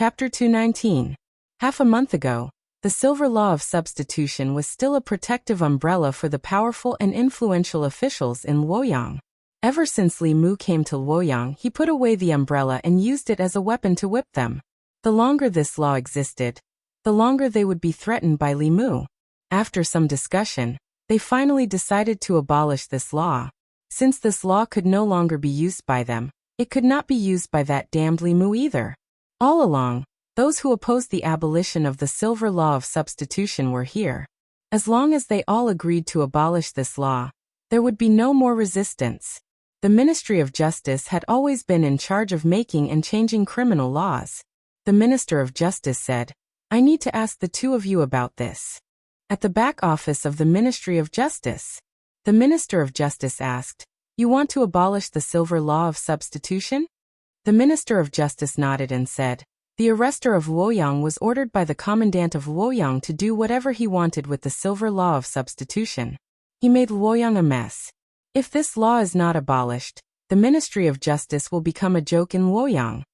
Chapter 219. Half a month ago, the silver law of substitution was still a protective umbrella for the powerful and influential officials in Luoyang. Ever since Li Mu came to Luoyang, he put away the umbrella and used it as a weapon to whip them. The longer this law existed, the longer they would be threatened by Li Mu. After some discussion, they finally decided to abolish this law. Since this law could no longer be used by them, it could not be used by that damned Li Mu either. All along, those who opposed the abolition of the silver law of substitution were here. As long as they all agreed to abolish this law, there would be no more resistance. The Ministry of Justice had always been in charge of making and changing criminal laws. The Minister of Justice said, "I need to ask the two of you about this." At the back office of the Ministry of Justice, the Minister of Justice asked, "You want to abolish the silver law of substitution?" The Minister of Justice nodded and said, "The arrestor of Luoyang was ordered by the Commandant of Luoyang to do whatever he wanted with the silver law of substitution. He made Luoyang a mess. If this law is not abolished, the Ministry of Justice will become a joke in Luoyang."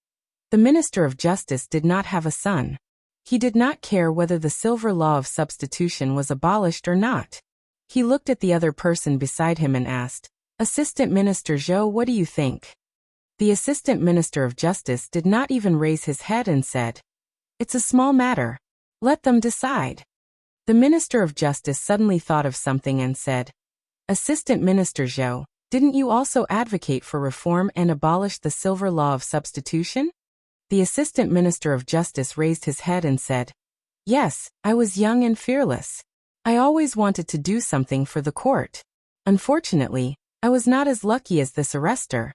The Minister of Justice did not have a son. He did not care whether the silver law of substitution was abolished or not. He looked at the other person beside him and asked, "Assistant Minister Zhou, what do you think?" The Assistant Minister of Justice did not even raise his head and said, "It's a small matter. Let them decide." The Minister of Justice suddenly thought of something and said, "Assistant Minister Zhou, didn't you also advocate for reform and abolish the silver law of substitution?" The Assistant Minister of Justice raised his head and said, "Yes, I was young and fearless. I always wanted to do something for the court. Unfortunately, I was not as lucky as this arrestor."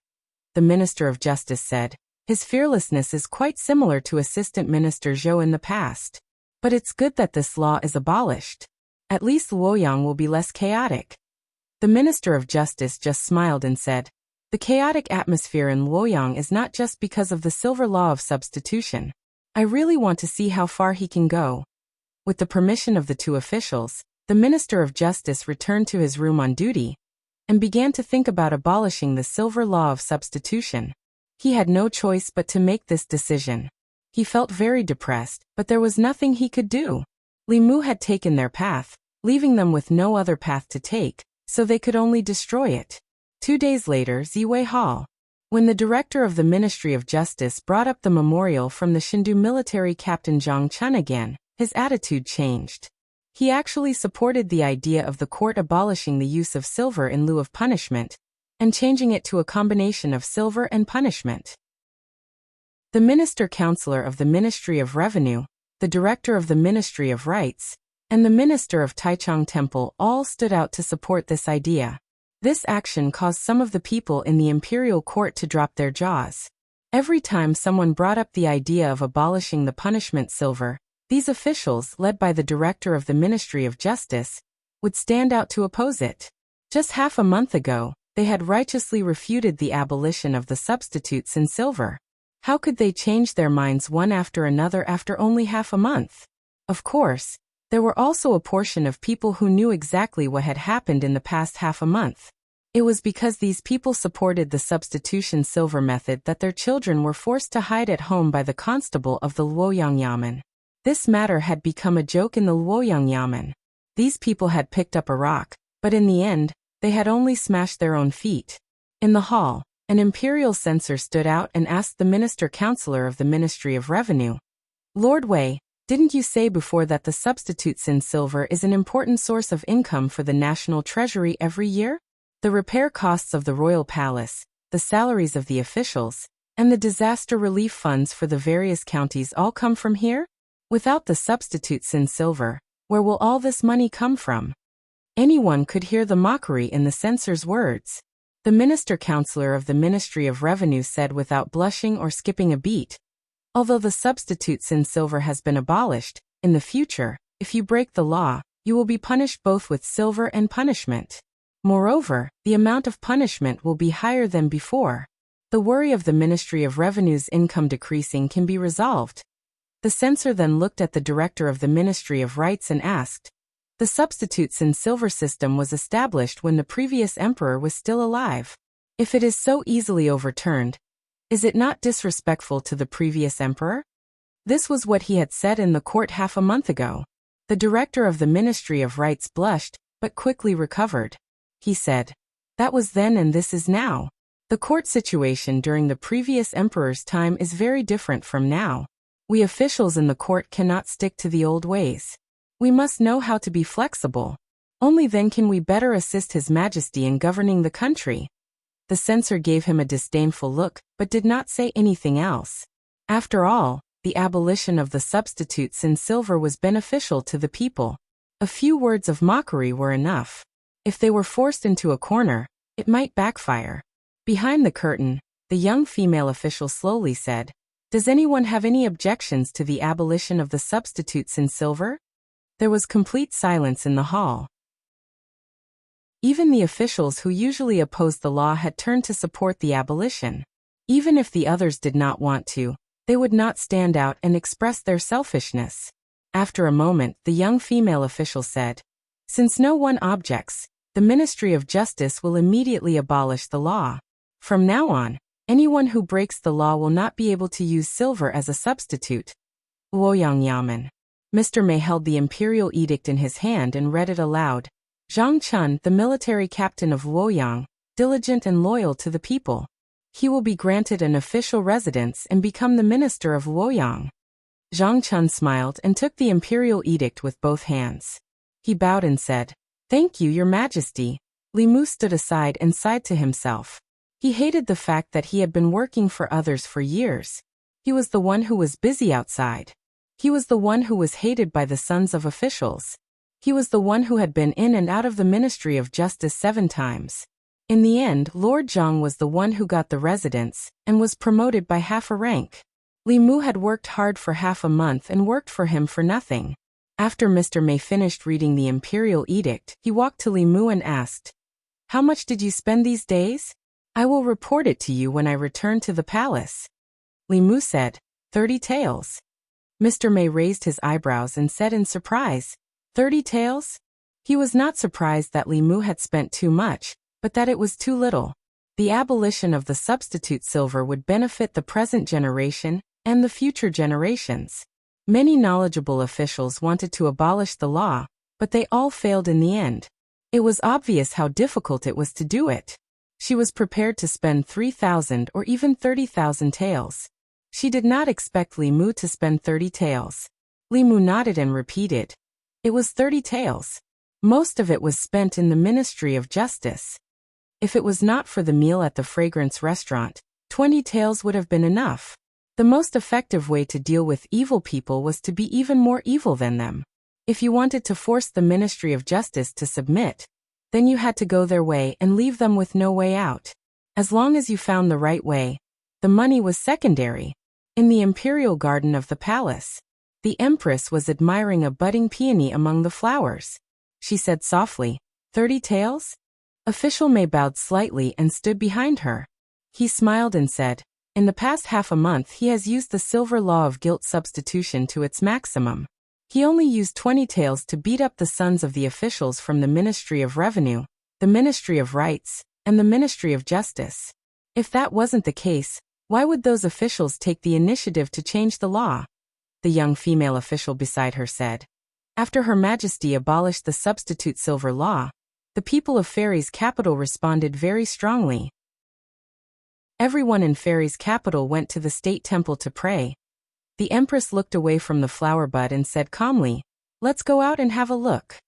The Minister of Justice said, "His fearlessness is quite similar to Assistant Minister Zhou in the past. But it's good that this law is abolished. At least Luoyang will be less chaotic." The Minister of Justice just smiled and said, "The chaotic atmosphere in Luoyang is not just because of the silver law of substitution. I really want to see how far he can go." With the permission of the two officials, the Minister of Justice returned to his room on duty and began to think about abolishing the silver law of substitution. He had no choice but to make this decision. He felt very depressed, but there was nothing he could do. Li Mu had taken their path, leaving them with no other path to take, so they could only destroy it. 2 days later, Ziwei Hall. When the director of the Ministry of Justice brought up the memorial from the Shindu military captain Zhang Chun again, his attitude changed. He actually supported the idea of the court abolishing the use of silver in lieu of punishment, and changing it to a combination of silver and punishment. The Minister-Counselor of the Ministry of Revenue, the Director of the Ministry of Rights, and the Minister of Taichung Temple all stood out to support this idea. This action caused some of the people in the imperial court to drop their jaws. Every time someone brought up the idea of abolishing the punishment silver, these officials, led by the Director of the Ministry of Justice, would stand out to oppose it. Just half a month ago, they had righteously refuted the abolition of the substitutes in silver. How could they change their minds one after another after only half a month? Of course, there were also a portion of people who knew exactly what had happened in the past half a month. It was because these people supported the substitution silver method that their children were forced to hide at home by the constable of the Luoyang Yamen. This matter had become a joke in the Luoyang Yamen. These people had picked up a rock, but in the end, they had only smashed their own feet. In the hall, an imperial censor stood out and asked the Minister-Counselor of the Ministry of Revenue, "Lord Wei, didn't you say before that the substitutes in silver is an important source of income for the national treasury every year? The repair costs of the royal palace, the salaries of the officials, and the disaster relief funds for the various counties all come from here? Without the substitutes in silver, where will all this money come from?" Anyone could hear the mockery in the censor's words. The Minister-Counselor of the Ministry of Revenue said without blushing or skipping a beat, "Although the substitutes in silver has been abolished, in the future, if you break the law, you will be punished both with silver and punishment. Moreover, the amount of punishment will be higher than before. The worry of the Ministry of Revenue's income decreasing can be resolved." The censor then looked at the Director of the Ministry of Rights and asked, "The substitutes in silver system was established when the previous emperor was still alive. If it is so easily overturned, is it not disrespectful to the previous emperor?" This was what he had said in the court half a month ago. The director of the Ministry of Rights blushed, but quickly recovered. He said, "That was then and this is now. The court situation during the previous emperor's time is very different from now. We officials in the court cannot stick to the old ways. We must know how to be flexible. Only then can we better assist His Majesty in governing the country." The censor gave him a disdainful look, but did not say anything else. After all, the abolition of the substitutes in silver was beneficial to the people. A few words of mockery were enough. If they were forced into a corner, it might backfire. Behind the curtain, the young female official slowly said, "Does anyone have any objections to the abolition of the substitutes in silver?" There was complete silence in the hall. Even the officials who usually opposed the law had turned to support the abolition. Even if the others did not want to, they would not stand out and express their selfishness. After a moment, the young female official said, "Since no one objects, the Ministry of Justice will immediately abolish the law. From now on, anyone who breaks the law will not be able to use silver as a substitute." Luoyang Yamen. Mr. Mei held the imperial edict in his hand and read it aloud. Zhang Chun, the military captain of Luoyang, diligent and loyal to the people. He will be granted an official residence and become the minister of Luoyang. Zhang Chun smiled and took the imperial edict with both hands. He bowed and said, "Thank you, Your Majesty." Li Mu stood aside and sighed to himself. He hated the fact that he had been working for others for years. He was the one who was busy outside. He was the one who was hated by the sons of officials. He was the one who had been in and out of the Ministry of Justice 7 times. In the end, Lord Zhang was the one who got the residence, and was promoted by half a rank. Li Mu had worked hard for half a month and worked for him for nothing. After Mr. Mei finished reading the imperial edict, he walked to Li Mu and asked, "How much did you spend these days? I will report it to you when I return to the palace." Li Mu said, 30 taels. Mr. Mei raised his eyebrows and said in surprise, 30 taels? He was not surprised that Li Mu had spent too much, but that it was too little. The abolition of the substitute silver would benefit the present generation and the future generations. Many knowledgeable officials wanted to abolish the law, but they all failed in the end. It was obvious how difficult it was to do it. She was prepared to spend 3,000 or even 30,000 taels. She did not expect Li Mu to spend 30 taels. Li Mu nodded and repeated, "It was 30 taels. Most of it was spent in the Ministry of Justice. If it was not for the meal at the Fragrance restaurant, 20 taels would have been enough." The most effective way to deal with evil people was to be even more evil than them. If you wanted to force the Ministry of Justice to submit, then you had to go their way and leave them with no way out. As long as you found the right way, the money was secondary. In the imperial garden of the palace, the empress was admiring a budding peony among the flowers. She said softly, 30 taels? Official Mei bowed slightly and stood behind her. He smiled and said, "In the past half a month he has used the silver law of guilt substitution to its maximum. He only used 20 taels to beat up the sons of the officials from the Ministry of Revenue, the Ministry of Rights, and the Ministry of Justice. If that wasn't the case, why would those officials take the initiative to change the law?" The young female official beside her said, "After Her Majesty abolished the substitute silver law, the people of Fairy's capital responded very strongly. Everyone in Fairy's capital went to the state temple to pray. The empress looked away from the flower bud and said calmly, 'Let's go out and have a look.'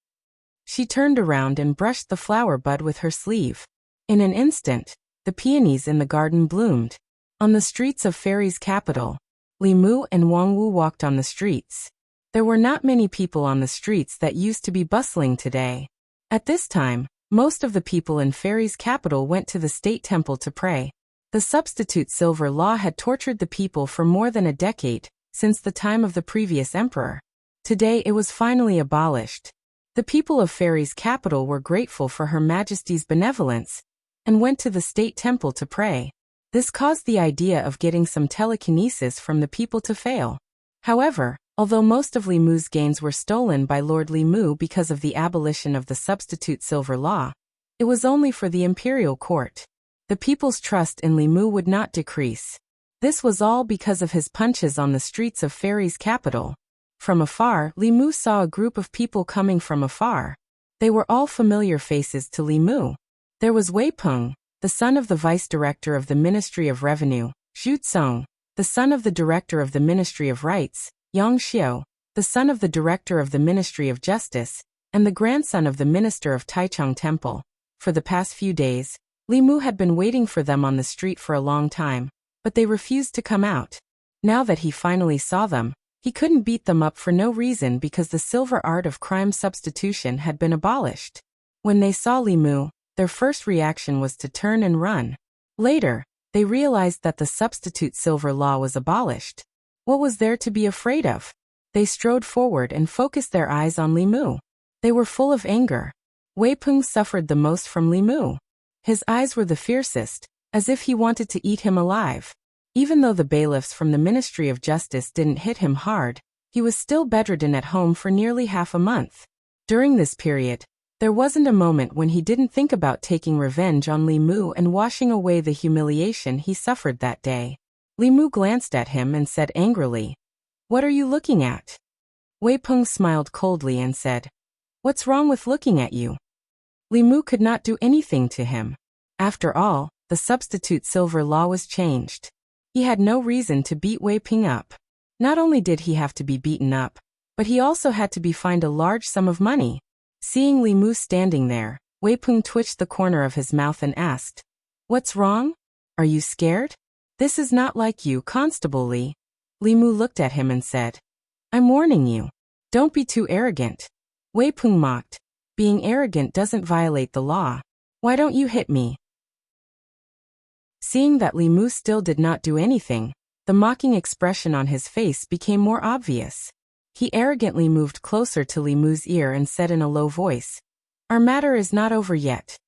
She turned around and brushed the flower bud with her sleeve. In an instant, the peonies in the garden bloomed. On the streets of Fairy's capital, Li Mu and Wang Wu walked on the streets. There were not many people on the streets that used to be bustling today. At this time, most of the people in Fairy's capital went to the state temple to pray. The substitute silver law had tortured the people for more than a decade, since the time of the previous emperor. Today it was finally abolished. The people of Fairy's capital were grateful for Her Majesty's benevolence, and went to the state temple to pray. This caused the idea of getting some telekinesis from the people to fail. However, although most of Li Mu's gains were stolen by Lord Li Mu because of the abolition of the substitute silver law, it was only for the imperial court. The people's trust in Li Mu would not decrease. This was all because of his punches on the streets of Fairy's capital. From afar, Li Mu saw a group of people coming from afar. They were all familiar faces to Li Mu. There was Wei Peng, the son of the vice director of the Ministry of Revenue, Zhu Tsong, the son of the director of the Ministry of Rights, Yang Xiao, the son of the director of the Ministry of Justice, and the grandson of the minister of Taichung Temple. For the past few days, Li Mu had been waiting for them on the street for a long time, but they refused to come out. Now that he finally saw them, he couldn't beat them up for no reason because the silver art of crime substitution had been abolished. When they saw Li Mu, their first reaction was to turn and run. Later, they realized that the substitute silver law was abolished. What was there to be afraid of? They strode forward and focused their eyes on Li Mu. They were full of anger. Wei Peng suffered the most from Li Mu. His eyes were the fiercest, as if he wanted to eat him alive. Even though the bailiffs from the Ministry of Justice didn't hit him hard, he was still bedridden at home for nearly half a month. During this period, there wasn't a moment when he didn't think about taking revenge on Li Mu and washing away the humiliation he suffered that day. Li Mu glanced at him and said angrily, "What are you looking at?" Wei Peng smiled coldly and said, "What's wrong with looking at you?" Li Mu could not do anything to him. After all, the substitute silver law was changed. He had no reason to beat Wei Peng up. Not only did he have to be beaten up, but he also had to be fined a large sum of money. Seeing Li Mu standing there, Wei Peng twitched the corner of his mouth and asked, "What's wrong? Are you scared? This is not like you, Constable Li." Li Mu looked at him and said, "I'm warning you. Don't be too arrogant." Wei Peng mocked, "Being arrogant doesn't violate the law. Why don't you hit me?" Seeing that Li Mu still did not do anything, the mocking expression on his face became more obvious. He arrogantly moved closer to Li Mu's ear and said in a low voice, "Our matter is not over yet."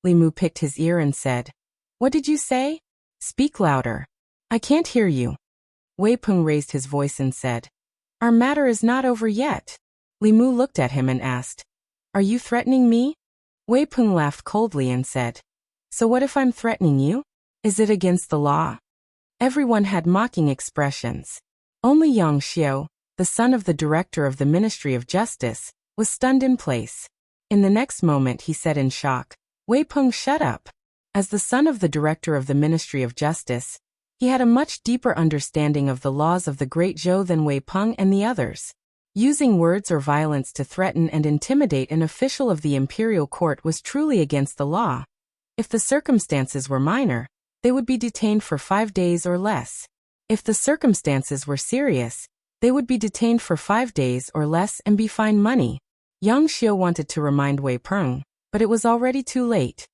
Li Mu picked his ear and said, "What did you say? Speak louder. I can't hear you." Wei Peng raised his voice and said, "Our matter is not over yet." Li Mu looked at him and asked, "Are you threatening me?" Wei Peng laughed coldly and said, "So what if I'm threatening you? Is it against the law?" Everyone had mocking expressions. Only Yang Xiao, the son of the director of the Ministry of Justice, was stunned in place. In the next moment he said in shock, "Wei Peng, shut up." As the son of the director of the Ministry of Justice, he had a much deeper understanding of the laws of the Great Zhou than Wei Peng and the others. Using words or violence to threaten and intimidate an official of the imperial court was truly against the law. If the circumstances were minor, they would be detained for 5 days or less. If the circumstances were serious, they would be detained for 5 days or less and be fined money. Yang Xiao wanted to remind Wei Peng, but it was already too late.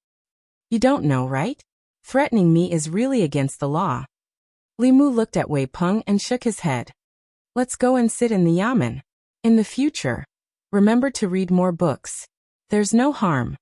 "You don't know, right? Threatening me is really against the law." Li Mu looked at Wei Peng and shook his head. "Let's go and sit in the yamen. In the future, remember to read more books. There's no harm."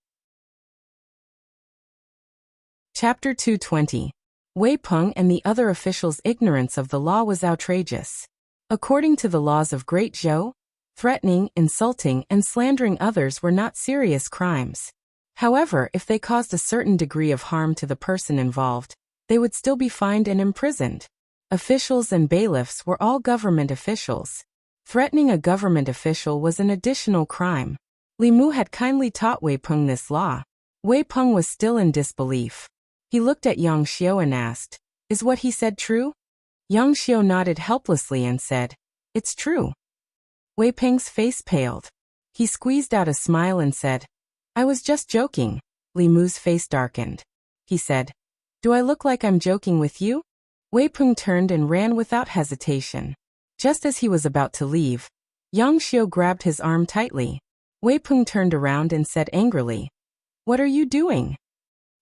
Chapter 220. Wei Peng and the other officials' ignorance of the law was outrageous. According to the laws of Great Zhou, threatening, insulting, and slandering others were not serious crimes. However, if they caused a certain degree of harm to the person involved, they would still be fined and imprisoned. Officials and bailiffs were all government officials. Threatening a government official was an additional crime. Li Mu had kindly taught Wei Peng this law. Wei Peng was still in disbelief. He looked at Yang Xiao and asked, "Is what he said true?" Yang Xiao nodded helplessly and said, "It's true." Wei Peng's face paled. He squeezed out a smile and said, "I was just joking." Li Mu's face darkened. He said, "Do I look like I'm joking with you?" Wei Peng turned and ran without hesitation. Just as he was about to leave, Yang Xiao grabbed his arm tightly. Wei Peng turned around and said angrily, "What are you doing?"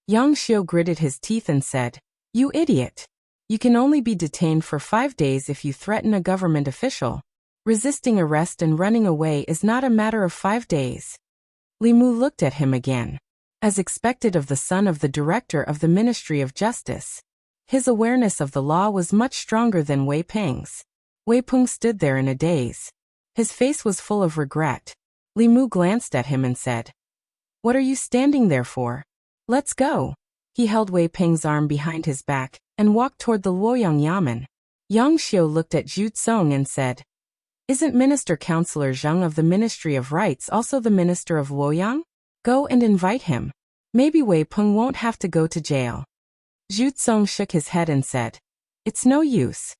Yang Xiao gritted his teeth and said, "You idiot. You can only be detained for 5 days if you threaten a government official. Resisting arrest and running away is not a matter of 5 days." Li Mu looked at him again. As expected of the son of the director of the Ministry of Justice, his awareness of the law was much stronger than Wei Peng's. Wei Peng stood there in a daze. His face was full of regret. Li Mu glanced at him and said, "What are you standing there for? Let's go." He held Wei Peng's arm behind his back, and walked toward the Luoyang Yamen. Yang Xiu looked at Zhu Tsong and said, "Isn't Minister Counselor Zhang of the Ministry of Rights also the Minister of Luoyang? Go and invite him. Maybe Wei Peng won't have to go to jail." Zhu Tsong shook his head and said, "It's no use.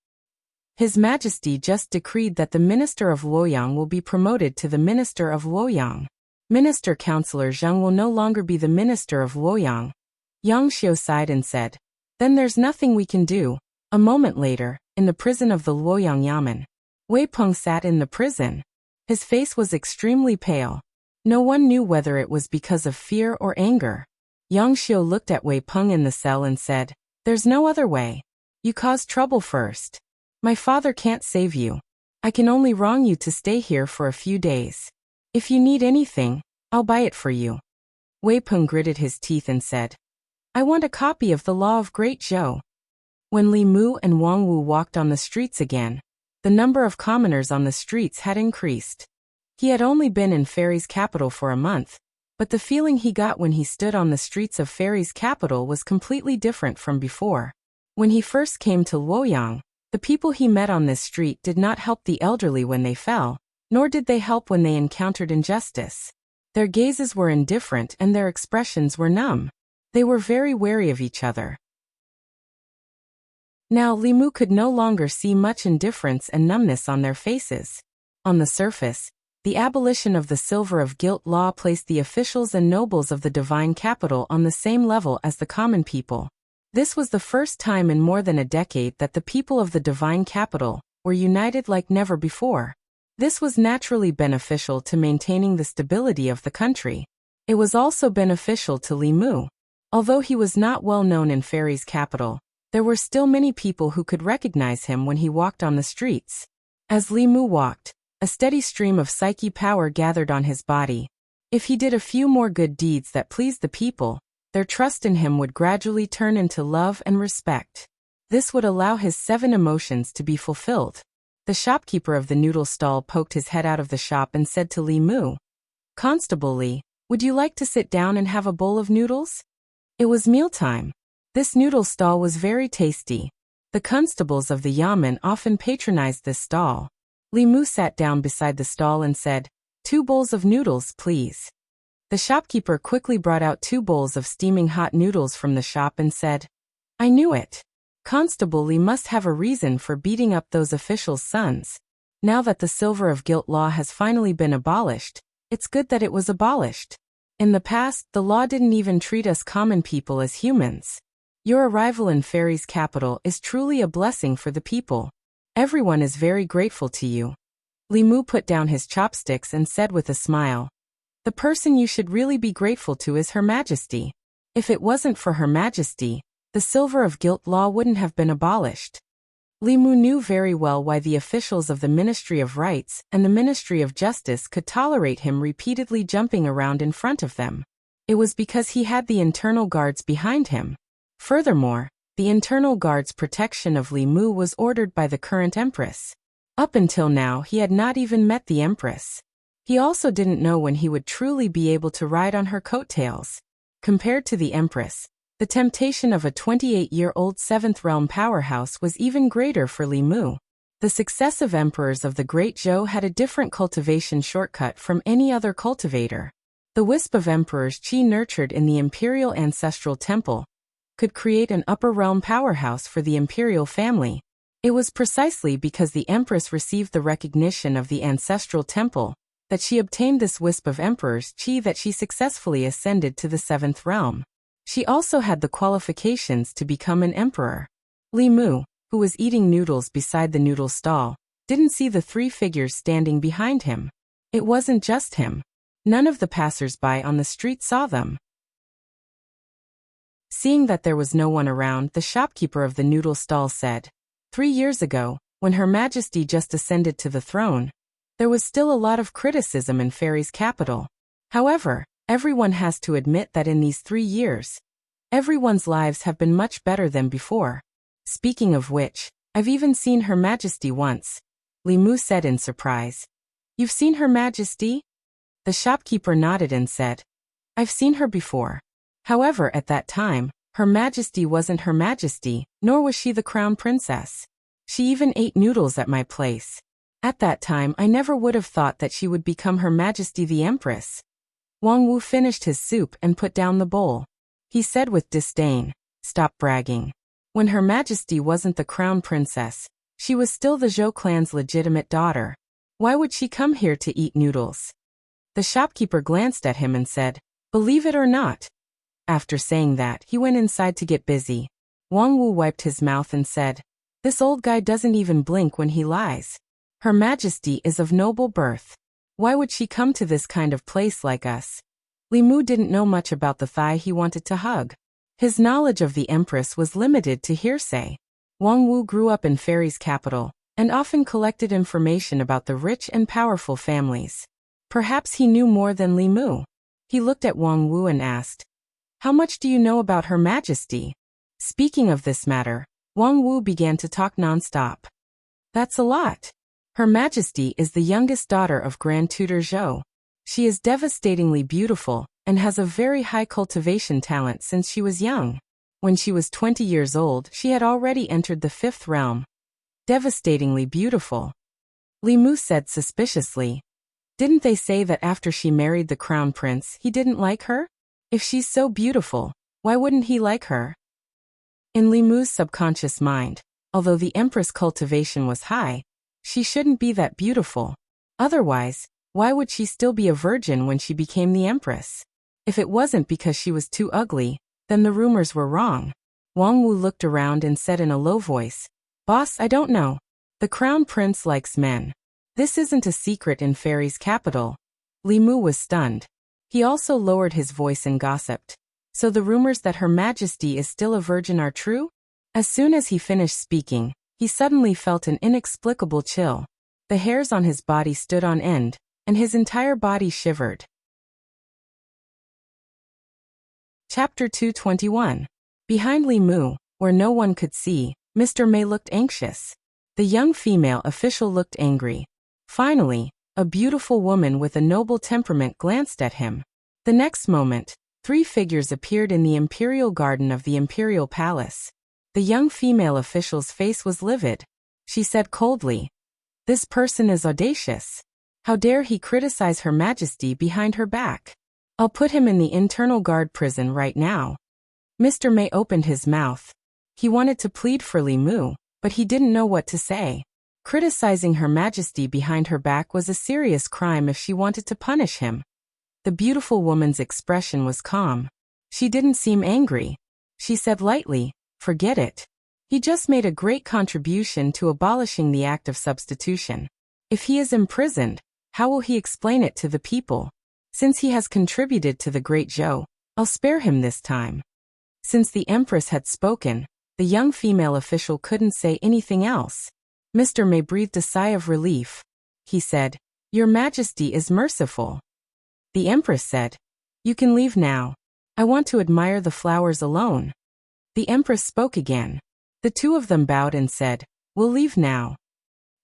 His Majesty just decreed that the Minister of Luoyang will be promoted to the Minister of Luoyang. Minister Counselor Zhang will no longer be the Minister of Luoyang." Yang Xiu sighed and said, "Then there's nothing we can do." A moment later, in the prison of the Luoyang Yamen, Wei Peng sat in the prison. His face was extremely pale. No one knew whether it was because of fear or anger. Yang Xiu looked at Wei Peng in the cell and said, "There's no other way. You caused trouble first. My father can't save you. I can only wrong you to stay here for a few days. If you need anything, I'll buy it for you." Wei Peng gritted his teeth and said, "I want a copy of the Law of Great Zhou." When Li Mu and Wang Wu walked on the streets again, the number of commoners on the streets had increased. He had only been in Fairy's capital for a month, but the feeling he got when he stood on the streets of Fairy's capital was completely different from before. When he first came to Luoyang, the people he met on this street did not help the elderly when they fell, nor did they help when they encountered injustice. Their gazes were indifferent and their expressions were numb. They were very wary of each other. Now Li Mu could no longer see much indifference and numbness on their faces. On the surface, the abolition of the silver of guilt law placed the officials and nobles of the divine capital on the same level as the common people. This was the first time in more than a decade that the people of the divine capital were united like never before. This was naturally beneficial to maintaining the stability of the country. It was also beneficial to Li Mu. Although he was not well known in Fairy's capital, there were still many people who could recognize him when he walked on the streets. As Li Mu walked, a steady stream of psyche power gathered on his body. If he did a few more good deeds that pleased the people, their trust in him would gradually turn into love and respect. This would allow his 7 emotions to be fulfilled. The shopkeeper of the noodle stall poked his head out of the shop and said to Li Mu, "Constable Li, would you like to sit down and have a bowl of noodles?" It was mealtime. This noodle stall was very tasty. The constables of the Yamen often patronized this stall. Li Mu sat down beside the stall and said, "2 bowls of noodles, please." The shopkeeper quickly brought out 2 bowls of steaming hot noodles from the shop and said, "I knew it. Constable Li must have a reason for beating up those officials' sons. Now that the silver of guilt law has finally been abolished, it's good that it was abolished. In the past, the law didn't even treat us common people as humans. Your arrival in Fairy's capital is truly a blessing for the people. Everyone is very grateful to you." Li Mu put down his chopsticks and said with a smile, "The person you should really be grateful to is Her Majesty. If it wasn't for Her Majesty, the silver of guilt law wouldn't have been abolished." Li Mu knew very well why the officials of the Ministry of Rights and the Ministry of Justice could tolerate him repeatedly jumping around in front of them. It was because he had the internal guards behind him. Furthermore, the internal guard's protection of Li Mu was ordered by the current empress. Up until now he had not even met the empress. He also didn't know when he would truly be able to ride on her coattails. Compared to the empress, the temptation of a 28-year-old 7th realm powerhouse was even greater for Li Mu. The successive emperors of the Great Zhou had a different cultivation shortcut from any other cultivator. The wisp of emperors Qi nurtured in the imperial ancestral temple could create an upper realm powerhouse for the imperial family. It was precisely because the empress received the recognition of the ancestral temple that she obtained this wisp of emperors Qi that she successfully ascended to the 7th realm. She also had the qualifications to become an emperor. Li Mu, who was eating noodles beside the noodle stall, didn't see the 3 figures standing behind him. It wasn't just him. None of the passers-by on the street saw them. Seeing that there was no one around, the shopkeeper of the noodle stall said, 3 years ago, when Her Majesty just ascended to the throne, there was still a lot of criticism in Fairy's capital. However, everyone has to admit that in these 3 years, everyone's lives have been much better than before. Speaking of which, I've even seen Her Majesty once," Li Mu said in surprise. "You've seen Her Majesty?" The shopkeeper nodded and said, "I've seen her before. However, at that time, Her Majesty wasn't Her Majesty, nor was she the crown princess. She even ate noodles at my place. At that time I never would have thought that she would become Her Majesty the Empress. Wang Wu finished his soup and put down the bowl. He said with disdain, "Stop bragging. When Her Majesty wasn't the crown princess, she was still the Zhou clan's legitimate daughter. Why would she come here to eat noodles?" The shopkeeper glanced at him and said, "Believe it or not." After saying that, he went inside to get busy. Wang Wu wiped his mouth and said, "This old guy doesn't even blink when he lies. Her Majesty is of noble birth. Why would she come to this kind of place like us?" Li Mu didn't know much about the thigh he wanted to hug. His knowledge of the Empress was limited to hearsay. Wang Wu grew up in Fairy's capital, and often collected information about the rich and powerful families. Perhaps he knew more than Li Mu. He looked at Wang Wu and asked, "How much do you know about Her Majesty?" Speaking of this matter, Wang Wu began to talk non-stop. "That's a lot. Her Majesty is the youngest daughter of Grand Tutor Zhou. She is devastatingly beautiful, and has a very high cultivation talent since she was young. When she was 20 years old, she had already entered the 5th realm. Devastatingly beautiful." Li Mu said suspiciously, "Didn't they say that after she married the crown prince, he didn't like her? If she's so beautiful, why wouldn't he like her?" In Li Mu's subconscious mind, although the Empress' cultivation was high, she shouldn't be that beautiful. Otherwise, why would she still be a virgin when she became the Empress? If it wasn't because she was too ugly, then the rumors were wrong. Wang Wu looked around and said in a low voice, "Boss, I don't know. The crown prince likes men. This isn't a secret in Fairy's capital." Li Mu was stunned. He also lowered his voice and gossiped. "So the rumors that Her Majesty is still a virgin are true?" As soon as he finished speaking, he suddenly felt an inexplicable chill. The hairs on his body stood on end, and his entire body shivered. Chapter 221. Behind Li Mu, where no one could see, Mr. Mei looked anxious. The young female official looked angry. Finally, a beautiful woman with a noble temperament glanced at him. The next moment, 3 figures appeared in the imperial garden of the imperial palace. The young female official's face was livid. She said coldly, "This person is audacious. How dare he criticize Her Majesty behind her back? I'll put him in the internal guard prison right now." Mr. Mei opened his mouth. He wanted to plead for Li Mu, but he didn't know what to say. Criticizing Her Majesty behind her back was a serious crime if she wanted to punish him. The beautiful woman's expression was calm. She didn't seem angry. She said lightly, "Forget it. He just made a great contribution to abolishing the act of substitution. If he is imprisoned, how will he explain it to the people? Since he has contributed to the great Zhou, I'll spare him this time." Since the Empress had spoken, the young female official couldn't say anything else. Mr. Mei breathed a sigh of relief. He said, "Your Majesty is merciful." The Empress said, "You can leave now. I want to admire the flowers alone." The Empress spoke again. The 2 of them bowed and said, "We'll leave now."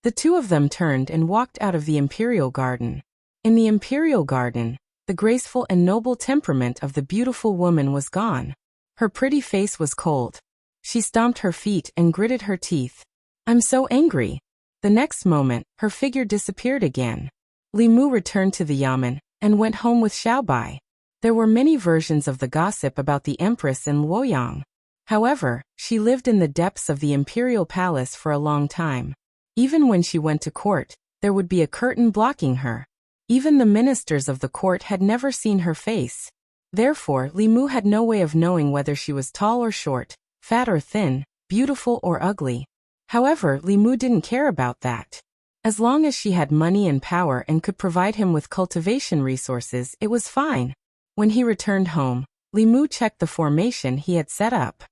The 2 of them turned and walked out of the imperial garden. In the imperial garden, the graceful and noble temperament of the beautiful woman was gone. Her pretty face was cold. She stomped her feet and gritted her teeth. "I'm so angry." The next moment, her figure disappeared again. Li Mu returned to the yamen and went home with Xiaobai. There were many versions of the gossip about the Empress in Luoyang. However, she lived in the depths of the imperial palace for a long time. Even when she went to court, there would be a curtain blocking her. Even the ministers of the court had never seen her face. Therefore, Li Mu had no way of knowing whether she was tall or short, fat or thin, beautiful or ugly. However, Li Mu didn't care about that. As long as she had money and power and could provide him with cultivation resources, it was fine. When he returned home, Li Mu checked the formation he had set up.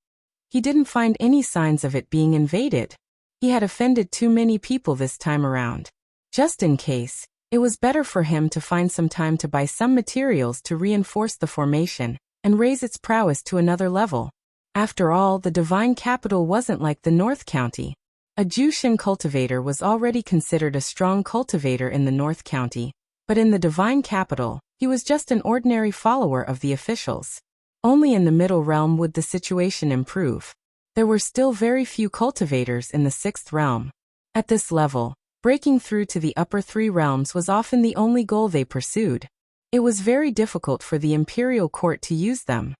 He didn't find any signs of it being invaded. He had offended too many people this time around. Just in case, it was better for him to find some time to buy some materials to reinforce the formation and raise its prowess to another level. After all, the divine capital wasn't like the North County. A Jushin cultivator was already considered a strong cultivator in the North County, but in the divine capital, he was just an ordinary follower of the officials. Only in the middle realm would the situation improve. There were still very few cultivators in the 6th realm. At this level, breaking through to the upper 3 realms was often the only goal they pursued. It was very difficult for the imperial court to use them.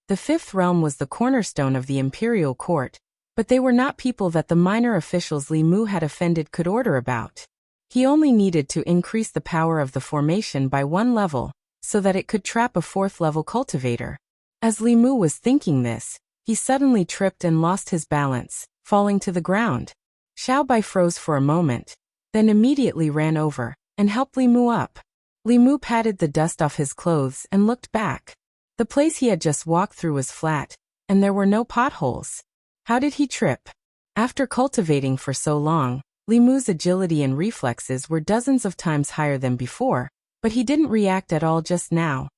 The 5th realm was the cornerstone of the imperial court, but they were not people that the minor officials Li Mu had offended could order about. He only needed to increase the power of the formation by 1 level, so that it could trap a 4th level cultivator. As Li Mu was thinking this, he suddenly tripped and lost his balance, falling to the ground. Xiao Bai froze for a moment, then immediately ran over and helped Li Mu up. Li Mu patted the dust off his clothes and looked back. The place he had just walked through was flat, and there were no potholes. How did he trip? After cultivating for so long, Li Mu's agility and reflexes were dozens of times higher than before, but he didn't react at all just now.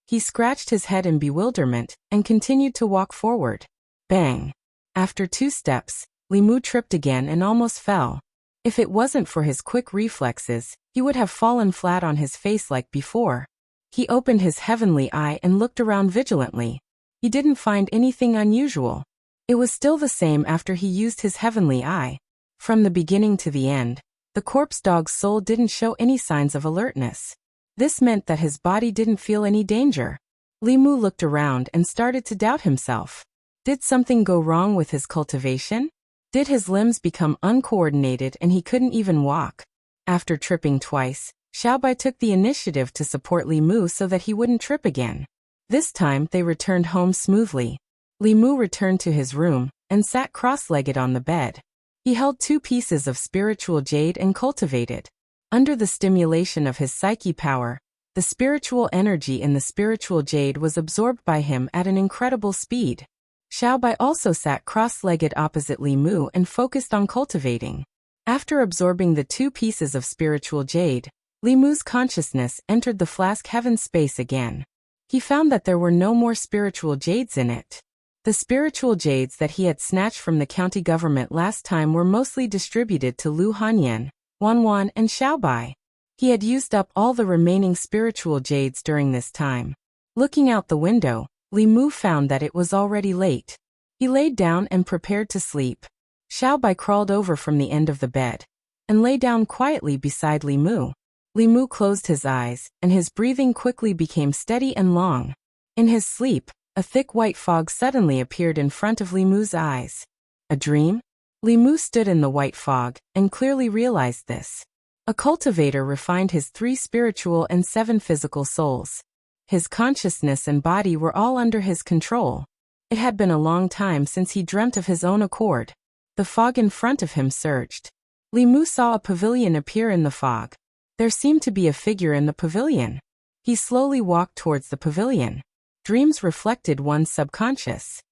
He scratched his head in bewilderment and continued to walk forward. Bang! After 2 steps, Li Mu tripped again and almost fell. If it wasn't for his quick reflexes, he would have fallen flat on his face like before. He opened his heavenly eye and looked around vigilantly. He didn't find anything unusual. It was still the same after he used his heavenly eye. From the beginning to the end, the corpse dog's soul didn't show any signs of alertness. This meant that his body didn't feel any danger. Li Mu looked around and started to doubt himself. Did something go wrong with his cultivation? Did his limbs become uncoordinated and he couldn't even walk? After tripping twice, Xiao Bai took the initiative to support Li Mu so that he wouldn't trip again. This time they returned home smoothly. Li Mu returned to his room and sat cross-legged on the bed. He held 2 pieces of spiritual jade and cultivated. Under the stimulation of his psyche power, the spiritual energy in the spiritual jade was absorbed by him at an incredible speed. Xiao Bai also sat cross-legged opposite Li Mu and focused on cultivating. After absorbing the 2 pieces of spiritual jade, Li Mu's consciousness entered the flask heaven space again. He found that there were no more spiritual jades in it. The spiritual jades that he had snatched from the county government last time were mostly distributed to Lu Hanyan, Wanwan and Xiao Bai. He had used up all the remaining spiritual jades during this time. Looking out the window, Li Mu found that it was already late. He laid down and prepared to sleep. Xiao Bai crawled over from the end of the bed and lay down quietly beside Li Mu. Li Mu closed his eyes, and his breathing quickly became steady and long. In his sleep, a thick white fog suddenly appeared in front of Li Mu's eyes. A dream? Li Mu stood in the white fog and clearly realized this. A cultivator refined his 3 spiritual and 7 physical souls. His consciousness and body were all under his control. It had been a long time since he dreamt of his own accord. The fog in front of him surged. Li Mu saw a pavilion appear in the fog. There seemed to be a figure in the pavilion. He slowly walked towards the pavilion. Dreams reflected one's subconscious.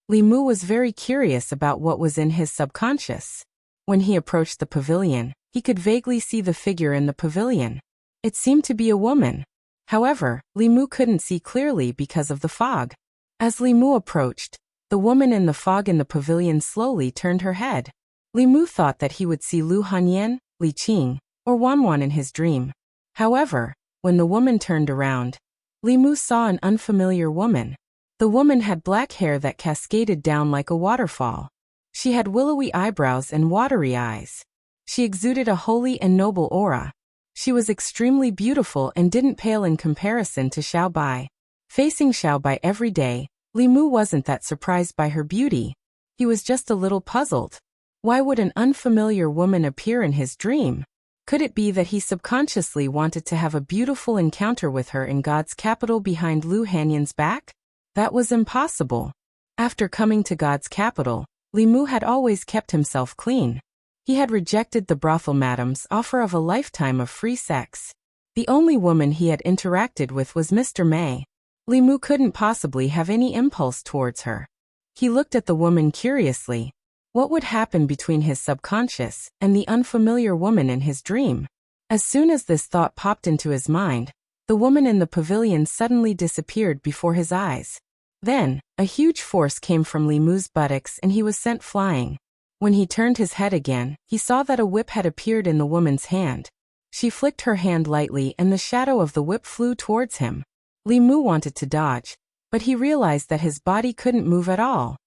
Li Mu was very curious about what was in his subconscious. When he approached the pavilion, he could vaguely see the figure in the pavilion. It seemed to be a woman. However, Li Mu couldn't see clearly because of the fog. As Li Mu approached, the woman in the fog in the pavilion slowly turned her head. Li Mu thought that he would see Lu Hanyan, Li Qing, or Wanwan in his dream. However, when the woman turned around, Li Mu saw an unfamiliar woman. The woman had black hair that cascaded down like a waterfall. She had willowy eyebrows and watery eyes. She exuded a holy and noble aura. She was extremely beautiful and didn't pale in comparison to Xiao Bai. Facing Xiao Bai every day, Li Mu wasn't that surprised by her beauty. He was just a little puzzled. Why would an unfamiliar woman appear in his dream? Could it be that he subconsciously wanted to have a beautiful encounter with her in God's capital behind Lu Hanyan's back? That was impossible. After coming to God's capital, Li Mu had always kept himself clean. He had rejected the brothel madam's offer of a lifetime of free sex. The only woman he had interacted with was Mr. May. Li Mu couldn't possibly have any impulse towards her. He looked at the woman curiously. What would happen between his subconscious and the unfamiliar woman in his dream? As soon as this thought popped into his mind, the woman in the pavilion suddenly disappeared before his eyes. Then, a huge force came from Li Mu's buttocks and he was sent flying. When he turned his head again, he saw that a whip had appeared in the woman's hand. She flicked her hand lightly and the shadow of the whip flew towards him. Li Mu wanted to dodge, but he realized that his body couldn't move at all.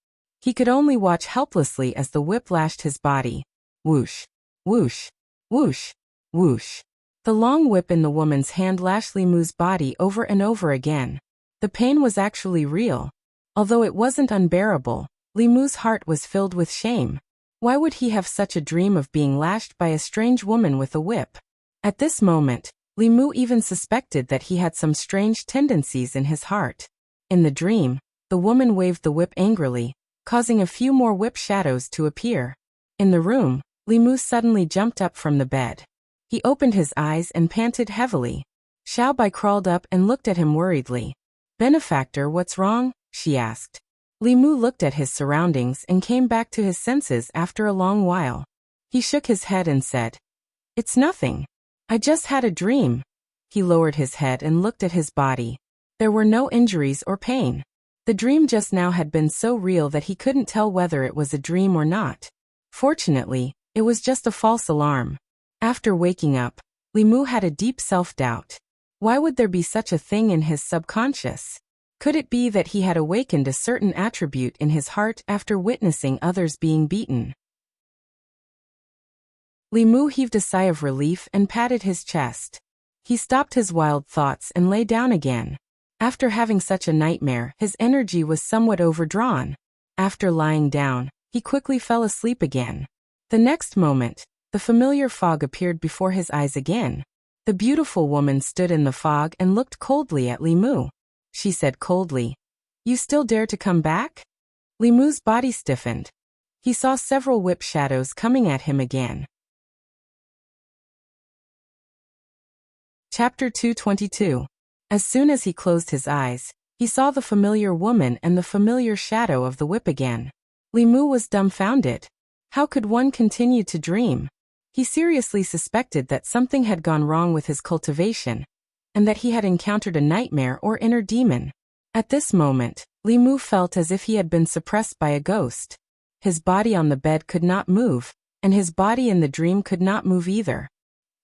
He could only watch helplessly as the whip lashed his body. Whoosh, whoosh, whoosh, whoosh. The long whip in the woman's hand lashed Li Mu's body over and over again. The pain was actually real. Although it wasn't unbearable, Li Mu's heart was filled with shame. Why would he have such a dream of being lashed by a strange woman with a whip? At this moment, Li Mu even suspected that he had some strange tendencies in his heart. In the dream, the woman waved the whip angrily, causing a few more whip shadows to appear. In the room, Li Mu suddenly jumped up from the bed. He opened his eyes and panted heavily. Xiao Bai crawled up and looked at him worriedly. "Benefactor, what's wrong?" she asked. Li Mu looked at his surroundings and came back to his senses after a long while. He shook his head and said, "It's nothing. I just had a dream." He lowered his head and looked at his body. There were no injuries or pain. The dream just now had been so real that he couldn't tell whether it was a dream or not. Fortunately, it was just a false alarm. After waking up, Li Mu had a deep self-doubt. Why would there be such a thing in his subconscious? Could it be that he had awakened a certain attribute in his heart after witnessing others being beaten? Li Mu heaved a sigh of relief and patted his chest. He stopped his wild thoughts and lay down again. After having such a nightmare, his energy was somewhat overdrawn. After lying down, he quickly fell asleep again. The next moment, the familiar fog appeared before his eyes again. The beautiful woman stood in the fog and looked coldly at Li Mu. She said coldly, "You still dare to come back?" Li Mu's body stiffened. He saw several whip shadows coming at him again. Chapter 222. As soon as he closed his eyes, he saw the familiar woman and the familiar shadow of the whip again. Li Mu was dumbfounded. How could one continue to dream? He seriously suspected that something had gone wrong with his cultivation, and that he had encountered a nightmare or inner demon. At this moment, Li Mu felt as if he had been suppressed by a ghost. His body on the bed could not move, and his body in the dream could not move either.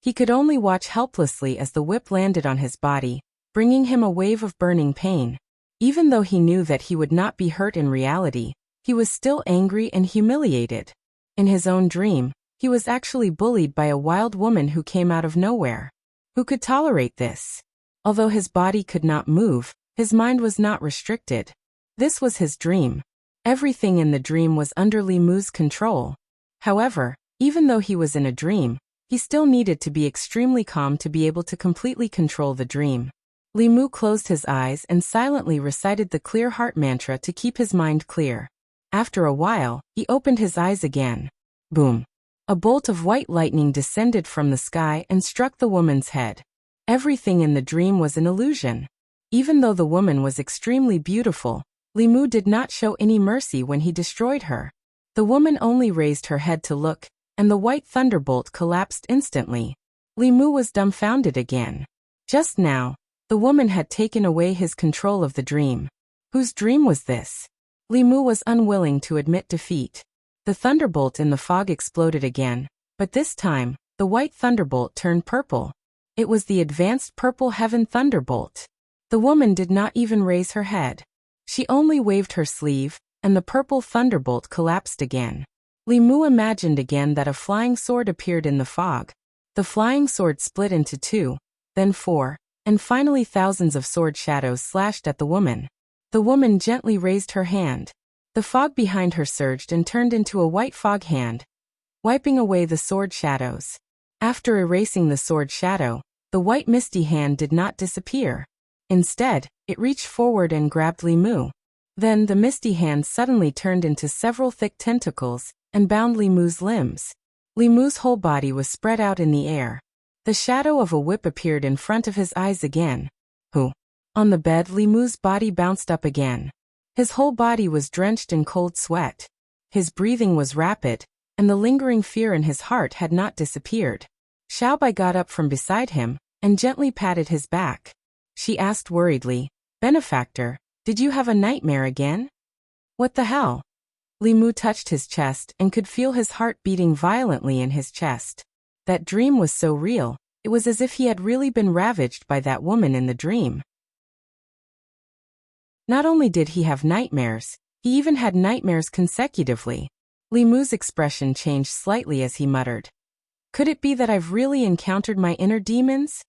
He could only watch helplessly as the whip landed on his body, bringing him a wave of burning pain. Even though he knew that he would not be hurt in reality, he was still angry and humiliated. In his own dream, he was actually bullied by a wild woman who came out of nowhere. Who could tolerate this? Although his body could not move, his mind was not restricted. This was his dream. Everything in the dream was under Li Mu's control. However, even though he was in a dream, he still needed to be extremely calm to be able to completely control the dream. Li Mu closed his eyes and silently recited the clear heart mantra to keep his mind clear. After a while, he opened his eyes again. Boom! A bolt of white lightning descended from the sky and struck the woman's head. Everything in the dream was an illusion. Even though the woman was extremely beautiful, Li Mu did not show any mercy when he destroyed her. The woman only raised her head to look, and the white thunderbolt collapsed instantly. Li Mu was dumbfounded again. Just now, the woman had taken away his control of the dream. Whose dream was this? Li Mu was unwilling to admit defeat. The thunderbolt in the fog exploded again, but this time, the white thunderbolt turned purple. It was the advanced purple heaven thunderbolt. The woman did not even raise her head. She only waved her sleeve, and the purple thunderbolt collapsed again. Li Mu imagined again that a flying sword appeared in the fog. The flying sword split into 2, then 4, and finally thousands of sword shadows slashed at the woman. The woman gently raised her hand. The fog behind her surged and turned into a white fog hand, wiping away the sword shadows. After erasing the sword shadow, the white misty hand did not disappear. Instead, it reached forward and grabbed Li Mu. Then the misty hand suddenly turned into several thick tentacles and bound Li Mu's limbs. Li Mu's whole body was spread out in the air. The shadow of a whip appeared in front of his eyes again. Who? On the bed, Li Mu's body bounced up again. His whole body was drenched in cold sweat. His breathing was rapid, and the lingering fear in his heart had not disappeared. Xiao Bai got up from beside him and gently patted his back. She asked worriedly, "Benefactor, did you have a nightmare again?" "What the hell?" Li Mu touched his chest and could feel his heart beating violently in his chest. That dream was so real, It was as if he had really been ravaged by that woman in the dream. Not only did he have nightmares, he even had nightmares consecutively. Li Mu's expression changed slightly as he muttered, "Could it be that I've really encountered my inner demons?"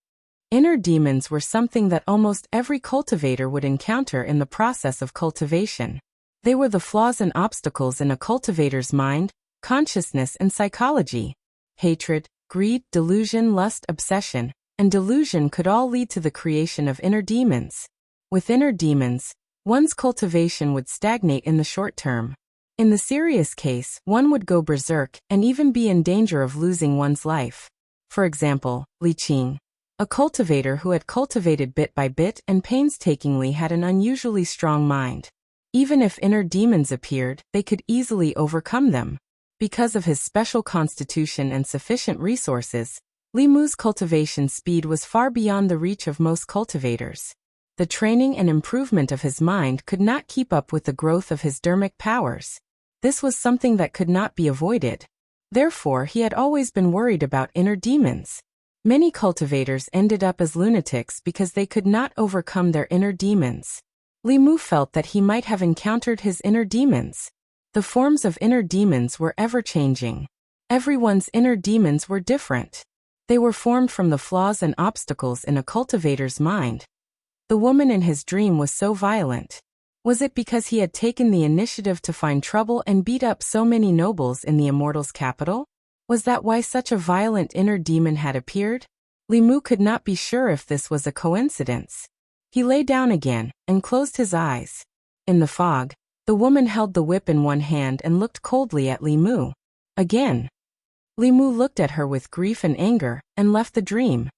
Inner demons were something that almost every cultivator would encounter in the process of cultivation. They were the flaws and obstacles in a cultivator's mind, consciousness, and psychology. Hatred, greed, delusion, lust, obsession, and delusion could all lead to the creation of inner demons. With inner demons, one's cultivation would stagnate in the short term. In the serious case, one would go berserk and even be in danger of losing one's life. For example, Li Qing, a cultivator who had cultivated bit by bit and painstakingly, had an unusually strong mind. Even if inner demons appeared, they could easily overcome them. Because of his special constitution and sufficient resources, Li Mu's cultivation speed was far beyond the reach of most cultivators. The training and improvement of his mind could not keep up with the growth of his dermic powers. This was something that could not be avoided. Therefore, he had always been worried about inner demons. Many cultivators ended up as lunatics because they could not overcome their inner demons. Li Mu felt that he might have encountered his inner demons. The forms of inner demons were ever-changing. Everyone's inner demons were different. They were formed from the flaws and obstacles in a cultivator's mind. The woman in his dream was so violent. Was it because he had taken the initiative to find trouble and beat up so many nobles in the immortals' capital? Was that why such a violent inner demon had appeared? Li Mu could not be sure if this was a coincidence. He lay down again and closed his eyes. In the fog, the woman held the whip in one hand and looked coldly at Li Mu. Again. Li Mu looked at her with grief and anger and left the dream.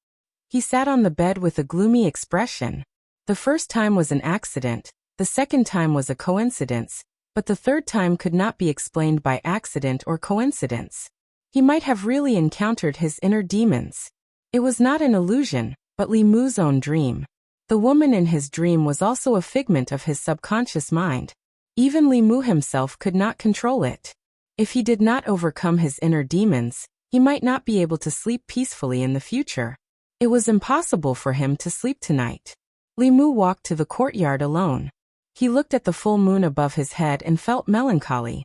He sat on the bed with a gloomy expression. The first time was an accident, the second time was a coincidence, but the third time could not be explained by accident or coincidence. He might have really encountered his inner demons. It was not an illusion, but Li Mu's own dream. The woman in his dream was also a figment of his subconscious mind. Even Li Mu himself could not control it. If he did not overcome his inner demons, he might not be able to sleep peacefully in the future. It was impossible for him to sleep tonight. Li Mu walked to the courtyard alone. He looked at the full moon above his head and felt melancholy.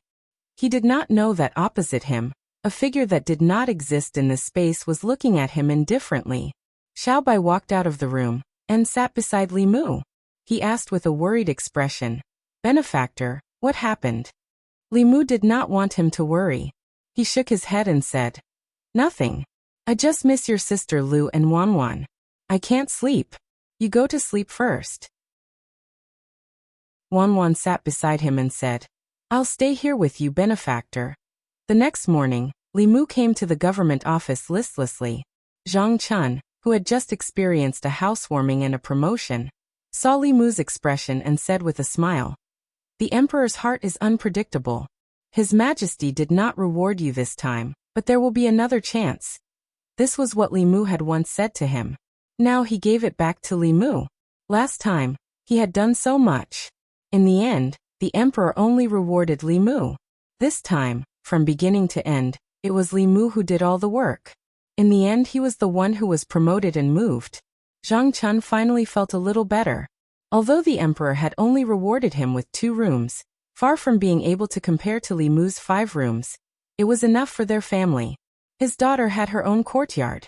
He did not know that opposite him, a figure that did not exist in this space was looking at him indifferently. Xiaobai walked out of the room and sat beside Li Mu. He asked with a worried expression, "Benefactor, what happened?" Li Mu did not want him to worry. He shook his head and said, "Nothing. I just miss your sister Lu and Wanwan. I can't sleep. You go to sleep first." Wanwan sat beside him and said, "I'll stay here with you, benefactor." The next morning, Li Mu came to the government office listlessly. Zhang Chun, who had just experienced a housewarming and a promotion, saw Li Mu's expression and said with a smile, "The emperor's heart is unpredictable. His Majesty did not reward you this time, but there will be another chance." This was what Li Mu had once said to him. Now he gave it back to Li Mu. Last time, he had done so much. In the end, the emperor only rewarded Li Mu. This time, from beginning to end, it was Li Mu who did all the work. In the end, he was the one who was promoted and moved. Zhang Chun finally felt a little better. Although the emperor had only rewarded him with 2 rooms, far from being able to compare to Li Mu's 5 rooms, it was enough for their family. His daughter had her own courtyard.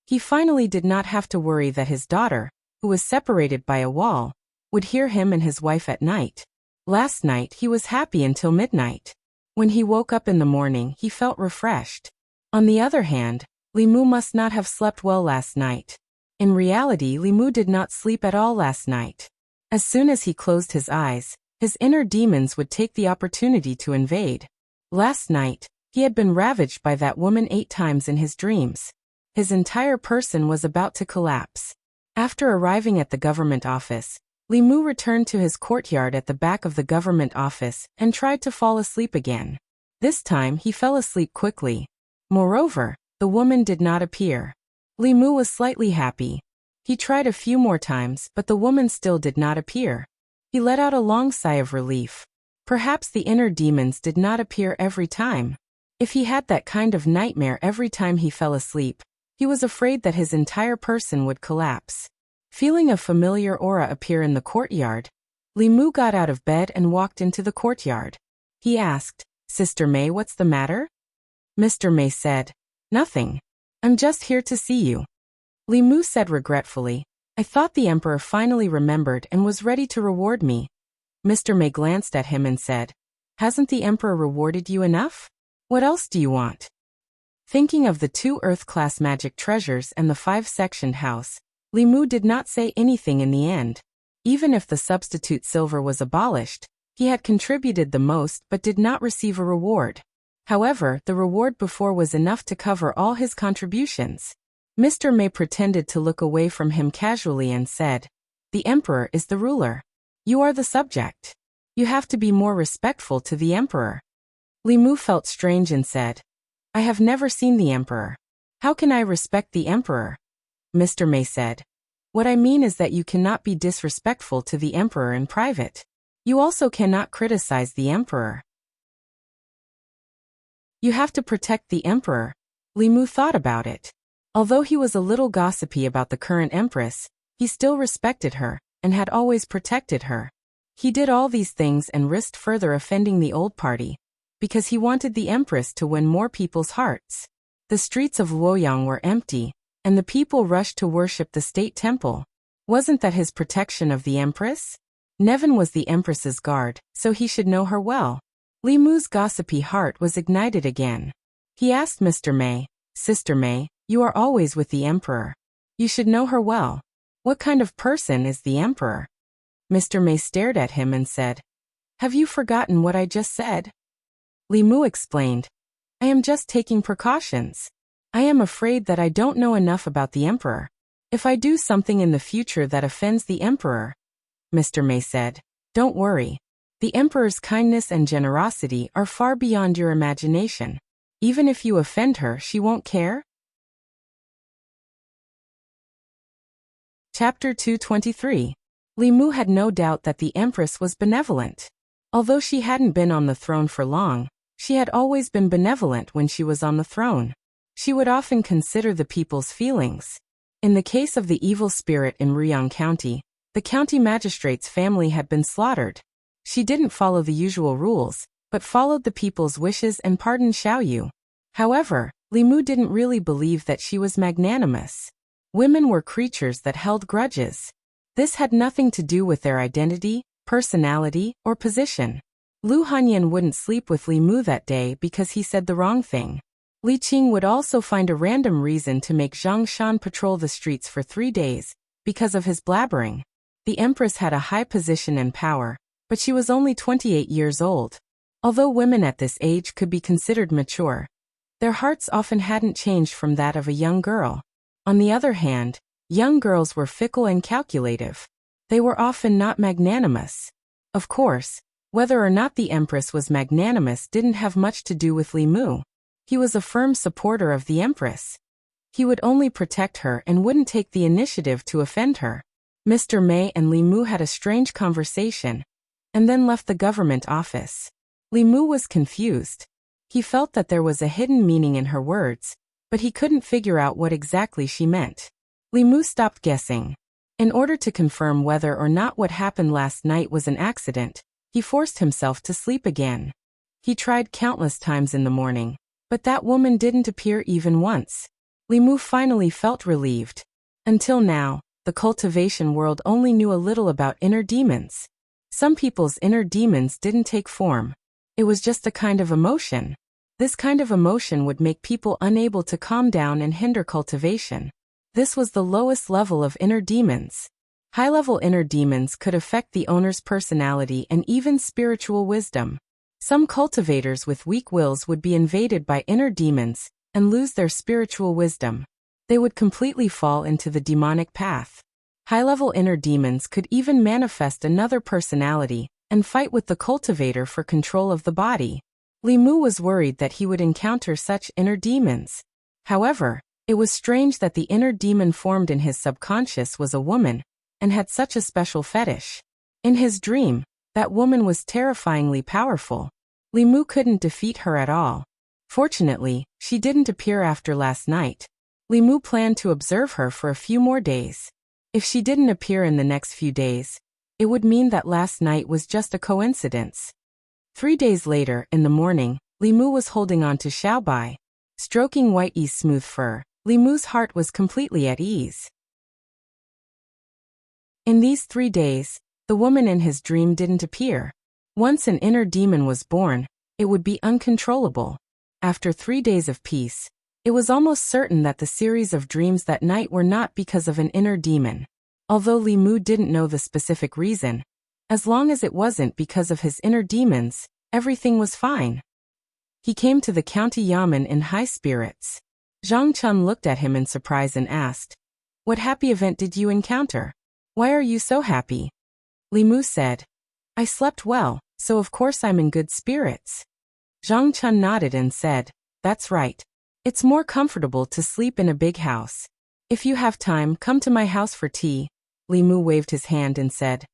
He finally did not have to worry that his daughter, who was separated by a wall, would hear him and his wife at night. Last night he was happy until midnight. When he woke up in the morning, he felt refreshed. On the other hand, Li Mu must not have slept well last night. In reality, Li Mu did not sleep at all last night. As soon as he closed his eyes, his inner demons would take the opportunity to invade. Last night, he had been ravaged by that woman 8 times in his dreams. His entire person was about to collapse. After arriving at the government office, Li Mu returned to his courtyard at the back of the government office and tried to fall asleep again. This time he fell asleep quickly. Moreover, the woman did not appear. Li Mu was slightly happy. He tried a few more times, but the woman still did not appear. He let out a long sigh of relief. Perhaps the inner demons did not appear every time. If he had that kind of nightmare every time he fell asleep, He was afraid that his entire person would collapse. Feeling a familiar aura appear in the courtyard, Li Mu got out of bed and walked into the courtyard. He asked, "Sister May, what's the matter?" Mr. May said, "Nothing. I'm just here to see you." Li Mu said regretfully, "I thought the emperor finally remembered and was ready to reward me." Mr. May glanced at him and said, "Hasn't the emperor rewarded you enough? What else do you want?" Thinking of the 2 Earth-class magic treasures and the 5-sectioned house, Li Mu did not say anything in the end. Even if the substitute silver was abolished, he had contributed the most but did not receive a reward. However, the reward before was enough to cover all his contributions. Mr. May pretended to look away from him casually and said, "The emperor is the ruler. You are the subject. You have to be more respectful to the emperor." Li Mu felt strange and said, "I have never seen the emperor. How can I respect the emperor?" Mr. May said, "What I mean is that you cannot be disrespectful to the emperor in private. You also cannot criticize the emperor. You have to protect the emperor." Li Mu thought about it. Although he was a little gossipy about the current empress, he still respected her and had always protected her. He did all these things and risked further offending the old party, because he wanted the empress to win more people's hearts. The streets of Luoyang were empty, and the people rushed to worship the state temple. Wasn't that his protection of the empress? Nevin was the empress's guard, so he should know her well. Li Mu's gossipy heart was ignited again. He asked Mr. May, "Sister May, you are always with the emperor. You should know her well. What kind of person is the emperor?" Mr. May stared at him and said, "Have you forgotten what I just said?" Li Mu explained, "I am just taking precautions. I am afraid that I don't know enough about the emperor. If I do something in the future that offends the emperor..." Mr. May said, "Don't worry. The emperor's kindness and generosity are far beyond your imagination. Even if you offend her, she won't care." Chapter 223. Li Mu had no doubt that the empress was benevolent. Although she hadn't been on the throne for long, she had always been benevolent when she was on the throne. She would often consider the people's feelings. In the case of the evil spirit in Ruyang County, the county magistrate's family had been slaughtered. She didn't follow the usual rules, but followed the people's wishes and pardoned Xiaoyu. However, Li Mu didn't really believe that she was magnanimous. Women were creatures that held grudges. This had nothing to do with their identity, personality, or position. Lu Hanyan wouldn't sleep with Li Mu that day because he said the wrong thing. Li Qing would also find a random reason to make Zhang Shan patrol the streets for 3 days, because of his blabbering. The empress had a high position and power, but she was only 28 years old. Although women at this age could be considered mature, their hearts often hadn't changed from that of a young girl. On the other hand, young girls were fickle and calculative. They were often not magnanimous. Of course, whether or not the empress was magnanimous didn't have much to do with Li Mu. He was a firm supporter of the empress. He would only protect her and wouldn't take the initiative to offend her. Mr. May and Li Mu had a strange conversation, and then left the government office. Li Mu was confused. He felt that there was a hidden meaning in her words, but he couldn't figure out what exactly she meant. Li Mu stopped guessing. In order to confirm whether or not what happened last night was an accident, he forced himself to sleep again. He tried countless times in the morning, but that woman didn't appear even once. Li Mu finally felt relieved. Until now, the cultivation world only knew a little about inner demons. Some people's inner demons didn't take form. It was just a kind of emotion. This kind of emotion would make people unable to calm down and hinder cultivation. This was the lowest level of inner demons. High-level inner demons could affect the owner's personality and even spiritual wisdom. Some cultivators with weak wills would be invaded by inner demons and lose their spiritual wisdom. They would completely fall into the demonic path. High-level inner demons could even manifest another personality and fight with the cultivator for control of the body. Li Mu was worried that he would encounter such inner demons. However, it was strange that the inner demon formed in his subconscious was a woman and had such a special fetish. In his dream, that woman was terrifyingly powerful. Li Mu couldn't defeat her at all. Fortunately, she didn't appear after last night. Li Mu planned to observe her for a few more days. If she didn't appear in the next few days, it would mean that last night was just a coincidence. 3 days later, in the morning, Li Mu was holding on to Xiaobai. Stroking White Yi's smooth fur, Li Mu's heart was completely at ease. In these 3 days, the woman in his dream didn't appear. Once an inner demon was born, it would be uncontrollable. After 3 days of peace, it was almost certain that the series of dreams that night were not because of an inner demon. Although Li Mu didn't know the specific reason, as long as it wasn't because of his inner demons, everything was fine. He came to the county yamen in high spirits. Zhang Chun looked at him in surprise and asked, "What happy event did you encounter? Why are you so happy?" Li Mu said, "I slept well, so of course I'm in good spirits." Zhang Chun nodded and said, "That's right. It's more comfortable to sleep in a big house. If you have time, come to my house for tea." Li Mu waved his hand and said,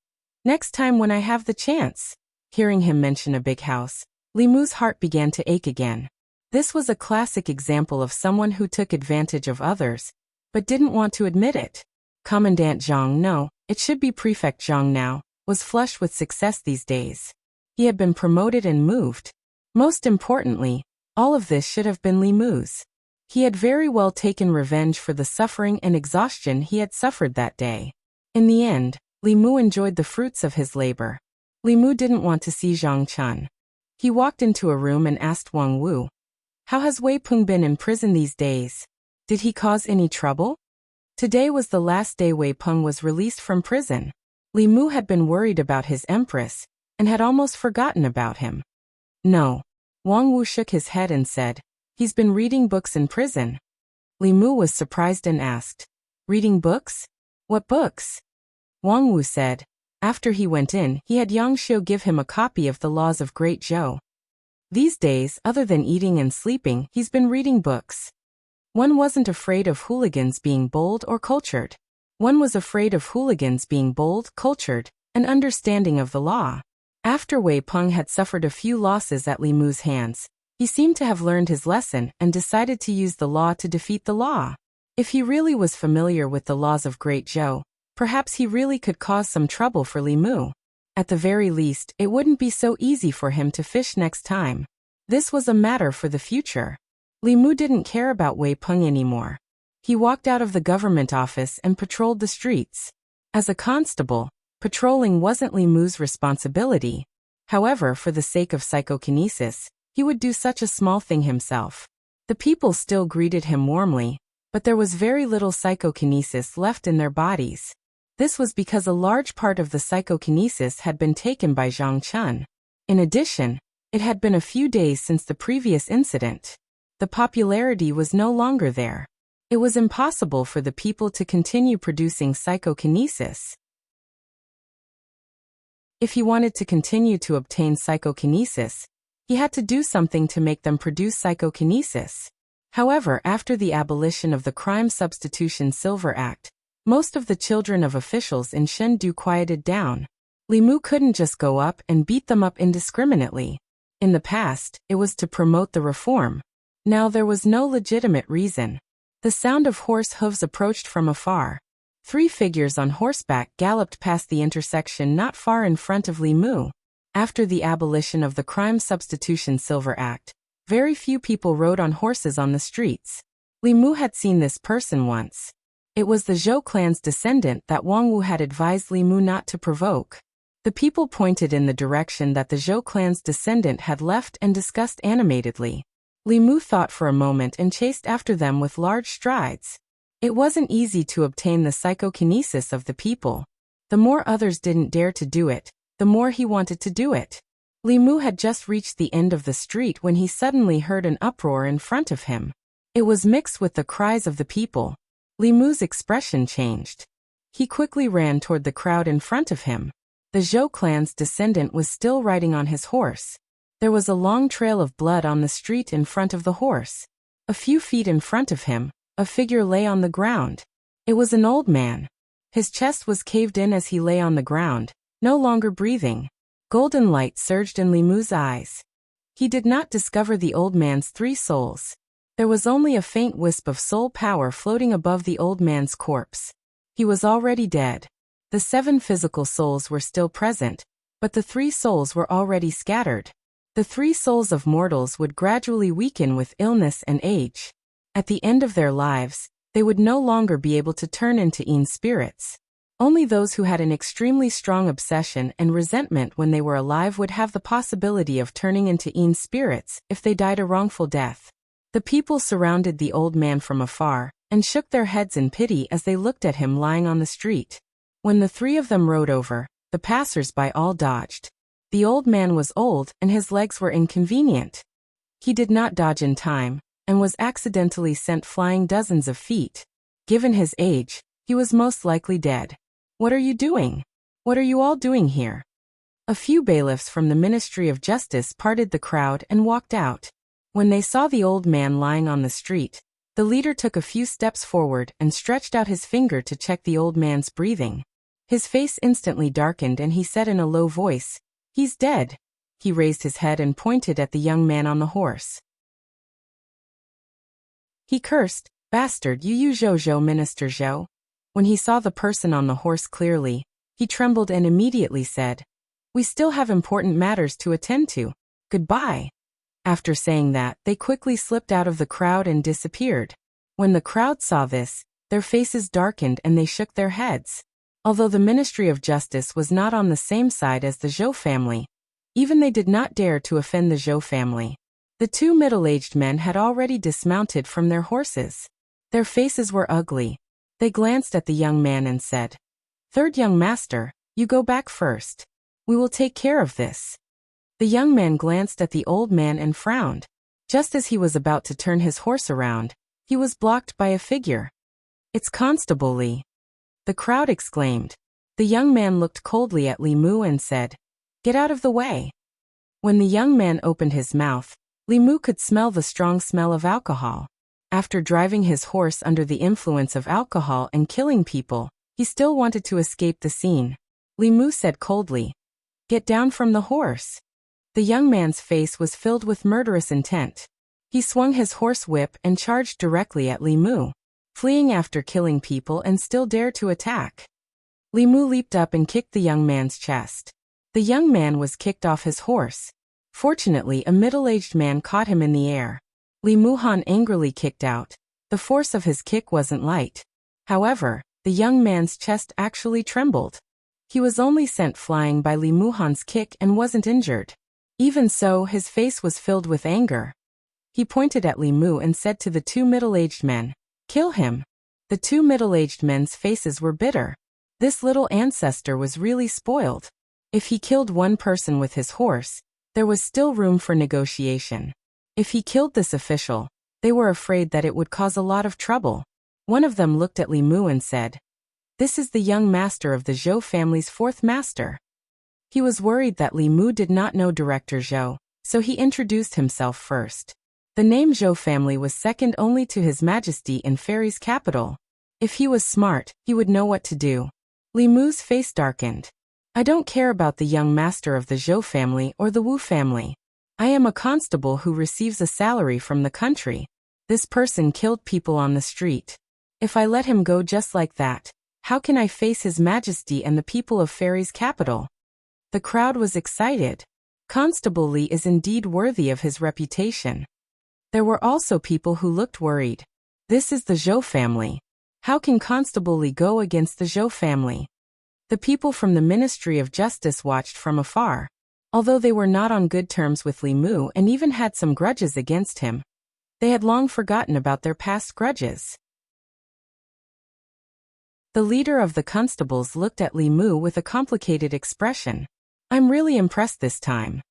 "Next time when I have the chance." Hearing him mention a big house, Li Mu's heart began to ache again. This was a classic example of someone who took advantage of others, but didn't want to admit it. Commandant Zhang, no, it should be Prefect Zhang now, was flush with success these days. He had been promoted and moved. Most importantly, all of this should have been Li Mu's. He had very well taken revenge for the suffering and exhaustion he had suffered that day. In the end, Li Mu enjoyed the fruits of his labor. Li Mu didn't want to see Zhang Chun. He walked into a room and asked Wang Wu, "How has Wei Peng been in prison these days? Did he cause any trouble?" Today was the last day Wei Peng was released from prison. Li Mu had been worried about his empress, and had almost forgotten about him. "No." Wang Wu shook his head and said, "He's been reading books in prison." Li Mu was surprised and asked, "Reading books? What books?" Wang Wu said, after he went in, he had Yang Xiu give him a copy of the Laws of Great Zhou. These days, other than eating and sleeping, he's been reading books. One wasn't afraid of hooligans being bold or cultured. One was afraid of hooligans being bold, cultured, and understanding of the law. After Wei Peng had suffered a few losses at Li Mu's hands, he seemed to have learned his lesson and decided to use the law to defeat the law. If he really was familiar with the laws of Great Zhou, perhaps he really could cause some trouble for Li Mu. At the very least, it wouldn't be so easy for him to fish next time. This was a matter for the future. Li Mu didn't care about Wei Peng anymore. He walked out of the government office and patrolled the streets. As a constable, patrolling wasn't Li Mu's responsibility. However, for the sake of psychokinesis, he would do such a small thing himself. The people still greeted him warmly, but there was very little psychokinesis left in their bodies. This was because a large part of the psychokinesis had been taken by Zhang Chun. In addition, it had been a few days since the previous incident. The popularity was no longer there. It was impossible for the people to continue producing psychokinesis. If he wanted to continue to obtain psychokinesis, he had to do something to make them produce psychokinesis. However, after the abolition of the Crime Substitution Silver Act, most of the children of officials in Chengdu quieted down. Li Mu couldn't just go up and beat them up indiscriminately. In the past, it was to promote the reform. Now there was no legitimate reason. The sound of horse hooves approached from afar. 3 figures on horseback galloped past the intersection not far in front of Li Mu. After the abolition of the Crime Substitution Silver Act, very few people rode on horses on the streets. Li Mu had seen this person once. It was the Zhou clan's descendant that Wang Wu had advised Li Mu not to provoke. The people pointed in the direction that the Zhou clan's descendant had left and discussed animatedly. Li Mu thought for a moment and chased after them with large strides. It wasn't easy to obtain the psychokinesis of the people. The more others didn't dare to do it, the more he wanted to do it. Li Mu had just reached the end of the street when he suddenly heard an uproar in front of him. It was mixed with the cries of the people. Li Mu's expression changed. He quickly ran toward the crowd in front of him. The Zhou clan's descendant was still riding on his horse. There was a long trail of blood on the street in front of the horse. A few feet in front of him, a figure lay on the ground. It was an old man. His chest was caved in as he lay on the ground, no longer breathing. Golden light surged in Li Mu's eyes. He did not discover the old man's 3 souls. There was only a faint wisp of soul power floating above the old man's corpse. He was already dead. The 7 physical souls were still present, but the 3 souls were already scattered. The 3 souls of mortals would gradually weaken with illness and age. At the end of their lives, they would no longer be able to turn into Een spirits. Only those who had an extremely strong obsession and resentment when they were alive would have the possibility of turning into Een spirits if they died a wrongful death. The people surrounded the old man from afar and shook their heads in pity as they looked at him lying on the street. When the 3 of them rode over, the passers-by all dodged. The old man was old and his legs were inconvenient. He did not dodge in time and was accidentally sent flying dozens of feet. Given his age, he was most likely dead. "What are you doing? What are you all doing here?" A few bailiffs from the Ministry of Justice parted the crowd and walked out. When they saw the old man lying on the street, the leader took a few steps forward and stretched out his finger to check the old man's breathing. His face instantly darkened and he said in a low voice, "He's dead." He raised his head and pointed at the young man on the horse. He cursed, "Bastard, you Jojo Minister Zhou." When he saw the person on the horse clearly, he trembled and immediately said, "We still have important matters to attend to. Goodbye." After saying that, they quickly slipped out of the crowd and disappeared. When the crowd saw this, their faces darkened and they shook their heads. Although the Ministry of Justice was not on the same side as the Zhou family, even they did not dare to offend the Zhou family. The 2 middle-aged men had already dismounted from their horses. Their faces were ugly. They glanced at the young man and said, "Third young master, you go back first. We will take care of this." The young man glanced at the old man and frowned. Just as he was about to turn his horse around, he was blocked by a figure. "It's Constable Li!" The crowd exclaimed. The young man looked coldly at Li Mu and said, "Get out of the way." When the young man opened his mouth, Li Mu could smell the strong smell of alcohol. After driving his horse under the influence of alcohol and killing people, he still wanted to escape the scene. Li Mu said coldly, "Get down from the horse." The young man's face was filled with murderous intent. He swung his horse whip and charged directly at Li Mu, fleeing after killing people and still dared to attack. Li Mu leaped up and kicked the young man's chest. The young man was kicked off his horse. Fortunately, a middle-aged man caught him in the air. Li Muhan angrily kicked out. The force of his kick wasn't light. However, the young man's chest actually trembled. He was only sent flying by Li Muhan's kick and wasn't injured. Even so, his face was filled with anger. He pointed at Li Mu and said to the 2 middle-aged men, "Kill him." The 2 middle-aged men's faces were bitter. This little ancestor was really spoiled. If he killed one person with his horse, there was still room for negotiation. If he killed this official, they were afraid that it would cause a lot of trouble. One of them looked at Li Mu and said, "This is the young master of the Zhou family's 4th master." He was worried that Li Mu did not know Director Zhou, so he introduced himself first. The name Zhou family was second only to His Majesty in Fairy's capital. If he was smart, he would know what to do. Li Mu's face darkened. "I don't care about the young master of the Zhou family or the Wu family. I am a constable who receives a salary from the country. This person killed people on the street. If I let him go just like that, how can I face His Majesty and the people of Fairy's capital?" The crowd was excited. Constable Li is indeed worthy of his reputation. There were also people who looked worried. This is the Zhou family. How can Constable Li go against the Zhou family? The people from the Ministry of Justice watched from afar. Although they were not on good terms with Li Mu and even had some grudges against him, they had long forgotten about their past grudges. The leader of the constables looked at Li Mu with a complicated expression. "I'm really impressed this time."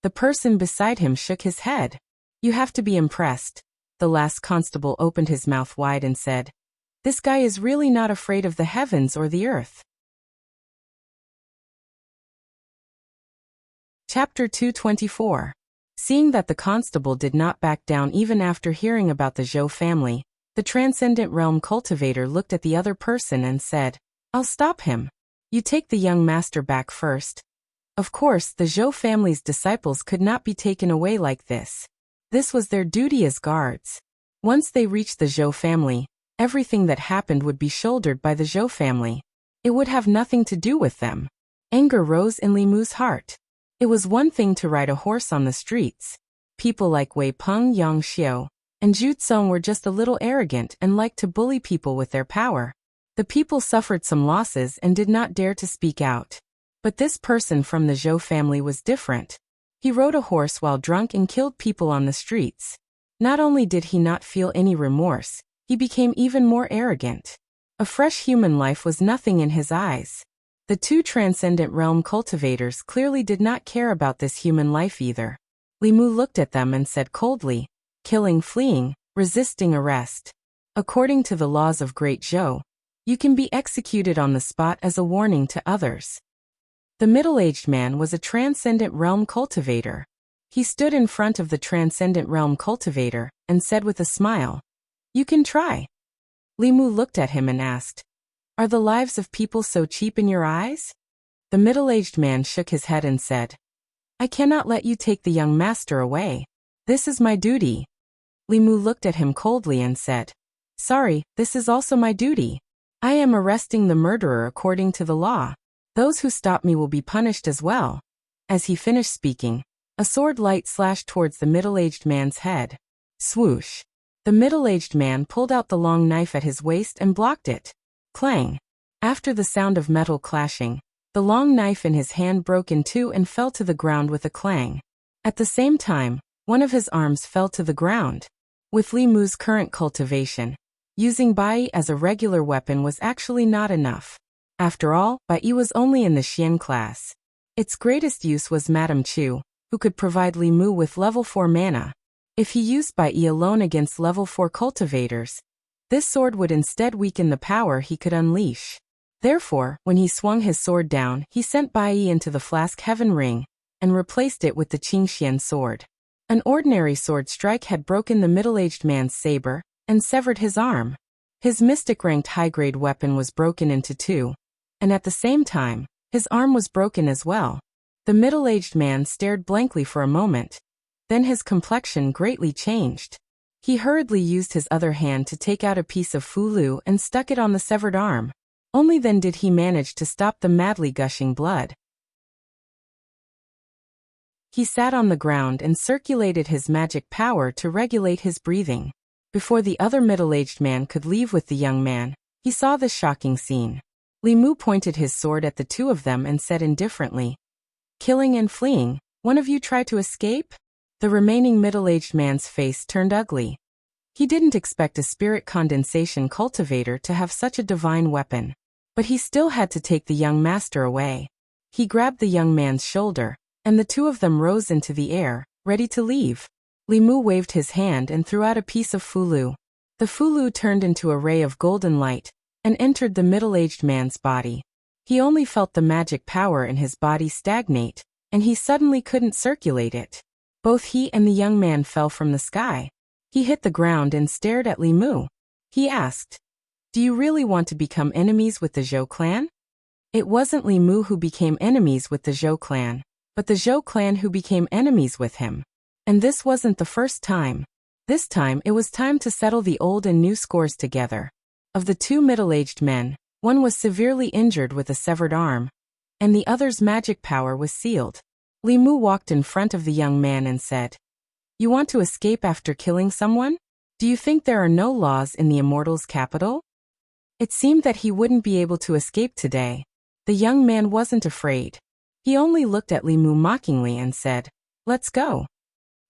The person beside him shook his head. "You have to be impressed." The last constable opened his mouth wide and said, "This guy is really not afraid of the heavens or the earth." Chapter 224. Seeing that the constable did not back down even after hearing about the Zhou family, the Transcendent Realm Cultivator looked at the other person and said, "I'll stop him. You take the young master back first." Of course, the Zhou family's disciples could not be taken away like this. This was their duty as guards. Once they reached the Zhou family, everything that happened would be shouldered by the Zhou family. It would have nothing to do with them. Anger rose in Li Mu's heart. It was one thing to ride a horse on the streets. People like Wei Peng, Yang Xiao, and Zhu Tsong were just a little arrogant and liked to bully people with their power. The people suffered some losses and did not dare to speak out. But this person from the Zhou family was different. He rode a horse while drunk and killed people on the streets. Not only did he not feel any remorse, he became even more arrogant. A fresh human life was nothing in his eyes. The two transcendent realm cultivators clearly did not care about this human life either. Li Mu looked at them and said coldly, killing, fleeing, resisting arrest. According to the laws of Great Zhou, you can be executed on the spot as a warning to others. The middle-aged man was a transcendent realm cultivator. He stood in front of the transcendent realm cultivator and said with a smile, "You can try." Li Mu looked at him and asked, "Are the lives of people so cheap in your eyes?" The middle-aged man shook his head and said, "I cannot let you take the young master away. This is my duty." Li Mu looked at him coldly and said, "Sorry, this is also my duty. I am arresting the murderer according to the law. Those who stop me will be punished as well." As he finished speaking, a sword light slashed towards the middle-aged man's head. Swoosh! The middle-aged man pulled out the long knife at his waist and blocked it. Clang! After the sound of metal clashing, the long knife in his hand broke in two and fell to the ground with a clang. At the same time, one of his arms fell to the ground. With Li Mu's current cultivation, using Bai as a regular weapon was actually not enough. After all, Bai was only in the Xian class. Its greatest use was Madame Chu, who could provide Li Mu with level 4 mana. If he used Bai alone against level 4 cultivators, this sword would instead weaken the power he could unleash. Therefore, when he swung his sword down, he sent Bai into the flask heaven ring and replaced it with the Qingxian sword. An ordinary sword strike had broken the middle-aged man's saber and severed his arm. His mystic-ranked high-grade weapon was broken into two, and at the same time, his arm was broken as well. The middle-aged man stared blankly for a moment. Then his complexion greatly changed. He hurriedly used his other hand to take out a piece of fulu and stuck it on the severed arm. Only then did he manage to stop the madly gushing blood. He sat on the ground and circulated his magic power to regulate his breathing. Before the other middle-aged man could leave with the young man, he saw the shocking scene. Li Mu pointed his sword at the two of them and said indifferently, "Killing and fleeing, one of you try to escape?" The remaining middle-aged man's face turned ugly. He didn't expect a spirit condensation cultivator to have such a divine weapon. But he still had to take the young master away. He grabbed the young man's shoulder, and the two of them rose into the air, ready to leave. Li Mu waved his hand and threw out a piece of fulu. The fulu turned into a ray of golden light and entered the middle-aged man's body. He only felt the magic power in his body stagnate, and he suddenly couldn't circulate it. Both he and the young man fell from the sky. He hit the ground and stared at Li Mu. He asked, "Do you really want to become enemies with the Zhou clan?" It wasn't Li Mu who became enemies with the Zhou clan, but the Zhou clan who became enemies with him. And this wasn't the first time. This time it was time to settle the old and new scores together. Of the two middle-aged men, one was severely injured with a severed arm, and the other's magic power was sealed. Li Mu walked in front of the young man and said, "You want to escape after killing someone? Do you think there are no laws in the Immortals' capital?" It seemed that he wouldn't be able to escape today. The young man wasn't afraid. He only looked at Li Mu mockingly and said, "Let's go."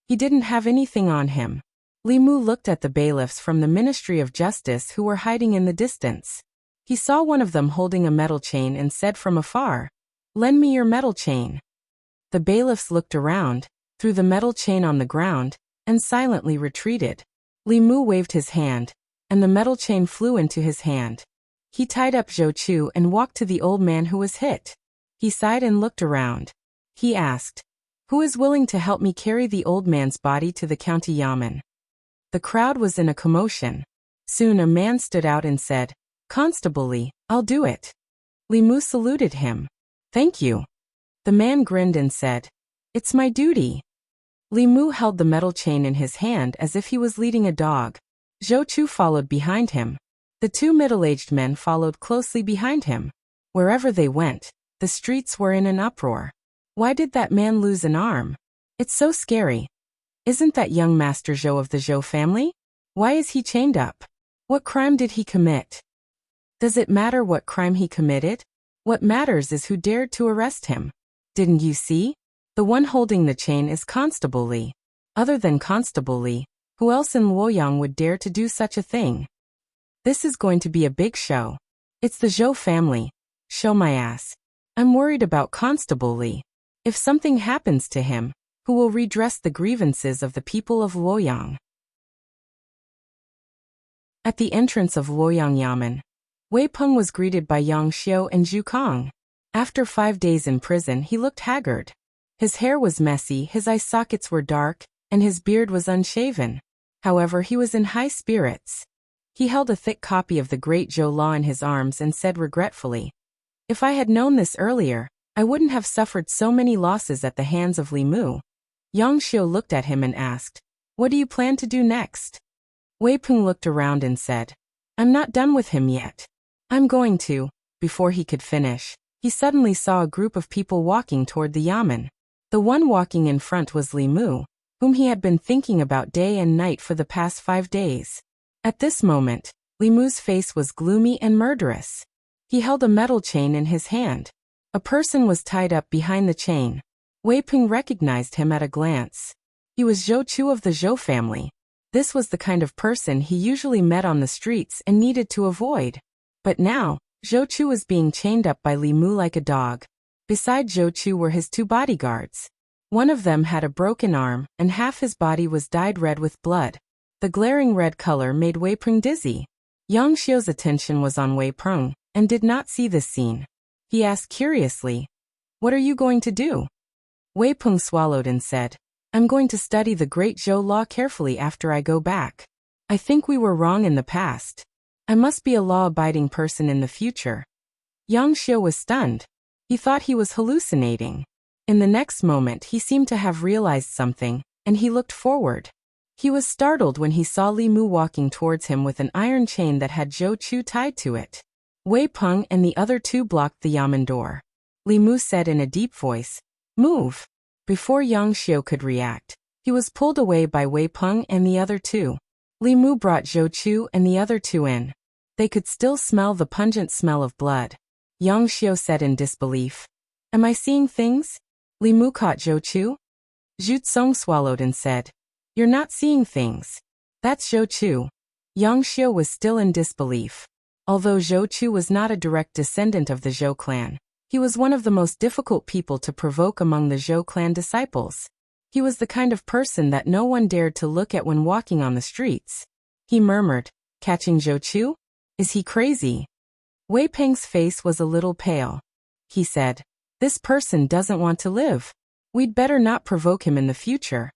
He didn't have anything on him. Li Mu looked at the bailiffs from the Ministry of Justice who were hiding in the distance. He saw one of them holding a metal chain and said from afar, "Lend me your metal chain." The bailiffs looked around, threw the metal chain on the ground, and silently retreated. Li Mu waved his hand, and the metal chain flew into his hand. He tied up Zhou Chu and walked to the old man who was hit. He sighed and looked around. He asked, "Who is willing to help me carry the old man's body to the county yamen?" The crowd was in a commotion. Soon a man stood out and said, "Constable Li, I'll do it." Li Mu saluted him. "Thank you." The man grinned and said, "It's my duty." Li Mu held the metal chain in his hand as if he was leading a dog. Zhou Chu followed behind him. The two middle-aged men followed closely behind him. Wherever they went, the streets were in an uproar. Why did that man lose an arm? It's so scary. Isn't that young Master Zhou of the Zhou family? Why is he chained up? What crime did he commit? Does it matter what crime he committed? What matters is who dared to arrest him. Didn't you see? The one holding the chain is Constable Li. Other than Constable Li, who else in Luoyang would dare to do such a thing? This is going to be a big show. It's the Zhou family. Show my ass. I'm worried about Constable Li. If something happens to him, who will redress the grievances of the people of Luoyang? At the entrance of Luoyang Yamen, Wei Peng was greeted by Yang Xiu and Zhu Kong. After 5 days in prison, he looked haggard. His hair was messy, his eye sockets were dark, and his beard was unshaven. However, he was in high spirits. He held a thick copy of the Great Zhou Law in his arms and said regretfully, "If I had known this earlier, I wouldn't have suffered so many losses at the hands of Li Mu." Yang Xiu looked at him and asked, "What do you plan to do next?" Wei Peng looked around and said, "I'm not done with him yet. I'm going to." Before he could finish, he suddenly saw a group of people walking toward the yamen. The one walking in front was Li Mu, whom he had been thinking about day and night for the past 5 days. At this moment, Li Mu's face was gloomy and murderous. He held a metal chain in his hand. A person was tied up behind the chain. Wei Peng recognized him at a glance. He was Zhou Chu of the Zhou family. This was the kind of person he usually met on the streets and needed to avoid. But now, Zhou Chu was being chained up by Li Mu like a dog. Beside Zhou Chu were his 2 bodyguards. One of them had a broken arm, and half his body was dyed red with blood. The glaring red color made Wei Peng dizzy. Yang Xiu's attention was on Wei Peng, and did not see this scene. He asked curiously, "What are you going to do?" Wei Peng swallowed and said, "I'm going to study the Great Zhou Law carefully after I go back. I think we were wrong in the past. I must be a law-abiding person in the future." Yang Xiu was stunned. He thought he was hallucinating. In the next moment he seemed to have realized something, and he looked forward. He was startled when he saw Li Mu walking towards him with an iron chain that had Zhou Chu tied to it. Wei Peng and the other 2 blocked the yamen door. Li Mu said in a deep voice, "Move." Before Yang Xiu could react, he was pulled away by Wei Peng and the other 2. Li Mu brought Zhou Chu and the other 2 in. They could still smell the pungent smell of blood. Yang Xiu said in disbelief, "Am I seeing things?" Li Mu caught Zhou Chu. Zhu Tsong swallowed and said, "You're not seeing things. That's Zhou Chu." Yang Xiu was still in disbelief. Although Zhou Chu was not a direct descendant of the Zhou clan, he was one of the most difficult people to provoke among the Zhou clan disciples. He was the kind of person that no one dared to look at when walking on the streets. He murmured, "Catching Zhou Chu? Is he crazy?" Wei Peng's face was a little pale. He said, "This person doesn't want to live. We'd better not provoke him in the future."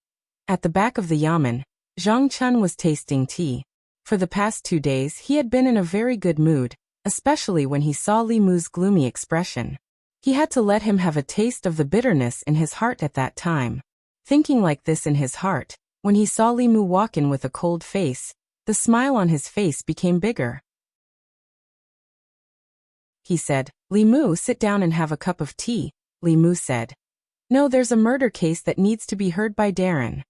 At the back of the yamen, Zhang Chun was tasting tea. For the past 2 days he had been in a very good mood, especially when he saw Li Mu's gloomy expression. He had to let him have a taste of the bitterness in his heart at that time. Thinking like this in his heart, when he saw Li Mu walk in with a cold face, the smile on his face became bigger. He said, "Li Mu, sit down and have a cup of tea." Li Mu said, "No, there's a murder case that needs to be heard by Darren."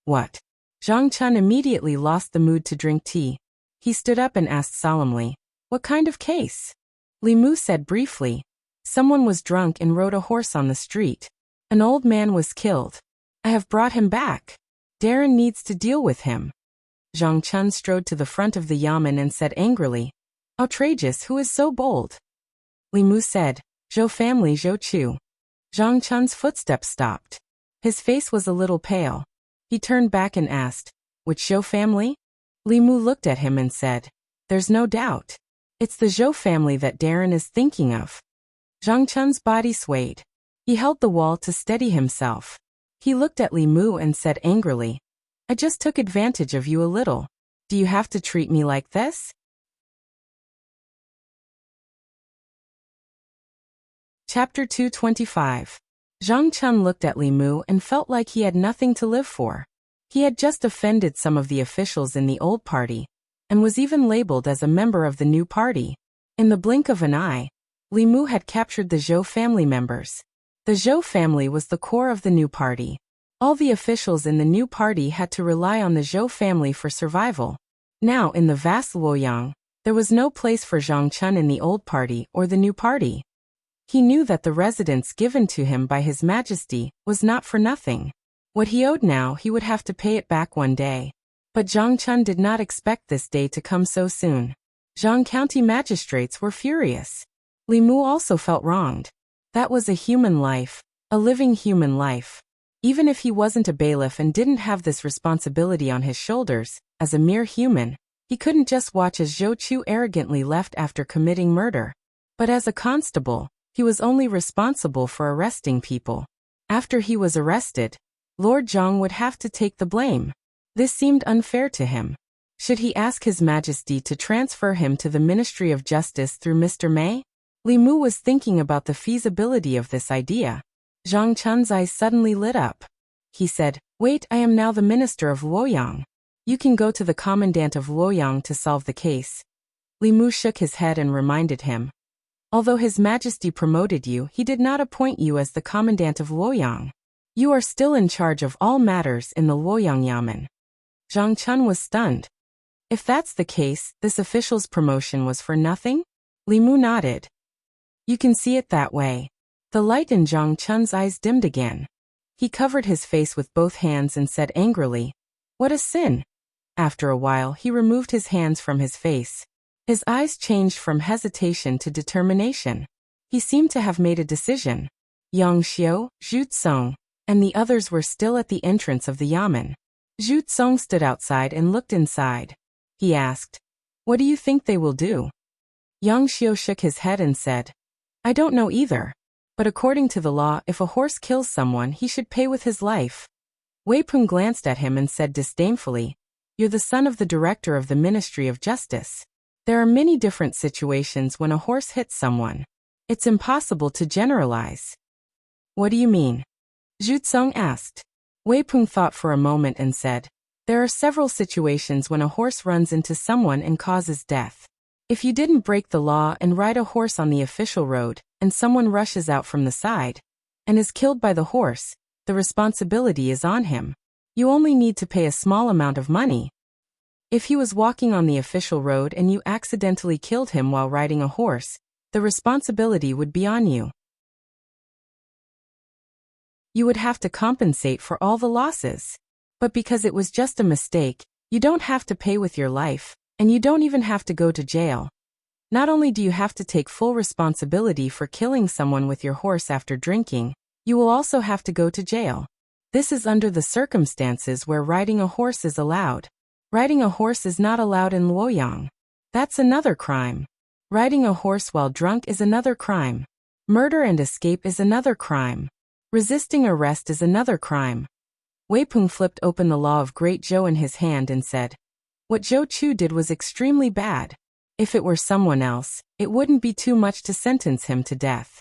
"What?" Zhang Chun immediately lost the mood to drink tea. He stood up and asked solemnly, "What kind of case?" Li Mu said briefly, "Someone was drunk and rode a horse on the street. An old man was killed. I have brought him back. Darren needs to deal with him." Zhang Chun strode to the front of the yamen and said angrily, "Outrageous, who is so bold?" Li Mu said, "Zhou family Zhou Chu." Zhang Chun's footsteps stopped. His face was a little pale. He turned back and asked, "Which Zhou family?" Li Mu looked at him and said, "There's no doubt. It's the Zhou family that Darren is thinking of." Zhang Chun's body swayed. He held the wall to steady himself. He looked at Li Mu and said angrily, "I just took advantage of you a little. Do you have to treat me like this?" Chapter 225. Zhang Chun looked at Li Mu and felt like he had nothing to live for. He had just offended some of the officials in the old party, and was even labeled as a member of the new party. In the blink of an eye, Li Mu had captured the Zhou family members. The Zhou family was the core of the new party. All the officials in the new party had to rely on the Zhou family for survival. Now in the vast Luoyang, there was no place for Zhang Chun in the old party or the new party. He knew that the residence given to him by His Majesty was not for nothing. What he owed now, he would have to pay it back one day. But Zhang Chun did not expect this day to come so soon. Zhang County magistrates were furious. Li Mu also felt wronged. That was a human life, a living human life. Even if he wasn't a bailiff and didn't have this responsibility on his shoulders, as a mere human, he couldn't just watch as Zhou Chu arrogantly left after committing murder. But as a constable, he was only responsible for arresting people. After he was arrested, Lord Zhang would have to take the blame. This seemed unfair to him. Should he ask His Majesty to transfer him to the Ministry of Justice through Mr. Mei? Li Mu was thinking about the feasibility of this idea. Zhang Chun's eyes suddenly lit up. He said, "Wait, I am now the Minister of Luoyang. You can go to the Commandant of Luoyang to solve the case." Li Mu shook his head and reminded him. "Although His Majesty promoted you, he did not appoint you as the Commandant of Luoyang. You are still in charge of all matters in the Luoyang Yamen." Zhang Chun was stunned. If that's the case, this official's promotion was for nothing? Li Mu nodded. You can see it that way. The light in Zhang Chun's eyes dimmed again. He covered his face with both hands and said angrily, "What a sin!" After a while, he removed his hands from his face. His eyes changed from hesitation to determination. He seemed to have made a decision. Yang Xiu, Zhu Tsong, and the others were still at the entrance of the Yamen. Zhu Tsong stood outside and looked inside. He asked, "What do you think they will do?" Yang Xiu shook his head and said, "I don't know either. But according to the law, if a horse kills someone, he should pay with his life." Wei Peng glanced at him and said disdainfully, "You're the son of the director of the Ministry of Justice. There are many different situations when a horse hits someone. It's impossible to generalize." "What do you mean?" Zhu Tsong asked. Wei Peng thought for a moment and said, "There are several situations when a horse runs into someone and causes death. If you didn't break the law and ride a horse on the official road, and someone rushes out from the side and is killed by the horse, the responsibility is on him. You only need to pay a small amount of money. If he was walking on the official road and you accidentally killed him while riding a horse, the responsibility would be on you. You would have to compensate for all the losses. But because it was just a mistake, you don't have to pay with your life, and you don't even have to go to jail. Not only do you have to take full responsibility for killing someone with your horse after drinking, you will also have to go to jail. This is under the circumstances where riding a horse is allowed. Riding a horse is not allowed in Luoyang. That's another crime. Riding a horse while drunk is another crime. Murder and escape is another crime. Resisting arrest is another crime." Wei Peng flipped open the law of Great Zhou in his hand and said, "What Zhou Chu did was extremely bad. If it were someone else, it wouldn't be too much to sentence him to death."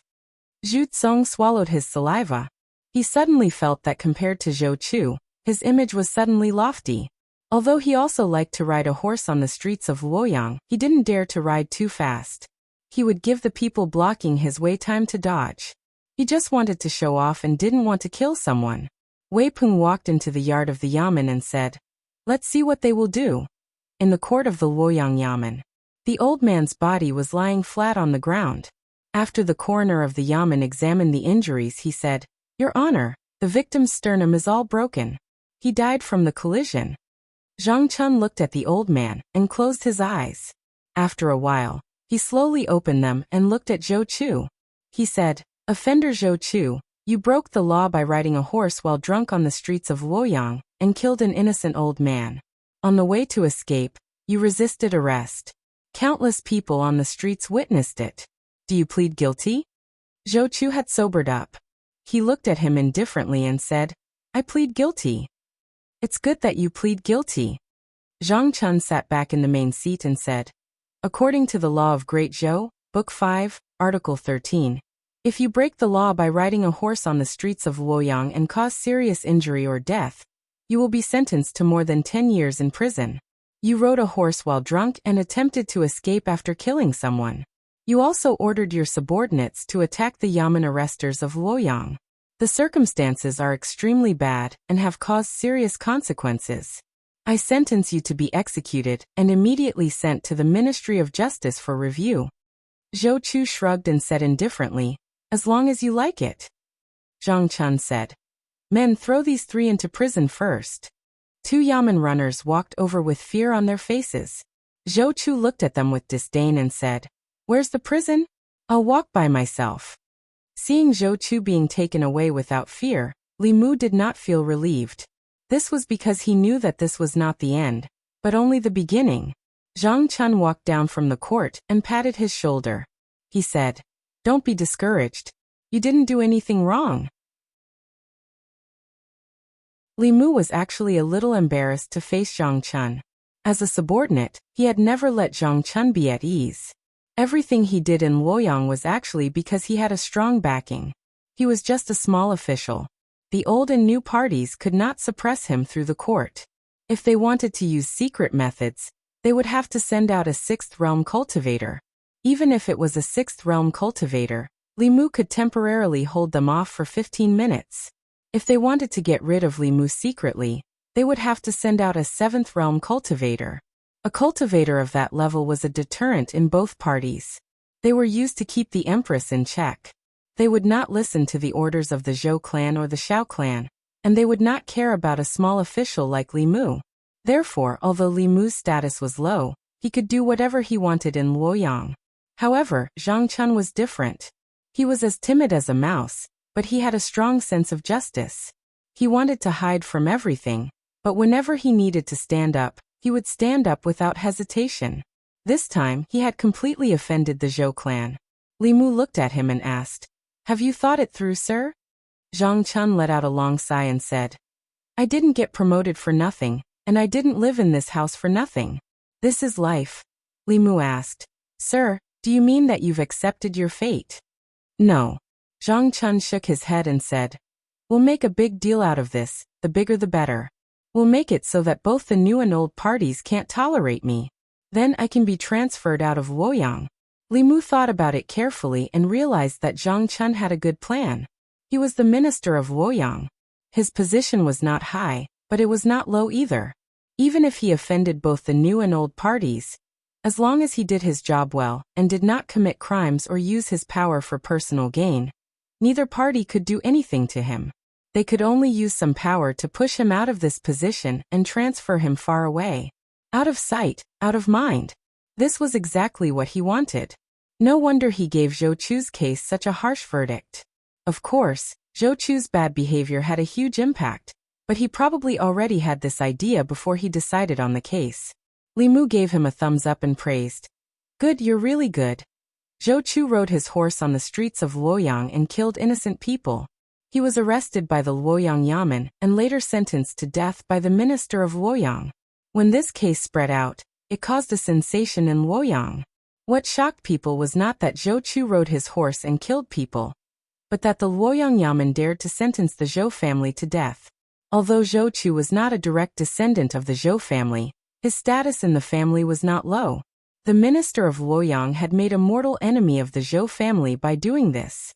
Zhu Tsong swallowed his saliva. He suddenly felt that compared to Zhou Chu, his image was suddenly lofty. Although he also liked to ride a horse on the streets of Luoyang, he didn't dare to ride too fast. He would give the people blocking his way time to dodge. He just wanted to show off and didn't want to kill someone. Wei Peng walked into the yard of the Yamen and said, "Let's see what they will do." In the court of the Luoyang Yamen, the old man's body was lying flat on the ground. After the coroner of the Yamen examined the injuries, he said, "Your Honor, the victim's sternum is all broken. He died from the collision." Zhang Chun looked at the old man and closed his eyes. After a while, he slowly opened them and looked at Zhou Chu. He said, "Offender Zhou Chu, you broke the law by riding a horse while drunk on the streets of Luoyang and killed an innocent old man. On the way to escape, you resisted arrest. Countless people on the streets witnessed it. Do you plead guilty?" Zhou Chu had sobered up. He looked at him indifferently and said, "I plead guilty." "It's good that you plead guilty." Zhang Chun sat back in the main seat and said, "According to the law of Great Zhou, Book 5, Article 13, if you break the law by riding a horse on the streets of Luoyang and cause serious injury or death, you will be sentenced to more than 10 years in prison. You rode a horse while drunk and attempted to escape after killing someone. You also ordered your subordinates to attack the yamen arresters of Luoyang. The circumstances are extremely bad and have caused serious consequences. I sentence you to be executed and immediately sent to the Ministry of Justice for review. Zhou Chu shrugged and said indifferently, as long as you like it. Zhang Chun said, men, throw these 3 into prison first. 2 yamen runners walked over with fear on their faces. Zhou Chu looked at them with disdain and said, where's the prison? I'll walk by myself. Seeing Zhou Chu being taken away without fear, Li Mu did not feel relieved. This was because he knew that this was not the end, but only the beginning. Zhang Chun walked down from the court and patted his shoulder. He said, don't be discouraged. You didn't do anything wrong. Li Mu was actually a little embarrassed to face Zhang Chun. As a subordinate, he had never let Zhang Chun be at ease. Everything he did in Luoyang was actually because he had a strong backing. He was just a small official. The old and new parties could not suppress him through the court. If they wanted to use secret methods, they would have to send out a 6th realm cultivator. Even if it was a 6th realm cultivator, Li Mu could temporarily hold them off for 15 minutes. If they wanted to get rid of Li Mu secretly, they would have to send out a 7th realm cultivator. A cultivator of that level was a deterrent in both parties. They were used to keep the empress in check. They would not listen to the orders of the Zhou clan or the Xiao clan, and they would not care about a small official like Li Mu. Therefore, although Li Mu's status was low, he could do whatever he wanted in Luoyang. However, Zhang Chun was different. He was as timid as a mouse, but he had a strong sense of justice. He wanted to hide from everything, but whenever he needed to stand up, he would stand up without hesitation. This time, he had completely offended the Zhou clan. Li Mu looked at him and asked, have you thought it through, sir? Zhang Chun let out a long sigh and said, I didn't get promoted for nothing, and I didn't live in this house for nothing. This is life. Li Mu asked, sir, do you mean that you've accepted your fate? No. Zhang Chun shook his head and said, we'll make a big deal out of this, the bigger the better. We'll make it so that both the new and old parties can't tolerate me. Then I can be transferred out of Luoyang. Li Mu thought about it carefully and realized that Zhang Chun had a good plan. He was the minister of Luoyang. His position was not high, but it was not low either. Even if he offended both the new and old parties, as long as he did his job well and did not commit crimes or use his power for personal gain, neither party could do anything to him. They could only use some power to push him out of this position and transfer him far away. Out of sight, out of mind. This was exactly what he wanted. No wonder he gave Zhou Chu's case such a harsh verdict. Of course, Zhou Chu's bad behavior had a huge impact, but he probably already had this idea before he decided on the case. Li Mu gave him a thumbs up and praised. Good, you're really good. Zhou Chu rode his horse on the streets of Luoyang and killed innocent people. He was arrested by the Luoyang Yamen and later sentenced to death by the minister of Luoyang. When this case spread out, it caused a sensation in Luoyang. What shocked people was not that Zhou Chu rode his horse and killed people, but that the Luoyang Yamen dared to sentence the Zhou family to death. Although Zhou Chu was not a direct descendant of the Zhou family, his status in the family was not low. The minister of Luoyang had made a mortal enemy of the Zhou family by doing this.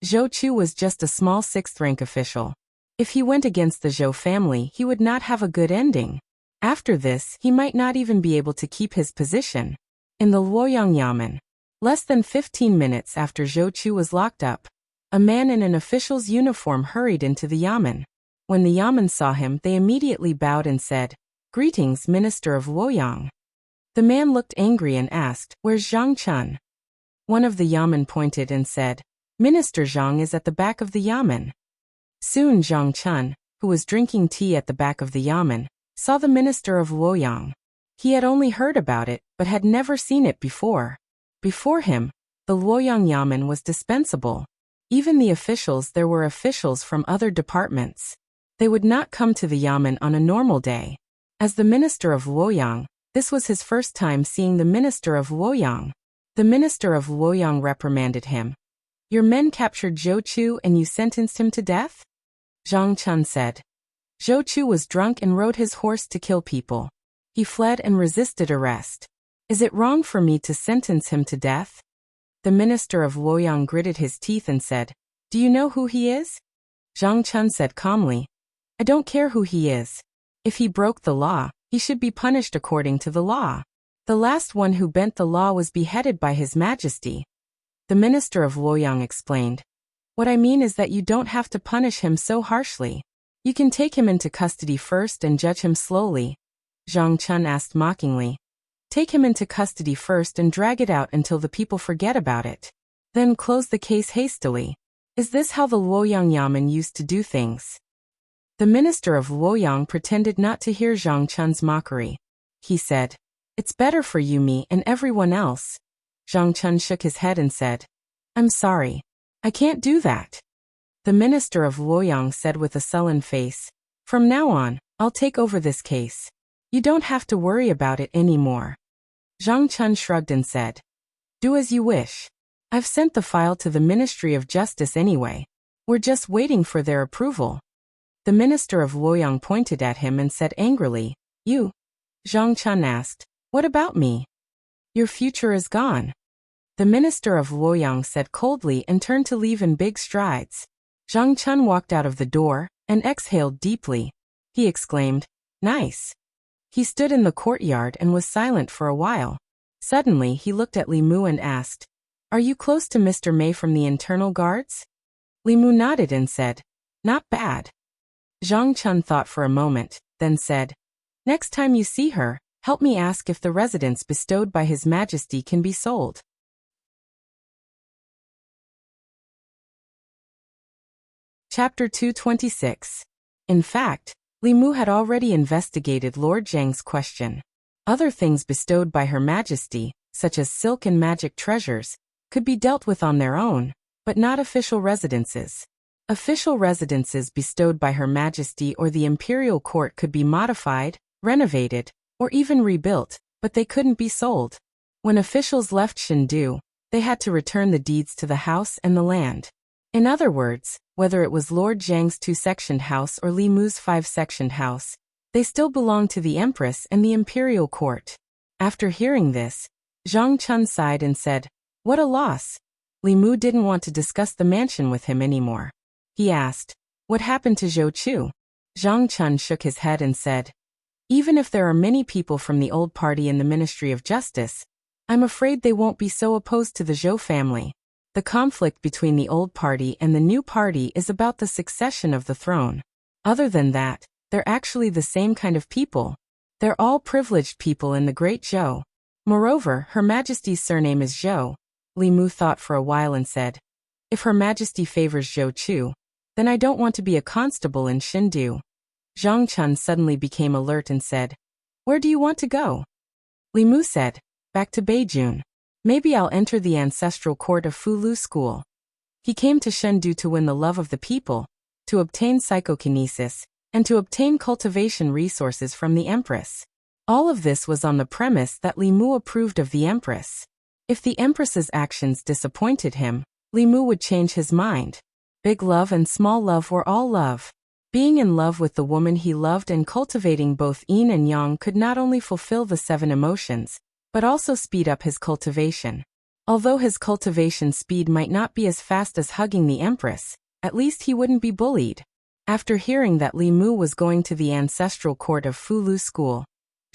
Zhou Chu was just a small 6th-rank official. If he went against the Zhou family, he would not have a good ending. After this, he might not even be able to keep his position. In the Luoyang Yamen, less than 15 minutes after Zhou Chu was locked up, a man in an official's uniform hurried into the Yamen. When the Yamen saw him, they immediately bowed and said, Greetings, Minister of Luoyang. The man looked angry and asked, Where's Zhang Chun? One of the Yamen pointed and said, Minister Zhang is at the back of the Yamen. Soon Zhang Chun, who was drinking tea at the back of the Yamen, saw the minister of Luoyang. He had only heard about it, but had never seen it before. Before him, the Luoyang Yamen was dispensable. Even the officials, there were officials from other departments. They would not come to the Yamen on a normal day. As the minister of Luoyang, this was his first time seeing the minister of Luoyang. The minister of Luoyang reprimanded him. Your men captured Zhou Chu and you sentenced him to death? Zhang Chun said. Zhou Chu was drunk and rode his horse to kill people. He fled and resisted arrest. Is it wrong for me to sentence him to death? The minister of Luoyang gritted his teeth and said, Do you know who he is? Zhang Chun said calmly, I don't care who he is. If he broke the law, he should be punished according to the law. The last one who bent the law was beheaded by His Majesty. The minister of Luoyang explained, What I mean is that you don't have to punish him so harshly. You can take him into custody first and judge him slowly. Zhang Chun asked mockingly. Take him into custody first and drag it out until the people forget about it. Then close the case hastily. Is this how the Luoyang Yamen used to do things? The minister of Luoyang pretended not to hear Zhang Chun's mockery. He said, It's better for you, me, and everyone else. Zhang Chun shook his head and said, I'm sorry. I can't do that. The minister of Luoyang said with a sullen face, From now on, I'll take over this case. You don't have to worry about it anymore. Zhang Chun shrugged and said, Do as you wish. I've sent the file to the Ministry of Justice anyway. We're just waiting for their approval. The minister of Luoyang pointed at him and said angrily, You? Zhang Chun asked, What about me? Your future is gone. The minister of Luoyang said coldly and turned to leave in big strides. Zhang Chun walked out of the door and exhaled deeply. He exclaimed, Nice. He stood in the courtyard and was silent for a while. Suddenly he looked at Li Mu and asked, Are you close to Mr. Mei from the internal guards? Li Mu nodded and said, Not bad. Zhang Chun thought for a moment, then said, Next time you see her, help me ask if the residence bestowed by His Majesty can be sold. Chapter 226. In fact, Li Mu had already investigated Lord Zhang's question. Other things bestowed by Her Majesty, such as silk and magic treasures, could be dealt with on their own, but not official residences. Official residences bestowed by Her Majesty or the imperial court could be modified, renovated, or even rebuilt, but they couldn't be sold. When officials left Shendu, they had to return the deeds to the house and the land. In other words, whether it was Lord Zhang's 2-sectioned house or Li Mu's 5-sectioned house, they still belonged to the Empress and the imperial court. After hearing this, Zhang Chun sighed and said, What a loss. Li Mu didn't want to discuss the mansion with him anymore. He asked, What happened to Zhou Chu? Zhang Chun shook his head and said, Even if there are many people from the old party in the Ministry of Justice, I'm afraid they won't be so opposed to the Zhou family. The conflict between the old party and the new party is about the succession of the throne. Other than that, they're actually the same kind of people. They're all privileged people in the Great Zhou. Moreover, Her Majesty's surname is Zhou. Li Mu thought for a while and said, If Her Majesty favors Zhou Chu, then I don't want to be a constable in Shendu. Zhang Chun suddenly became alert and said, Where do you want to go? Li Mu said, Back to Beijun. Maybe I'll enter the ancestral court of Fulu School. He came to Shendu to win the love of the people, to obtain psychokinesis, and to obtain cultivation resources from the Empress. All of this was on the premise that Li Mu approved of the Empress. If the Empress's actions disappointed him, Li Mu would change his mind. Big love and small love were all love. Being in love with the woman he loved and cultivating both yin and yang could not only fulfill the 7 emotions, but also speed up his cultivation. Although his cultivation speed might not be as fast as hugging the Empress, at least he wouldn't be bullied. After hearing that Li Mu was going to the ancestral court of Fulu School,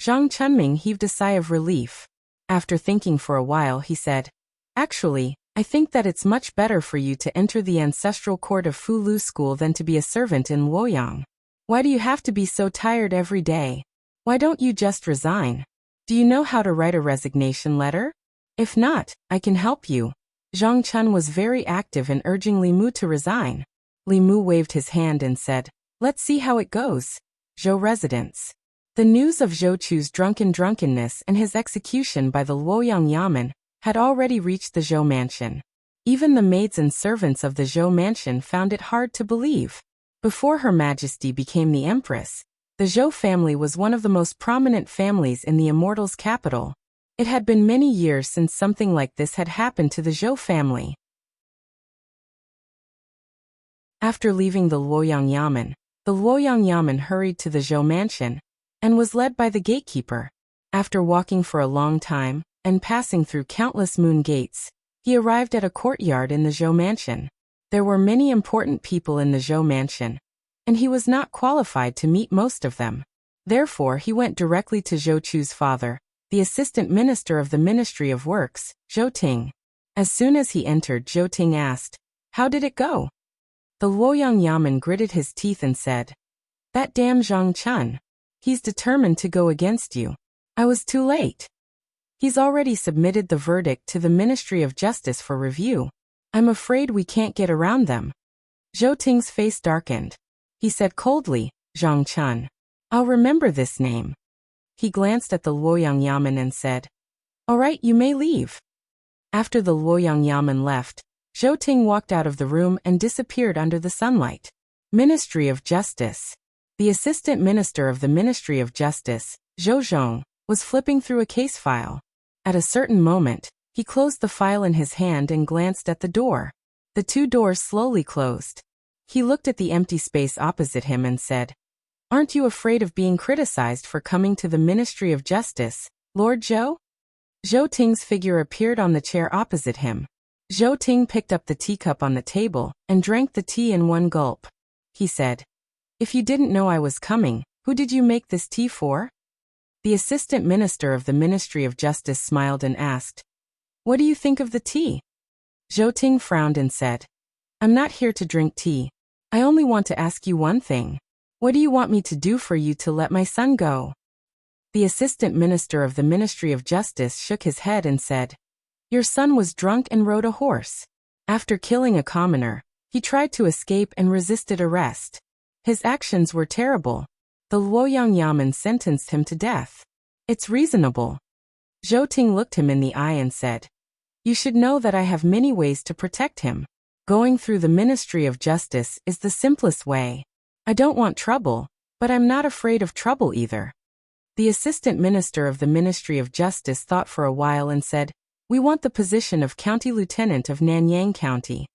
Zhang Chunming heaved a sigh of relief. After thinking for a while, he said, Actually, I think that it's much better for you to enter the ancestral court of Fulu School than to be a servant in Luoyang. Why do you have to be so tired every day? Why don't you just resign? Do you know how to write a resignation letter? If not, I can help you. Zhang Chun was very active in urging Li Mu to resign. Li Mu waved his hand and said, Let's see how it goes. Zhou residence. The news of Zhou Chu's drunkenness and his execution by the Luoyang Yamen had already reached the Zhou mansion. Even the maids and servants of the Zhou mansion found it hard to believe. Before Her Majesty became the Empress, the Zhou family was one of the most prominent families in the Immortals' capital. It had been many years since something like this had happened to the Zhou family. After leaving the Luoyang Yamen, The Luoyang Yamen hurried to the Zhou mansion and was led by the gatekeeper. After walking for a long time and passing through countless moon gates, he arrived at a courtyard in the Zhou mansion. There were many important people in the Zhou mansion, and he was not qualified to meet most of them. Therefore, he went directly to Zhou Chu's father, the assistant minister of the Ministry of Works, Zhou Ting. As soon as he entered, Zhou Ting asked, "How did it go?" The Luoyang Yamen gritted his teeth and said, "That damn Zhang Chun. He's determined to go against you. I was too late. He's already submitted the verdict to the Ministry of Justice for review. I'm afraid we can't get around them." Zhou Ting's face darkened. He said coldly, "Zhang Chun. I'll remember this name." He glanced at the Luoyang Yamen and said, "All right, you may leave." After the Luoyang Yamen left, Zhou Ting walked out of the room and disappeared under the sunlight. Ministry of Justice. The assistant minister of the Ministry of Justice, Zhou Zhong, was flipping through a case file. At a certain moment, he closed the file in his hand and glanced at the door. The two doors slowly closed. He looked at the empty space opposite him and said, "Aren't you afraid of being criticized for coming to the Ministry of Justice, Lord Zhou?" Zhou Ting's figure appeared on the chair opposite him. Zhou Ting picked up the teacup on the table and drank the tea in one gulp. He said, "If you didn't know I was coming, who did you make this tea for?" The assistant minister of the Ministry of Justice smiled and asked, "What do you think of the tea?" Zhou Ting frowned and said, "I'm not here to drink tea. I only want to ask you one thing. What do you want me to do for you to let my son go?" The assistant minister of the Ministry of Justice shook his head and said, "Your son was drunk and rode a horse. After killing a commoner, he tried to escape and resisted arrest. His actions were terrible. The Luoyang Yamen sentenced him to death. It's reasonable." Zhou Ting looked him in the eye and said, "You should know that I have many ways to protect him. Going through the Ministry of Justice is the simplest way. I don't want trouble, but I'm not afraid of trouble either." The assistant minister of the Ministry of Justice thought for a while and said, "We want the position of county lieutenant of Nanyang County."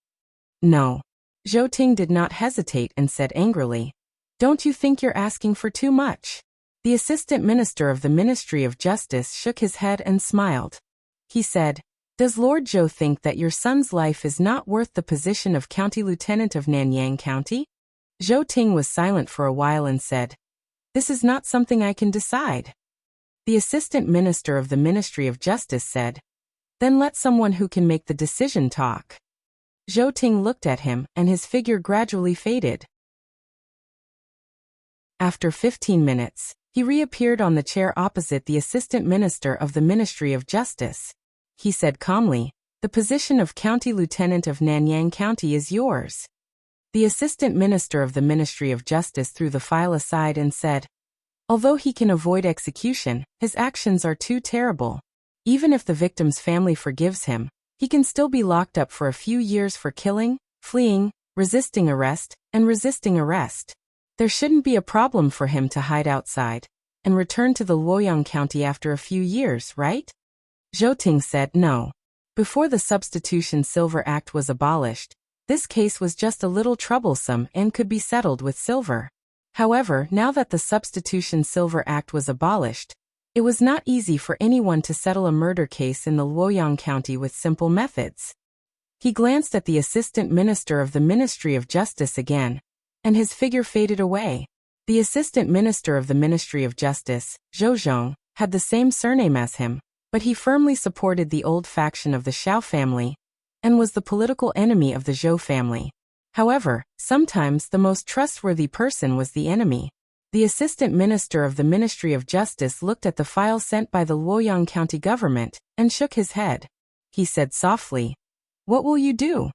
"No." Zhou Ting did not hesitate and said angrily, "Don't you think you're asking for too much?" The assistant minister of the Ministry of Justice shook his head and smiled. He said, "Does Lord Zhou think that your son's life is not worth the position of county lieutenant of Nanyang County?" Zhou Ting was silent for a while and said, "This is not something I can decide." The assistant minister of the Ministry of Justice said, "Then let someone who can make the decision talk." Zhou Ting looked at him and his figure gradually faded. After 15 minutes, he reappeared on the chair opposite the assistant minister of the Ministry of Justice. He said calmly, "The position of county lieutenant of Nanyang County is yours." The assistant minister of the Ministry of Justice threw the file aside and said, "Although he can avoid execution, his actions are too terrible. Even if the victim's family forgives him, he can still be locked up for a few years for killing, fleeing, resisting arrest, and resisting arrest. There shouldn't be a problem for him to hide outside and return to the Luoyang County after a few years, right?" Zhou Ting said no. Before the Substitution Silver Act was abolished, this case was just a little troublesome and could be settled with silver. However, now that the Substitution Silver Act was abolished, it was not easy for anyone to settle a murder case in the Luoyang County with simple methods. He glanced at the assistant minister of the Ministry of Justice again, and his figure faded away. The assistant minister of the Ministry of Justice, Zhou Zhong, had the same surname as him, but he firmly supported the old faction of the Xiao family and was the political enemy of the Zhou family. However, sometimes the most trustworthy person was the enemy. The assistant minister of the Ministry of Justice looked at the file sent by the Luoyang County government and shook his head. He said softly, "What will you do?"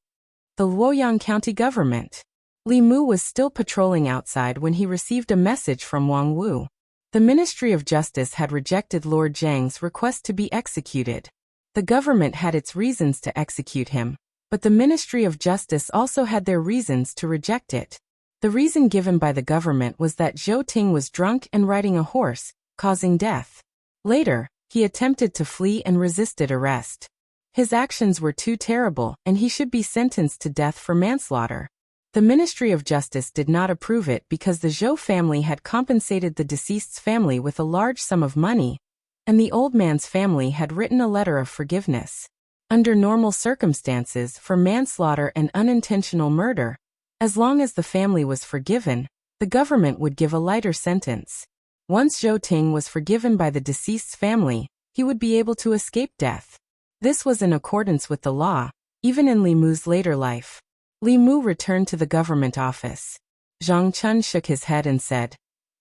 The Luoyang County government. Li Mu was still patrolling outside when he received a message from Wang Wu. The Ministry of Justice had rejected Lord Zhang's request to be executed. The government had its reasons to execute him, but the Ministry of Justice also had their reasons to reject it. The reason given by the government was that Zhou Ting was drunk and riding a horse, causing death. Later, he attempted to flee and resisted arrest. His actions were too terrible and he should be sentenced to death for manslaughter. The Ministry of Justice did not approve it because the Zhou family had compensated the deceased's family with a large sum of money, and the old man's family had written a letter of forgiveness. Under normal circumstances for manslaughter and unintentional murder, as long as the family was forgiven, the government would give a lighter sentence. Once Zhou Ting was forgiven by the deceased's family, he would be able to escape death. This was in accordance with the law, even in Li Mu's later life. Li Mu returned to the government office. Zhang Chun shook his head and said,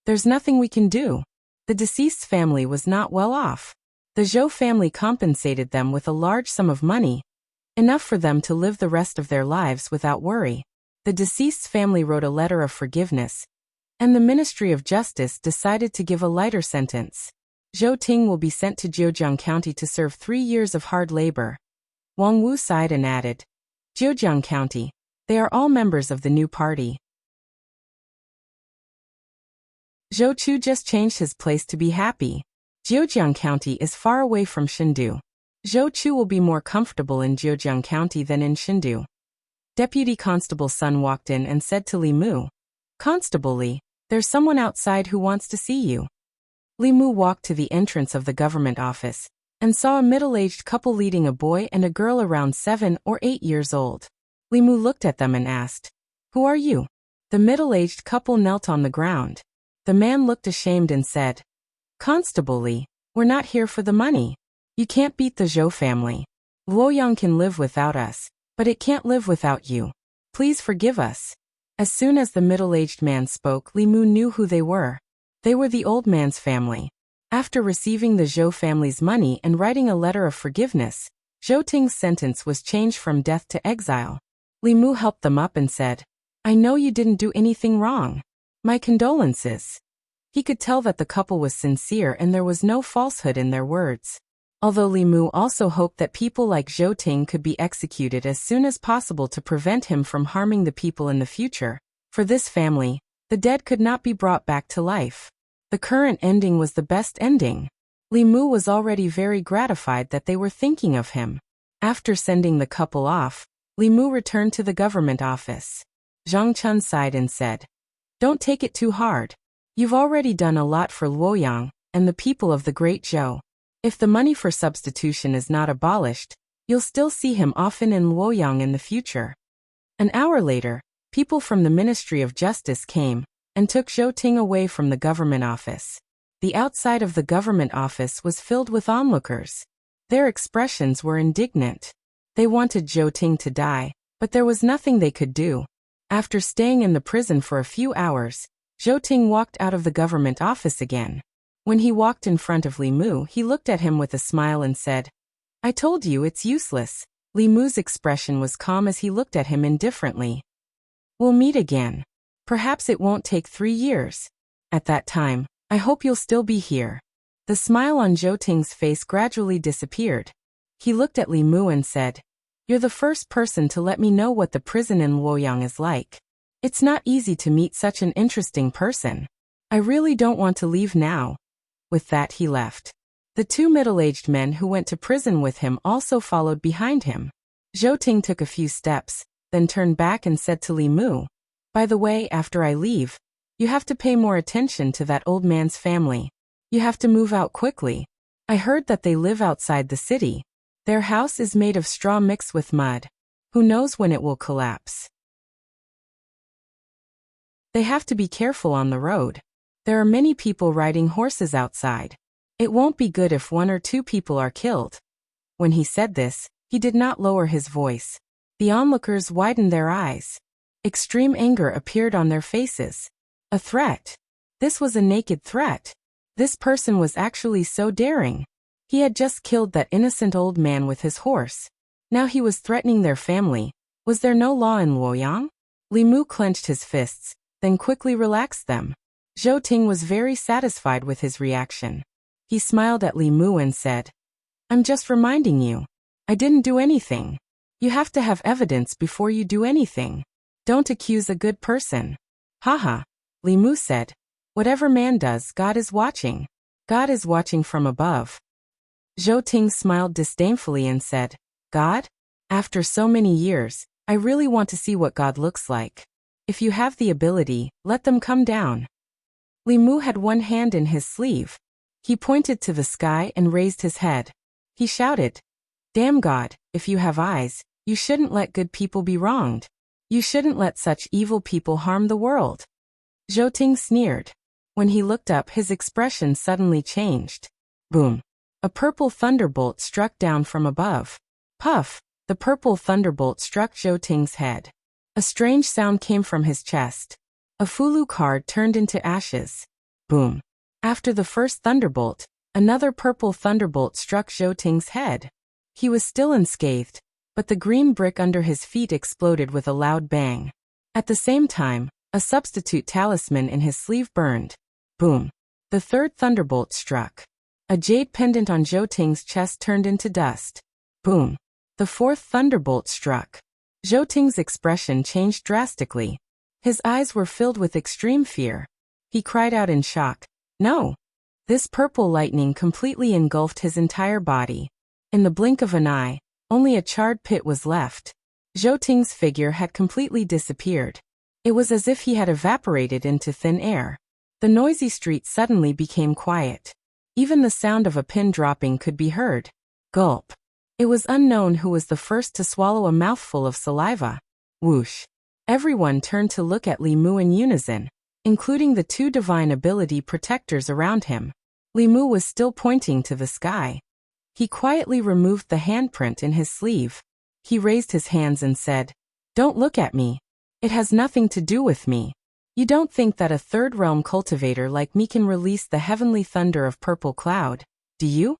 "There's nothing we can do. The deceased's family was not well off. The Zhou family compensated them with a large sum of money, enough for them to live the rest of their lives without worry. The deceased's family wrote a letter of forgiveness, and the Ministry of Justice decided to give a lighter sentence. Zhou Ting will be sent to Zhejiang County to serve 3 years of hard labor." Wang Wu sighed and added, "Zhejiang County. They are all members of the new party." Zhou Chu just changed his place to be happy. Zhejiang County is far away from Shindu. Zhou Chu will be more comfortable in Zhejiang County than in Shindu. Deputy Constable Sun walked in and said to Li Mu, "Constable Li, there's someone outside who wants to see you." Li Mu walked to the entrance of the government office and saw a middle-aged couple leading a boy and a girl around 7 or 8 years old. Li Mu looked at them and asked, "Who are you?" The middle-aged couple knelt on the ground. The man looked ashamed and said, "Constable Li, we're not here for the money. You can't beat the Zhou family. Luoyang can live without us, but it can't live without you. Please forgive us." As soon as the middle-aged man spoke, Li Mu knew who they were. They were the old man's family. After receiving the Zhou family's money and writing a letter of forgiveness, Zhou Ting's sentence was changed from death to exile. Li Mu helped them up and said, "I know you didn't do anything wrong. My condolences." He could tell that the couple was sincere and there was no falsehood in their words. Although Li Mu also hoped that people like Zhou Ting could be executed as soon as possible to prevent him from harming the people in the future, for this family, the dead could not be brought back to life. The current ending was the best ending. Li Mu was already very gratified that they were thinking of him. After sending the couple off, Li Mu returned to the government office. Zhang Chun sighed and said, "Don't take it too hard. You've already done a lot for Luoyang and the people of the Great Zhou. If the money for substitution is not abolished, you'll still see him often in Luoyang in the future." An hour later, people from the Ministry of Justice came and took Zhou Ting away from the government office. The outside of the government office was filled with onlookers. Their expressions were indignant. They wanted Zhou Ting to die, but there was nothing they could do. After staying in the prison for a few hours, Zhou Ting walked out of the government office again. When he walked in front of Li Mu, he looked at him with a smile and said, "I told you it's useless." Li Mu's expression was calm as he looked at him indifferently. "We'll meet again. Perhaps it won't take 3 years. At that time, I hope you'll still be here." The smile on Zhou Ting's face gradually disappeared. He looked at Li Mu and said, "You're the first person to let me know what the prison in Luoyang is like. It's not easy to meet such an interesting person. I really don't want to leave now." With that he left. The 2 middle-aged men who went to prison with him also followed behind him. Zhou Ting took a few steps, then turned back and said to Li Mu, "By the way, after I leave, you have to pay more attention to that old man's family. You have to move out quickly. I heard that they live outside the city. Their house is made of straw mixed with mud. Who knows when it will collapse. They have to be careful on the road. There are many people riding horses outside. It won't be good if 1 or 2 people are killed." When he said this, he did not lower his voice. The onlookers widened their eyes. Extreme anger appeared on their faces. A threat. This was a naked threat. This person was actually so daring. He had just killed that innocent old man with his horse. Now he was threatening their family. Was there no law in Luoyang? Li Mu clenched his fists, then quickly relaxed them. Zhou Ting was very satisfied with his reaction. He smiled at Li Mu and said, "I'm just reminding you. I didn't do anything. You have to have evidence before you do anything. Don't accuse a good person." "Haha," Li Mu said. "Whatever man does, God is watching. God is watching from above." Zhou Ting smiled disdainfully and said, "God? After so many years, I really want to see what God looks like." If you have the ability, let them come down. Li Mu had one hand in his sleeve. He pointed to the sky and raised his head. He shouted, "Damn God, if you have eyes, you shouldn't let good people be wronged. You shouldn't let such evil people harm the world." Zhou Ting sneered. When he looked up, his expression suddenly changed. Boom! A purple thunderbolt struck down from above. Puff! The purple thunderbolt struck Zhou Ting's head. A strange sound came from his chest. A Fulu card turned into ashes. Boom! After the first thunderbolt, another purple thunderbolt struck Zhou Ting's head. He was still unscathed, but the green brick under his feet exploded with a loud bang. At the same time, a substitute talisman in his sleeve burned. Boom! The third thunderbolt struck. A jade pendant on Zhou Ting's chest turned into dust. Boom! The fourth thunderbolt struck. Zhou Ting's expression changed drastically. His eyes were filled with extreme fear. He cried out in shock, "No!" This purple lightning completely engulfed his entire body. In the blink of an eye, only a charred pit was left. Zhou Ting's figure had completely disappeared. It was as if he had evaporated into thin air. The noisy street suddenly became quiet. Even the sound of a pin dropping could be heard. Gulp! It was unknown who was the first to swallow a mouthful of saliva. Whoosh! Everyone turned to look at Li Mu in unison, including the two divine ability protectors around him. Li Mu was still pointing to the sky. He quietly removed the handprint in his sleeve. He raised his hands and said, "Don't look at me. It has nothing to do with me. You don't think that a third realm cultivator like me can release the heavenly thunder of purple cloud, do you?"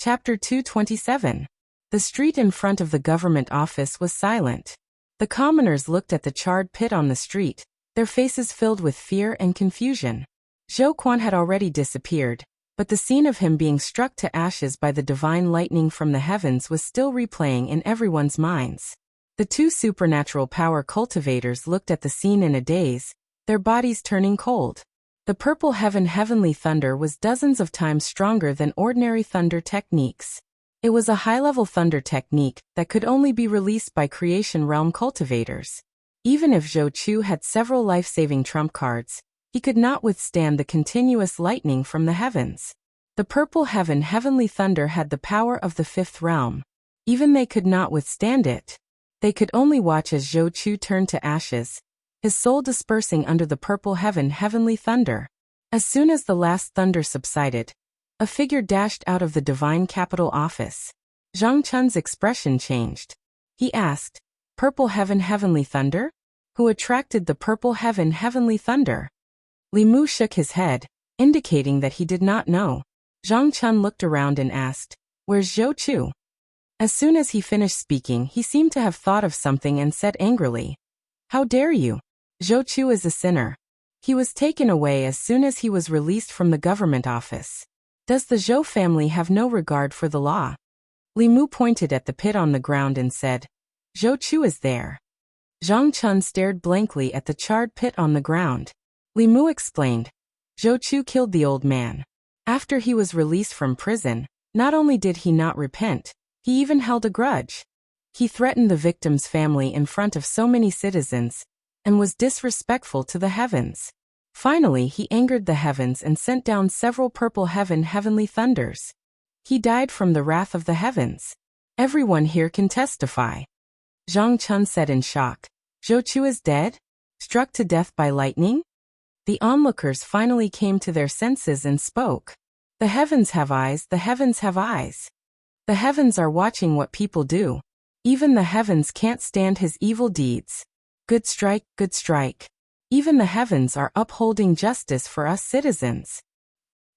Chapter 227. The street in front of the government office was silent. The commoners looked at the charred pit on the street, their faces filled with fear and confusion. Zhou Quan had already disappeared, but the scene of him being struck to ashes by the divine lightning from the heavens was still replaying in everyone's minds. The two supernatural power cultivators looked at the scene in a daze, their bodies turning cold. The purple heavenly thunder was dozens of times stronger than ordinary thunder techniques. It was a high-level thunder technique that could only be released by creation realm cultivators. Even if Zhou Chu had several life-saving trump cards, he could not withstand the continuous lightning from the heavens. The purple heavenly thunder had the power of the fifth realm. Even they could not withstand it. They could only watch as Zhou Chu turned to ashes, his soul dispersing under the purple heavenly thunder. As soon as the last thunder subsided, a figure dashed out of the divine capital office. Zhang Chun's expression changed. He asked, "Purple heavenly thunder? Who attracted the purple heavenly thunder?" Li Mu shook his head, indicating that he did not know. Zhang Chun looked around and asked, "Where's Zhou Chu?" As soon as he finished speaking, he seemed to have thought of something and said angrily, "How dare you? Zhou Chu is a sinner. He was taken away as soon as he was released from the government office. Does the Zhou family have no regard for the law?" Li Mu pointed at the pit on the ground and said, "Zhou Chu is there." Zhang Chun stared blankly at the charred pit on the ground. Li Mu explained, "Zhou Chu killed the old man. After he was released from prison, not only did he not repent, he even held a grudge. He threatened the victim's family in front of so many citizens, and was disrespectful to the heavens. Finally, he angered the heavens and sent down several purple heavenly thunders. He died from the wrath of the heavens. Everyone here can testify." Zhang Chun said in shock, "Zhou Chu is dead? Struck to death by lightning?" The onlookers finally came to their senses and spoke. "The heavens have eyes, the heavens have eyes. The heavens are watching what people do. Even the heavens can't stand his evil deeds. Good strike, good strike. Even the heavens are upholding justice for us citizens.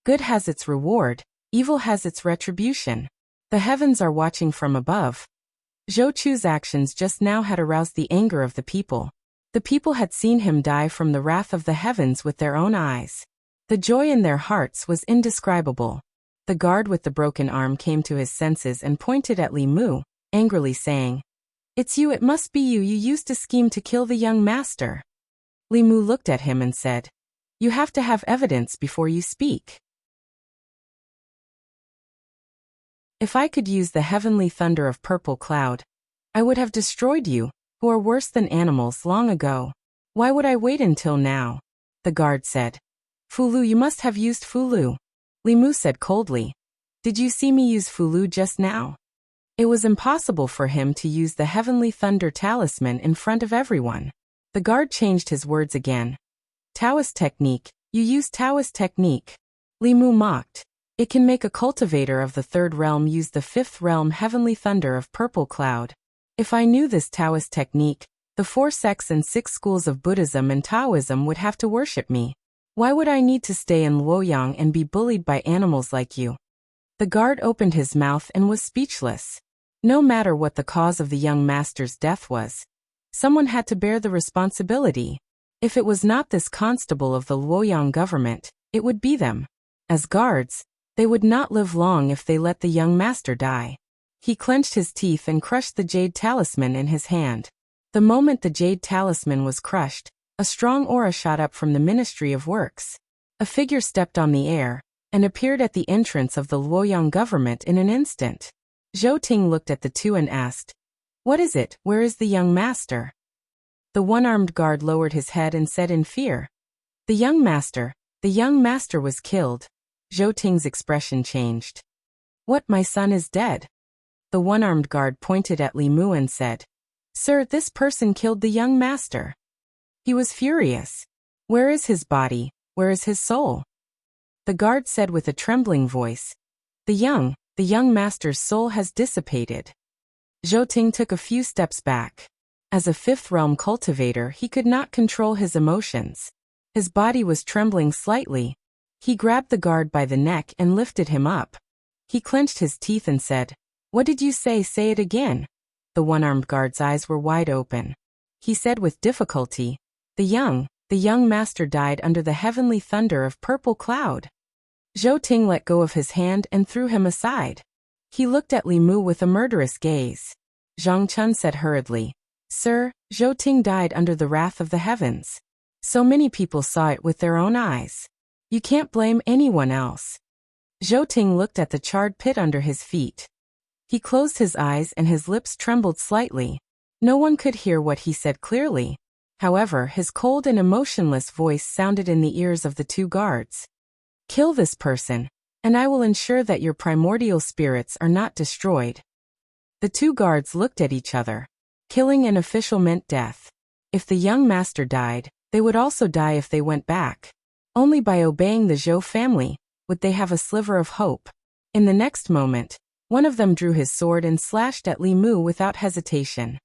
Good has its reward, evil has its retribution. The heavens are watching from above." Zhou Chu's actions just now had aroused the anger of the people. The people had seen him die from the wrath of the heavens with their own eyes. The joy in their hearts was indescribable. The guard with the broken arm came to his senses and pointed at Li Mu, angrily saying, "It's you, it must be you used to scheme to kill the young master." Li Mu looked at him and said, "You have to have evidence before you speak." If I could use the heavenly thunder of purple cloud, I would have destroyed you, who are worse than animals, long ago. Why would I wait until now? The guard said. Fulu, you must have used Fulu. Li Mu said coldly. Did you see me use Fulu just now? It was impossible for him to use the heavenly thunder talisman in front of everyone. The guard changed his words again. Taoist technique, you use Taoist technique. Li Mu mocked. It can make a cultivator of the third realm use the fifth realm heavenly thunder of purple cloud. If I knew this Taoist technique, the 4 sects and 6 schools of Buddhism and Taoism would have to worship me. Why would I need to stay in Luoyang and be bullied by animals like you? The guard opened his mouth and was speechless. No matter what the cause of the young master's death was, someone had to bear the responsibility. If it was not this constable of the Luoyang government, it would be them. As guards, they would not live long if they let the young master die. He clenched his teeth and crushed the jade talisman in his hand. The moment the jade talisman was crushed, a strong aura shot up from the Ministry of Works. A figure stepped on the air and appeared at the entrance of the Luoyang government in an instant. Zhou Ting looked at the two and asked, "What is it? Where is the young master?" The one-armed guard lowered his head and said in fear, the young master was killed." Zhou Ting's expression changed. "What, my son is dead?" The one-armed guard pointed at Li Mu and said, "Sir, this person killed the young master." He was furious. "Where is his body? Where is his soul?" The guard said with a trembling voice, The young master's soul has dissipated." Zhou Ting took a few steps back. As a fifth-realm cultivator, he could not control his emotions. His body was trembling slightly. He grabbed the guard by the neck and lifted him up. He clenched his teeth and said, "What did you say? Say it again." The one-armed guard's eyes were wide open. He said with difficulty, The young master died under the heavenly thunder of purple cloud." Zhou Ting let go of his hand and threw him aside. He looked at Li Mu with a murderous gaze. Zhang Chun said hurriedly, "Sir, Zhou Ting died under the wrath of the heavens. So many people saw it with their own eyes. You can't blame anyone else." Zhou Ting looked at the charred pit under his feet. He closed his eyes and his lips trembled slightly. No one could hear what he said clearly. However, his cold and emotionless voice sounded in the ears of the two guards. "Kill this person, and I will ensure that your primordial spirits are not destroyed." The two guards looked at each other. Killing an official meant death. If the young master died, they would also die if they went back. Only by obeying the Zhou family would they have a sliver of hope. In the next moment, one of them drew his sword and slashed at Li Mu without hesitation.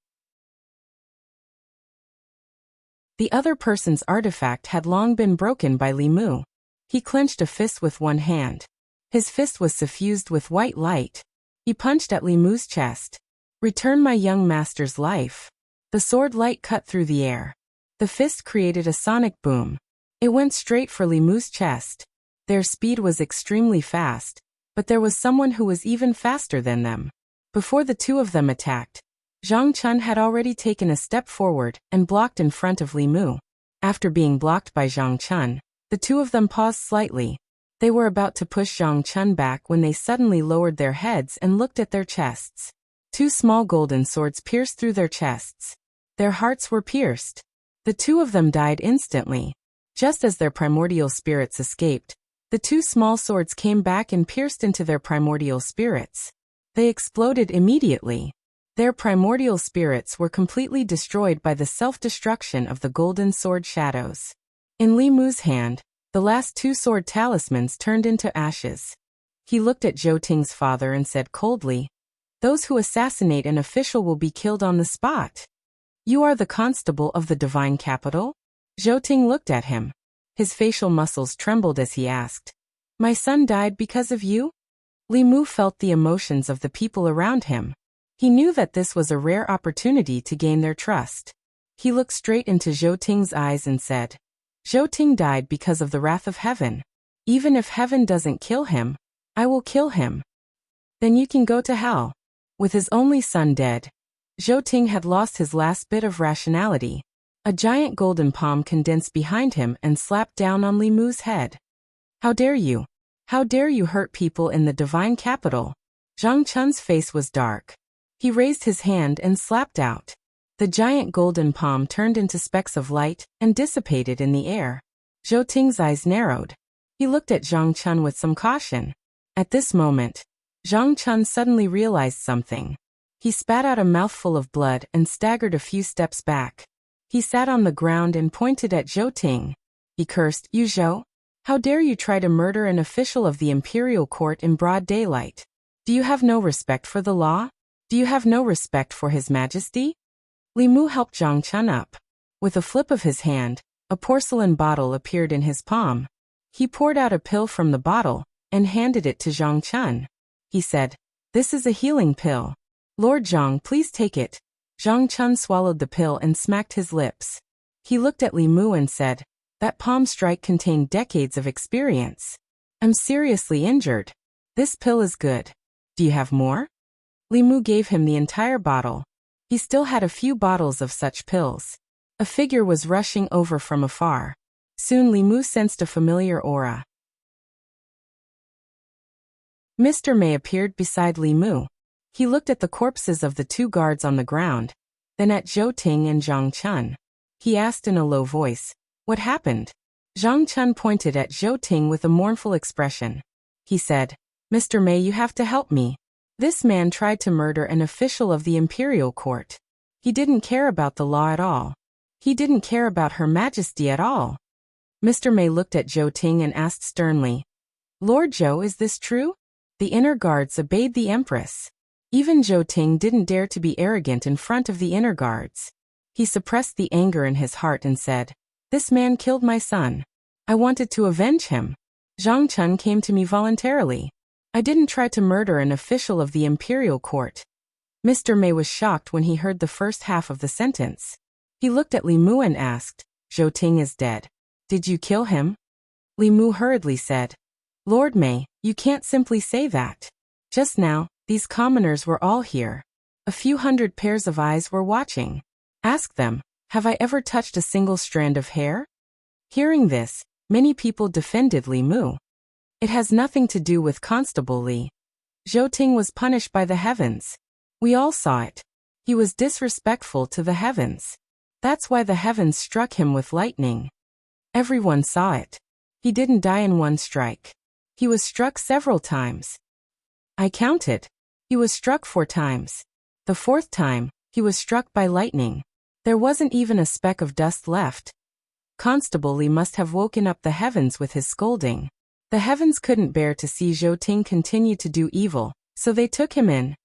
The other person's artifact had long been broken by Li Mu. He clenched a fist with one hand. His fist was suffused with white light. He punched at Li Mu's chest. "Return my young master's life." The sword light cut through the air. The fist created a sonic boom. It went straight for Li Mu's chest. Their speed was extremely fast, but there was someone who was even faster than them. Before the two of them attacked, Zhang Chun had already taken a step forward and blocked in front of Li Mu. After being blocked by Zhang Chun, the two of them paused slightly. They were about to push Zhang Chun back when they suddenly lowered their heads and looked at their chests. 2 small golden swords pierced through their chests. Their hearts were pierced. The two of them died instantly. Just as their primordial spirits escaped, the 2 small swords came back and pierced into their primordial spirits. They exploded immediately. Their primordial spirits were completely destroyed by the self-destruction of the golden sword shadows. In Li Mu's hand, the last 2 sword talismans turned into ashes. He looked at Zhou Ting's father and said coldly, "Those who assassinate an official will be killed on the spot. You are the constable of the divine capital?" Zhou Ting looked at him. His facial muscles trembled as he asked, "My son died because of you?" Li Mu felt the emotions of the people around him. He knew that this was a rare opportunity to gain their trust. He looked straight into Zhou Ting's eyes and said, "Zhou Ting died because of the wrath of heaven. Even if heaven doesn't kill him, I will kill him. Then you can go to hell." With his only son dead, Zhou Ting had lost his last bit of rationality. A giant golden palm condensed behind him and slapped down on Li Mu's head. "How dare you? How dare you hurt people in the divine capital?" Zhang Chun's face was dark. He raised his hand and slapped out. The giant golden palm turned into specks of light and dissipated in the air. Zhou Ting's eyes narrowed. He looked at Zhang Chun with some caution. At this moment, Zhang Chun suddenly realized something. He spat out a mouthful of blood and staggered a few steps back. He sat on the ground and pointed at Zhou Ting. He cursed, "You Zhou? How dare you try to murder an official of the imperial court in broad daylight? Do you have no respect for the law? Do you have no respect for His Majesty?" Li Mu helped Zhang Chun up. With a flip of his hand, a porcelain bottle appeared in his palm. He poured out a pill from the bottle and handed it to Zhang Chun. He said, "This is a healing pill. Lord Zhang, please take it." Zhang Chun swallowed the pill and smacked his lips. He looked at Li Mu and said, "That palm strike contained decades of experience. I'm seriously injured. This pill is good. Do you have more?" Li Mu gave him the entire bottle. He still had a few bottles of such pills. A figure was rushing over from afar. Soon Li Mu sensed a familiar aura. Mr. Mei appeared beside Li Mu. He looked at the corpses of the two guards on the ground, then at Zhou Ting and Zhang Chun. He asked in a low voice, "What happened?" Zhang Chun pointed at Zhou Ting with a mournful expression. He said, "Mr. Mei, you have to help me. This man tried to murder an official of the imperial court. He didn't care about the law at all. He didn't care about Her Majesty at all." Mr. Mei looked at Zhou Ting and asked sternly, "Lord Zhou, is this true?" The inner guards obeyed the empress. Even Zhou Ting didn't dare to be arrogant in front of the inner guards. He suppressed the anger in his heart and said, "This man killed my son. I wanted to avenge him. Zhang Chun came to me voluntarily. I didn't try to murder an official of the imperial court." Mr. Mei was shocked when he heard the first half of the sentence. He looked at Li Mu and asked, "Zhou Ting is dead. Did you kill him?" Li Mu hurriedly said, "Lord Mei, you can't simply say that. Just now, these commoners were all here. A few hundred pairs of eyes were watching. Ask them, have I ever touched a single strand of hair?" Hearing this, many people defended Li Mu. "It has nothing to do with Constable Li. Zhou Ting was punished by the heavens. We all saw it. He was disrespectful to the heavens. That's why the heavens struck him with lightning. Everyone saw it. He didn't die in one strike. He was struck several times. I counted. He was struck 4 times. The 4th time, he was struck by lightning. There wasn't even a speck of dust left. Constable Li must have woken up the heavens with his scolding. The heavens couldn't bear to see Zhou Ting continue to do evil, so they took him in."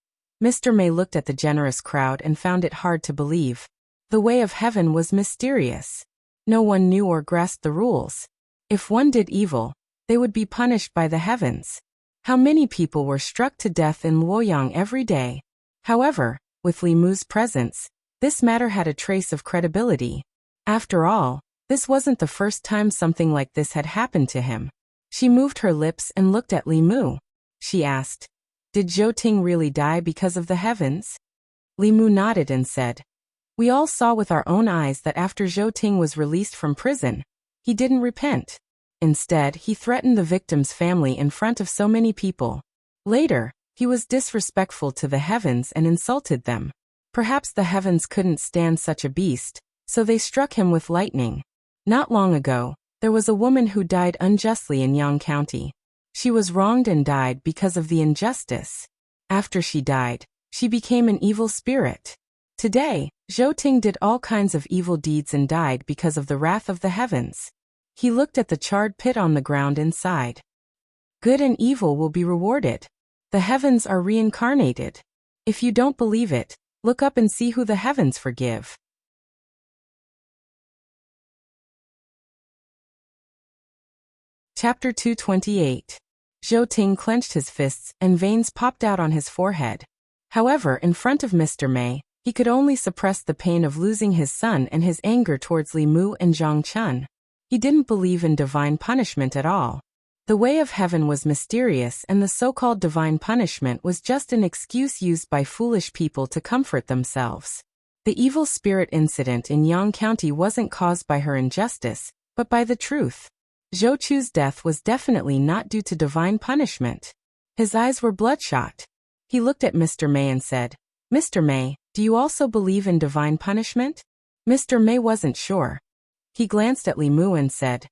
Mr. Mei looked at the generous crowd and found it hard to believe. The way of heaven was mysterious. No one knew or grasped the rules. If one did evil, they would be punished by the heavens. How many people were struck to death in Luoyang every day? However, with Li Mu's presence, this matter had a trace of credibility. After all, this wasn't the first time something like this had happened to him. She moved her lips and looked at Li Mu. She asked, "Did Zhou Ting really die because of the heavens?" Li Mu nodded and said, "We all saw with our own eyes that after Zhou Ting was released from prison, he didn't repent. Instead, he threatened the victim's family in front of so many people. Later, he was disrespectful to the heavens and insulted them. Perhaps the heavens couldn't stand such a beast, so they struck him with lightning. Not long ago, there was a woman who died unjustly in Yang County. She was wronged and died because of the injustice. After she died, she became an evil spirit. Today, Zhou Ting did all kinds of evil deeds and died because of the wrath of the heavens." He looked at the charred pit on the ground and sighed. "Good and evil will be rewarded. The heavens are reincarnated. If you don't believe it, look up and see who the heavens forgive." Chapter 228. Zhou Ting clenched his fists and veins popped out on his forehead. However, in front of Mr. Mei, he could only suppress the pain of losing his son and his anger towards Li Mu and Zhang Chun. He didn't believe in divine punishment at all. The way of heaven was mysterious, and the so-called divine punishment was just an excuse used by foolish people to comfort themselves. The evil spirit incident in Yang County wasn't caused by her injustice, but by the truth. Zhou Chu's death was definitely not due to divine punishment. His eyes were bloodshot. He looked at Mr. May and said, "Mr. May, do you also believe in divine punishment?" Mr. May wasn't sure. He glanced at Li Mu and said,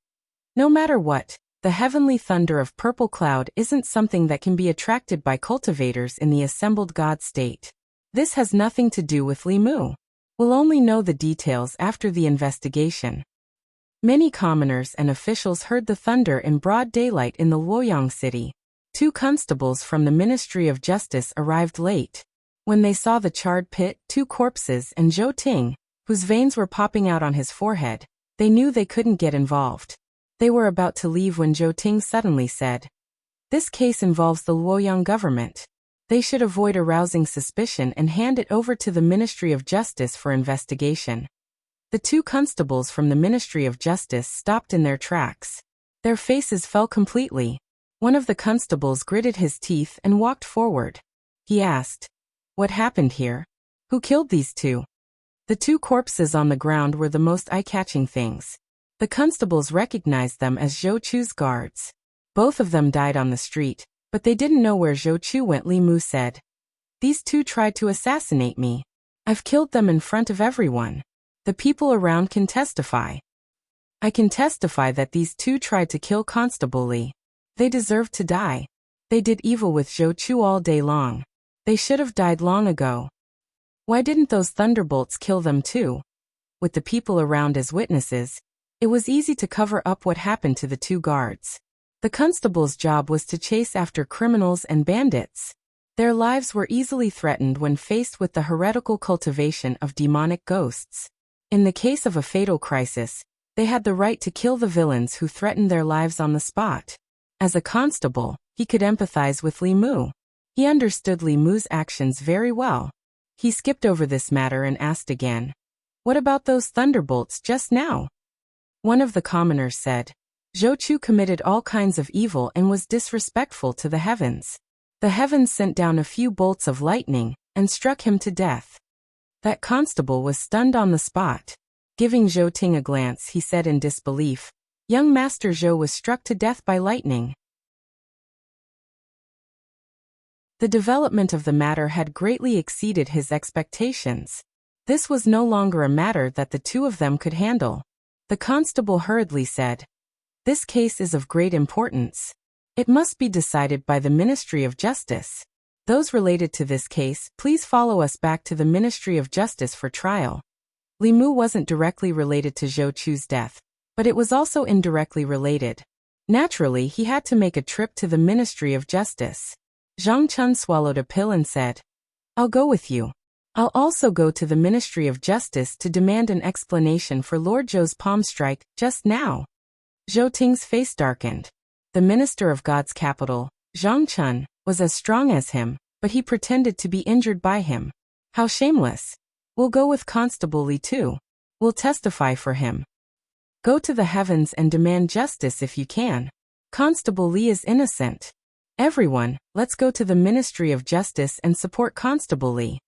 "No matter what, the heavenly thunder of purple cloud isn't something that can be attracted by cultivators in the assembled God state. This has nothing to do with Li Mu. We'll only know the details after the investigation." Many commoners and officials heard the thunder in broad daylight in the Luoyang city. 2 constables from the Ministry of Justice arrived late. When they saw the charred pit, 2 corpses, and Zhou Ting, whose veins were popping out on his forehead, they knew they couldn't get involved. They were about to leave when Zhou Ting suddenly said, "This case involves the Luoyang government. They should avoid arousing suspicion and hand it over to the Ministry of Justice for investigation." The 2 constables from the Ministry of Justice stopped in their tracks. Their faces fell completely. One of the constables gritted his teeth and walked forward. He asked, "What happened here? Who killed these 2? The 2 corpses on the ground were the most eye-catching things. The constables recognized them as Zhou Chu's guards. Both of them died on the street, but they didn't know where Zhou Chu went. Li Mu said, "These 2 tried to assassinate me. I've killed them in front of everyone. The people around can testify. I can testify that these 2 tried to kill Constable Li. They deserve to die. They did evil with Zhou Chu all day long. They should have died long ago. Why didn't those thunderbolts kill them too?" With the people around as witnesses, it was easy to cover up what happened to the 2 guards. The constable's job was to chase after criminals and bandits. Their lives were easily threatened when faced with the heretical cultivation of demonic ghosts. In the case of a fatal crisis, they had the right to kill the villains who threatened their lives on the spot. As a constable, he could empathize with Li Mu. He understood Li Mu's actions very well. He skipped over this matter and asked again, "What about those thunderbolts just now?" One of the commoners said, "Zhou Chu committed all kinds of evil and was disrespectful to the heavens. The heavens sent down a few bolts of lightning and struck him to death." That constable was stunned on the spot. Giving Zhou Ting a glance, he said in disbelief, "Young Master Zhou was struck to death by lightning." The development of the matter had greatly exceeded his expectations. This was no longer a matter that the 2 of them could handle. The constable hurriedly said, "This case is of great importance. It must be decided by the Ministry of Justice. Those related to this case, please follow us back to the Ministry of Justice for trial." Li Mu wasn't directly related to Zhou Chu's death, but it was also indirectly related. Naturally, he had to make a trip to the Ministry of Justice. Zhang Chun swallowed a pill and said, "I'll go with you. I'll also go to the Ministry of Justice to demand an explanation for Lord Zhou's palm strike just now." Zhou Ting's face darkened. The Minister of God's capital, Zhang Chun, was as strong as him, but he pretended to be injured by him. How shameless. "We'll go with Constable Li too. We'll testify for him. Go to the heavens and demand justice if you can. Constable Li is innocent. Everyone, let's go to the Ministry of Justice and support Constable Li."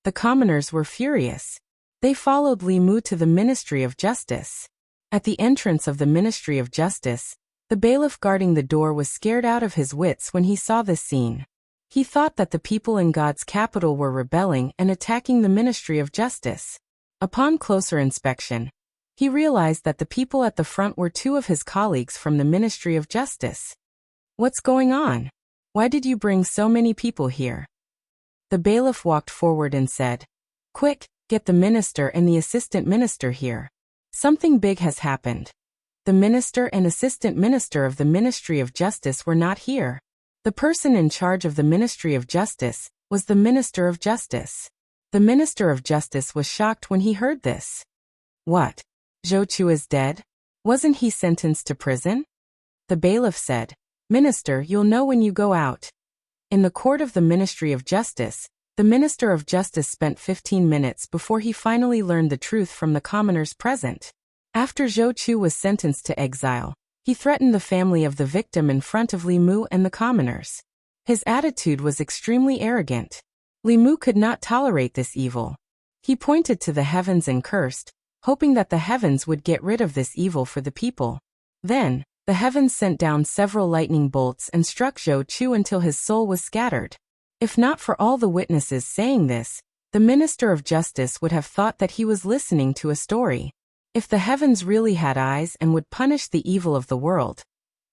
The commoners were furious. They followed Li Mu to the Ministry of Justice. At the entrance of the Ministry of Justice, the bailiff guarding the door was scared out of his wits when he saw this scene. He thought that the people in God's capital were rebelling and attacking the Ministry of Justice. Upon closer inspection, he realized that the people at the front were 2 of his colleagues from the Ministry of Justice. "What's going on? Why did you bring so many people here?" The bailiff walked forward and said, "Quick, get the minister and the assistant minister here. Something big has happened." The minister and assistant minister of the Ministry of Justice were not here. The person in charge of the Ministry of Justice was the Minister of Justice. The Minister of Justice was shocked when he heard this. "What? Zhou Chu is dead? Wasn't he sentenced to prison?" The bailiff said, "Minister, you'll know when you go out." In the court of the Ministry of Justice, the Minister of Justice spent 15 minutes before he finally learned the truth from the commoners present. After Zhou Chu was sentenced to exile, he threatened the family of the victim in front of Li Mu and the commoners. His attitude was extremely arrogant. Li Mu could not tolerate this evil. He pointed to the heavens and cursed, hoping that the heavens would get rid of this evil for the people. Then, the heavens sent down several lightning bolts and struck Zhou Chu until his soul was scattered. If not for all the witnesses saying this, the Minister of Justice would have thought that he was listening to a story. If the heavens really had eyes and would punish the evil of the world,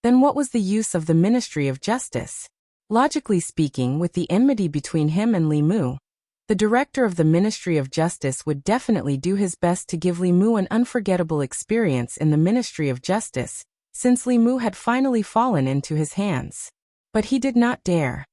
then what was the use of the Ministry of Justice? Logically speaking, with the enmity between him and Li Mu, the director of the Ministry of Justice would definitely do his best to give Li Mu an unforgettable experience in the Ministry of Justice, since Li Mu had finally fallen into his hands. But he did not dare.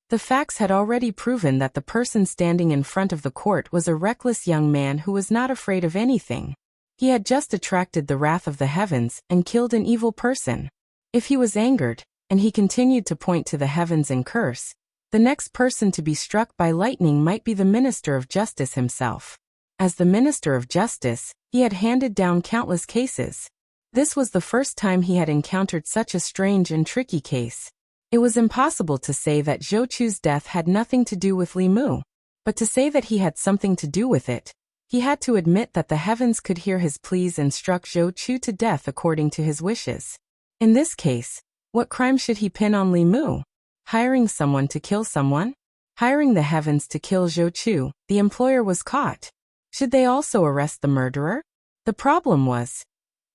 The facts had already proven that the person standing in front of the court was a reckless young man who was not afraid of anything. He had just attracted the wrath of the heavens and killed an evil person. If he was angered, and he continued to point to the heavens and curse, the next person to be struck by lightning might be the Minister of Justice himself. As the Minister of Justice, he had handed down countless cases. This was the first time he had encountered such a strange and tricky case. It was impossible to say that Zhou Chu's death had nothing to do with Li Mu, but to say that he had something to do with it, he had to admit that the heavens could hear his pleas and struck Zhou Chu to death according to his wishes. In this case, what crime should he pin on Li Mu? Hiring someone to kill someone? Hiring the heavens to kill Zhou Chu, the employer was caught. Should they also arrest the murderer? The problem was,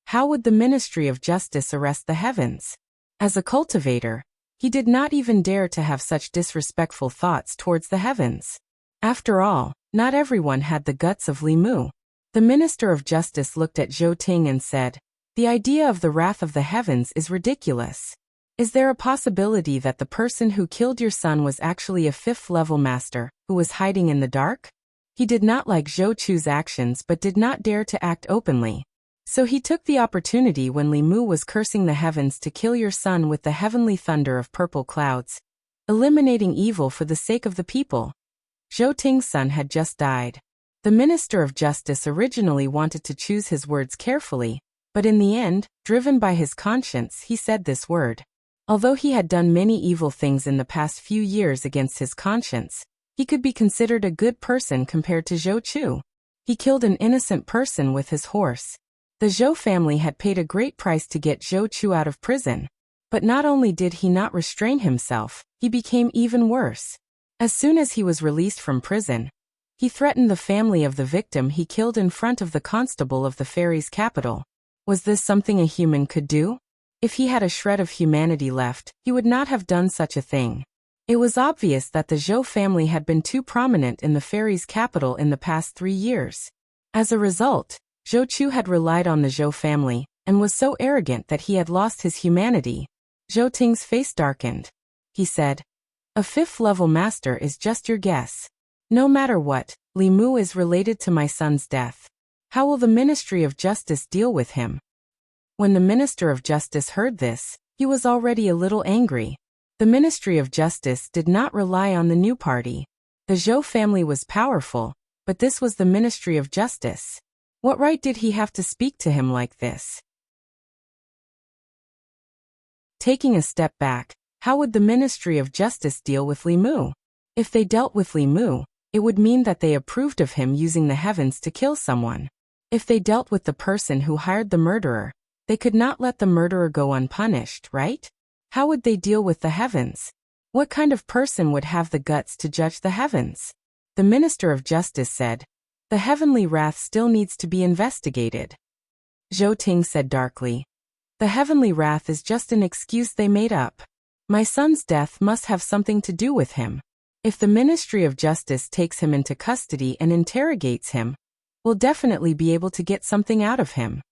how would the Ministry of Justice arrest the heavens? As a cultivator, he did not even dare to have such disrespectful thoughts towards the heavens. After all, not everyone had the guts of Li Mu. The Minister of Justice looked at Zhou Ting and said, "The idea of the wrath of the heavens is ridiculous. Is there a possibility that the person who killed your son was actually a fifth-level master, who was hiding in the dark?" He did not like Zhou Chu's actions but did not dare to act openly. So he took the opportunity when Li Mu was cursing the heavens to kill your son with the heavenly thunder of purple clouds, eliminating evil for the sake of the people. Zhou Ting's son had just died. The Minister of Justice originally wanted to choose his words carefully, but in the end, driven by his conscience, he said this word. Although he had done many evil things in the past few years against his conscience, he could be considered a good person compared to Zhou Chu. He killed an innocent person with his horse. The Zhou family had paid a great price to get Zhou Chu out of prison. But not only did he not restrain himself, he became even worse. As soon as he was released from prison, he threatened the family of the victim he killed in front of the constable of the fairy's capital. Was this something a human could do? If he had a shred of humanity left, he would not have done such a thing. It was obvious that the Zhou family had been too prominent in the fairy's capital in the past 3 years. As a result, Zhou Chu had relied on the Zhou family, and was so arrogant that he had lost his humanity. Zhou Ting's face darkened. He said, "A fifth-level master is just your guess. No matter what, Li Mu is related to my son's death. How will the Ministry of Justice deal with him?" When the Minister of Justice heard this, he was already a little angry. The Ministry of Justice did not rely on the new party. The Zhou family was powerful, but this was the Ministry of Justice. What right did he have to speak to him like this? Taking a step back, how would the Ministry of Justice deal with Li Mu? If they dealt with Li Mu, it would mean that they approved of him using the heavens to kill someone. If they dealt with the person who hired the murderer, they could not let the murderer go unpunished, right? How would they deal with the heavens? What kind of person would have the guts to judge the heavens? The Minister of Justice said, "The heavenly wrath still needs to be investigated." Zhou Ting said darkly, "The heavenly wrath is just an excuse they made up. My son's death must have something to do with him. If the Ministry of Justice takes him into custody and interrogates him, we'll definitely be able to get something out of him."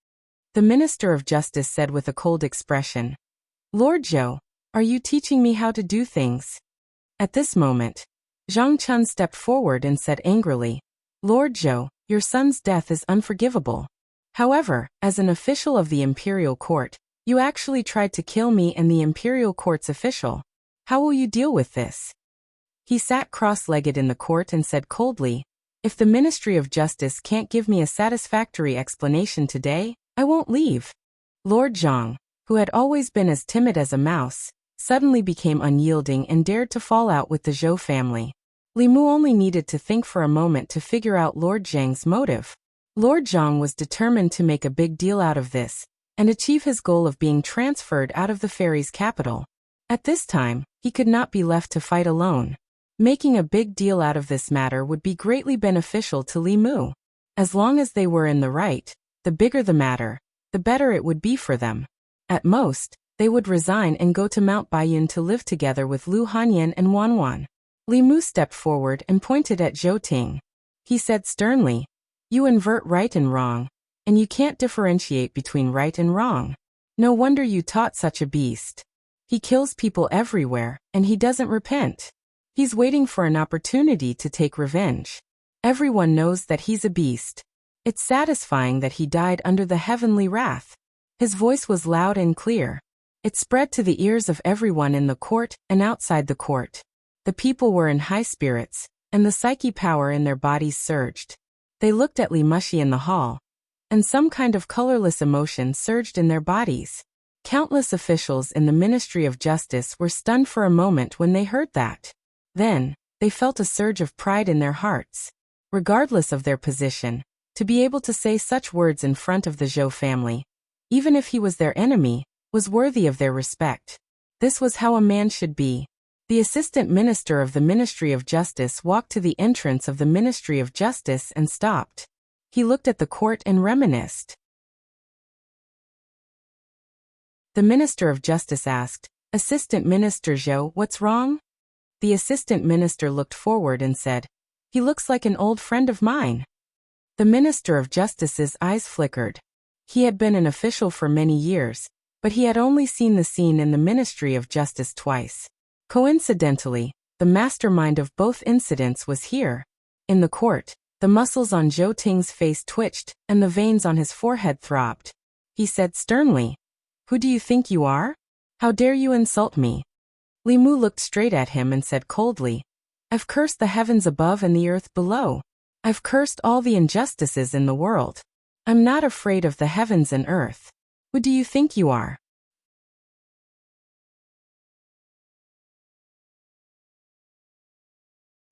The Minister of Justice said with a cold expression, "Lord Zhou, are you teaching me how to do things?" At this moment, Zhang Chun stepped forward and said angrily, "Lord Zhou, your son's death is unforgivable. However, as an official of the Imperial Court, you actually tried to kill me and the Imperial Court's official. How will you deal with this?" He sat cross-legged in the court and said coldly, "If the Ministry of Justice can't give me a satisfactory explanation today, I won't leave." Lord Zhang, who had always been as timid as a mouse, suddenly became unyielding and dared to fall out with the Zhou family. Li Mu only needed to think for a moment to figure out Lord Zhang's motive. Lord Zhang was determined to make a big deal out of this, and achieve his goal of being transferred out of the fairy's capital. At this time, he could not be left to fight alone. Making a big deal out of this matter would be greatly beneficial to Li Mu. As long as they were in the right, the bigger the matter, the better it would be for them. At most, they would resign and go to Mount Baiyun to live together with Lu Hanyan and Wanwan. Li Mu stepped forward and pointed at Zhou Ting. He said sternly, "You invert right and wrong, and you can't differentiate between right and wrong. No wonder you taught such a beast. He kills people everywhere, and he doesn't repent. He's waiting for an opportunity to take revenge. Everyone knows that he's a beast. It's satisfying that he died under the heavenly wrath." His voice was loud and clear. It spread to the ears of everyone in the court and outside the court. The people were in high spirits, and the psyche power in their bodies surged. They looked at Li Mushi in the hall, and some kind of colorless emotion surged in their bodies. Countless officials in the Ministry of Justice were stunned for a moment when they heard that. Then, they felt a surge of pride in their hearts. Regardless of their position, to be able to say such words in front of the Zhou family, even if he was their enemy, was worthy of their respect. This was how a man should be. The Assistant Minister of the Ministry of Justice walked to the entrance of the Ministry of Justice and stopped. He looked at the court and reminisced. The Minister of Justice asked, "Assistant Minister Zhou, what's wrong?" The Assistant Minister looked forward and said, "He looks like an old friend of mine." The Minister of Justice's eyes flickered. He had been an official for many years, but he had only seen the scene in the Ministry of Justice twice. Coincidentally, the mastermind of both incidents was here. In the court, the muscles on Zhou Ting's face twitched, and the veins on his forehead throbbed. He said sternly, "Who do you think you are? How dare you insult me?" Li Mu looked straight at him and said coldly, "I've cursed the heavens above and the earth below. I've cursed all the injustices in the world. I'm not afraid of the heavens and earth. Who do you think you are?"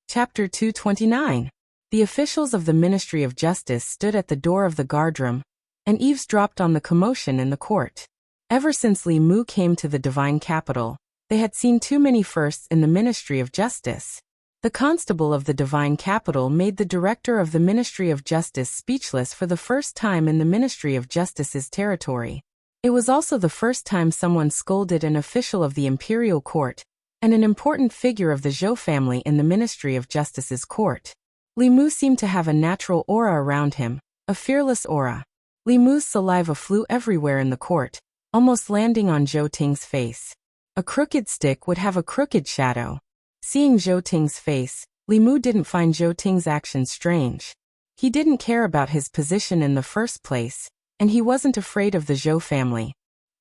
Chapter 229. The officials of the Ministry of Justice stood at the door of the guardroom and eavesdropped on the commotion in the court. Ever since Li Mu came to the divine capital, they had seen too many firsts in the Ministry of Justice. The constable of the divine capital made the director of the Ministry of Justice speechless for the first time in the Ministry of Justice's territory. It was also the first time someone scolded an official of the imperial court and an important figure of the Zhou family in the Ministry of Justice's court. Li Mu seemed to have a natural aura around him, a fearless aura. Li Mu's saliva flew everywhere in the court, almost landing on Zhou Ting's face. A crooked stick would have a crooked shadow. Seeing Zhou Ting's face, Li Mu didn't find Zhou Ting's actions strange. He didn't care about his position in the first place, and he wasn't afraid of the Zhou family.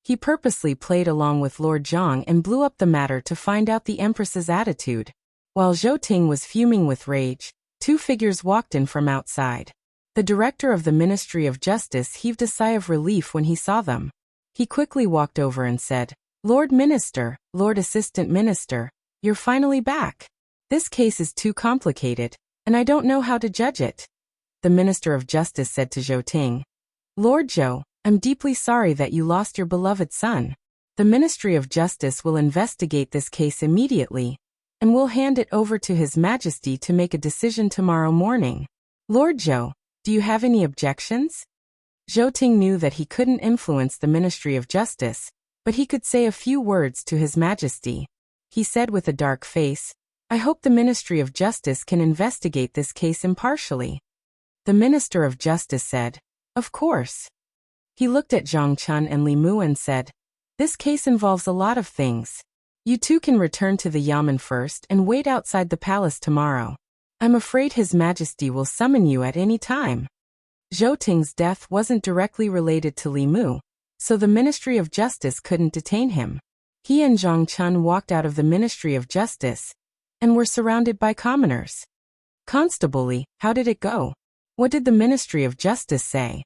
He purposely played along with Lord Zhang and blew up the matter to find out the Empress's attitude. While Zhou Ting was fuming with rage, two figures walked in from outside. The director of the Ministry of Justice heaved a sigh of relief when he saw them. He quickly walked over and said, "Lord Minister, Lord Assistant Minister, you're finally back. This case is too complicated, and I don't know how to judge it." The Minister of Justice said to Zhou Ting, "Lord Zhou, I'm deeply sorry that you lost your beloved son. The Ministry of Justice will investigate this case immediately, and will hand it over to His Majesty to make a decision tomorrow morning. Lord Zhou, do you have any objections?" Zhou Ting knew that he couldn't influence the Ministry of Justice, but he could say a few words to His Majesty. He said with a dark face, "I hope the Ministry of Justice can investigate this case impartially." The Minister of Justice said, "Of course." He looked at Zhang Chun and Li Mu and said, "This case involves a lot of things. You two can return to the Yamen first and wait outside the palace tomorrow. I'm afraid His Majesty will summon you at any time." Zhou Ting's death wasn't directly related to Li Mu, so the Ministry of Justice couldn't detain him. He and Zhang Chun walked out of the Ministry of Justice and were surrounded by commoners. "Constable Li, how did it go? What did the Ministry of Justice say?"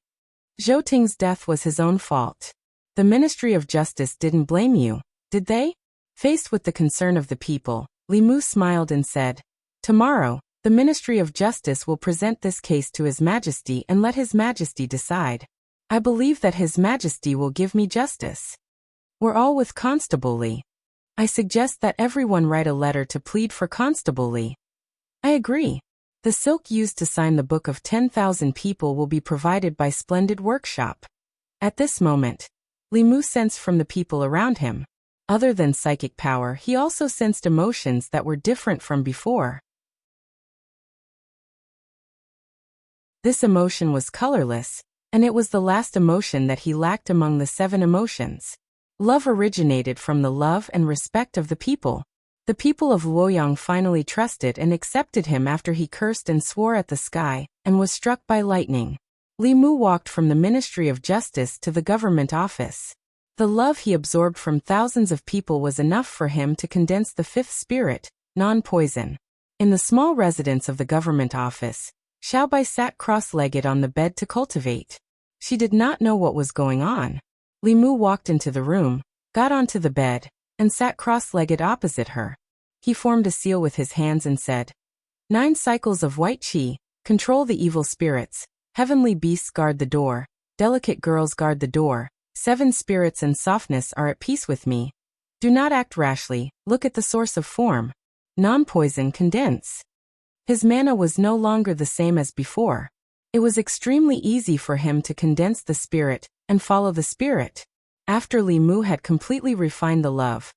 "Zhou Ting's death was his own fault. The Ministry of Justice didn't blame you, did they?" Faced with the concern of the people, Li Mu smiled and said, "Tomorrow, the Ministry of Justice will present this case to His Majesty and let His Majesty decide. I believe that His Majesty will give me justice." "We're all with Constable Li." I suggest that everyone write a letter to plead for Constable Li. I agree. The silk used to sign the book of 10,000 people will be provided by Splendid Workshop. At this moment, Li Mu sensed from the people around him. Other than psychic power, he also sensed emotions that were different from before. This emotion was colorless, and it was the last emotion that he lacked among the 7 emotions. Love originated from the love and respect of the people. The people of Luoyang finally trusted and accepted him after he cursed and swore at the sky, and was struck by lightning. Li Mu walked from the Ministry of Justice to the government office. The love he absorbed from thousands of people was enough for him to condense the 5th spirit, non-poison. In the small residence of the government office, Xiaobai sat cross-legged on the bed to cultivate. She did not know what was going on. Li Mu walked into the room, got onto the bed, and sat cross-legged opposite her. He formed a seal with his hands and said, 9 cycles of white qi, control the evil spirits, heavenly beasts guard the door, delicate girls guard the door, 7 spirits and softness are at peace with me. Do not act rashly, look at the source of form. Non-poison condense. His mana was no longer the same as before. It was extremely easy for him to condense the spirit and follow the spirit. After Li Mu had completely refined the love,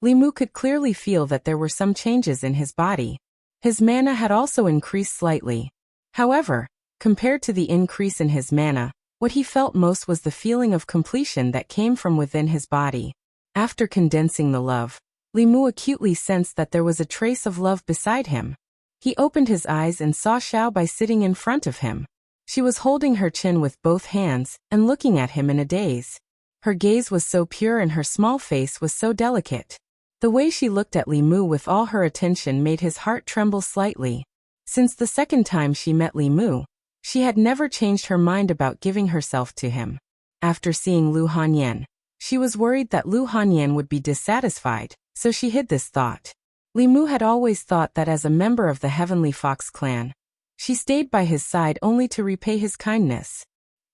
Li Mu could clearly feel that there were some changes in his body. His mana had also increased slightly. However, compared to the increase in his mana, what he felt most was the feeling of completion that came from within his body. After condensing the love, Li Mu acutely sensed that there was a trace of love beside him. He opened his eyes and saw Xiaobai sitting in front of him. She was holding her chin with both hands and looking at him in a daze. Her gaze was so pure and her small face was so delicate. The way she looked at Li Mu with all her attention made his heart tremble slightly. Since the second time she met Li Mu, she had never changed her mind about giving herself to him. After seeing Lu Hanyan, she was worried that Lu Hanyan would be dissatisfied, so she hid this thought. Li Mu had always thought that as a member of the Heavenly Fox clan, she stayed by his side only to repay his kindness.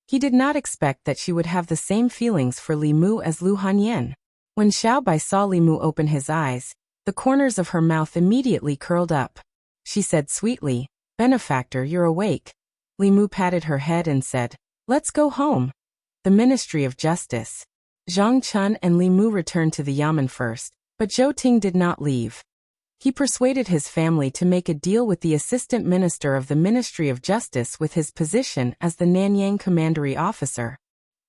He did not expect that she would have the same feelings for Li Mu as Lu Hanyan. When Xiaobai saw Li Mu open his eyes, the corners of her mouth immediately curled up. She said sweetly, "Benefactor, you're awake." Li Mu patted her head and said, "Let's go home." The Ministry of Justice. Zhang Chun and Li Mu returned to the Yamen first, but Zhou Ting did not leave. He persuaded his family to make a deal with the Assistant Minister of the Ministry of Justice with his position as the Nanyang Commandery Officer.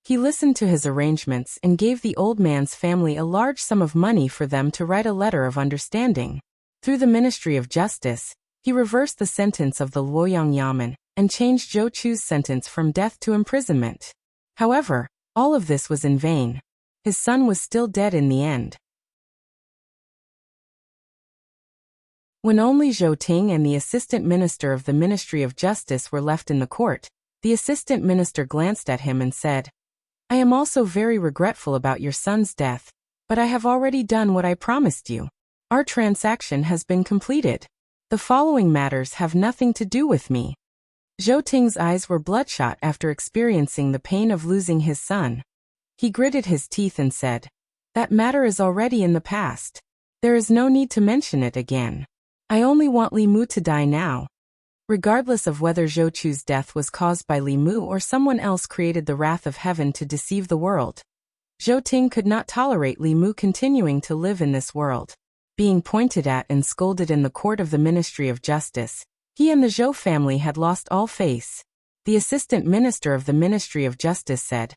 He listened to his arrangements and gave the old man's family a large sum of money for them to write a letter of understanding. Through the Ministry of Justice, he reversed the sentence of the Luoyang Yamen and changed Zhou Chu's sentence from death to imprisonment. However, all of this was in vain. His son was still dead in the end. When only Zhou Ting and the Assistant Minister of the Ministry of Justice were left in the court, the Assistant Minister glanced at him and said, "I am also very regretful about your son's death, but I have already done what I promised you. Our transaction has been completed. The following matters have nothing to do with me." Zhou Ting's eyes were bloodshot after experiencing the pain of losing his son. He gritted his teeth and said, "That matter is already in the past. There is no need to mention it again. I only want Li Mu to die now." Regardless of whether Zhou Chu's death was caused by Li Mu or someone else created the wrath of heaven to deceive the world, Zhou Ting could not tolerate Li Mu continuing to live in this world. Being pointed at and scolded in the court of the Ministry of Justice, he and the Zhou family had lost all face. The Assistant Minister of the Ministry of Justice said,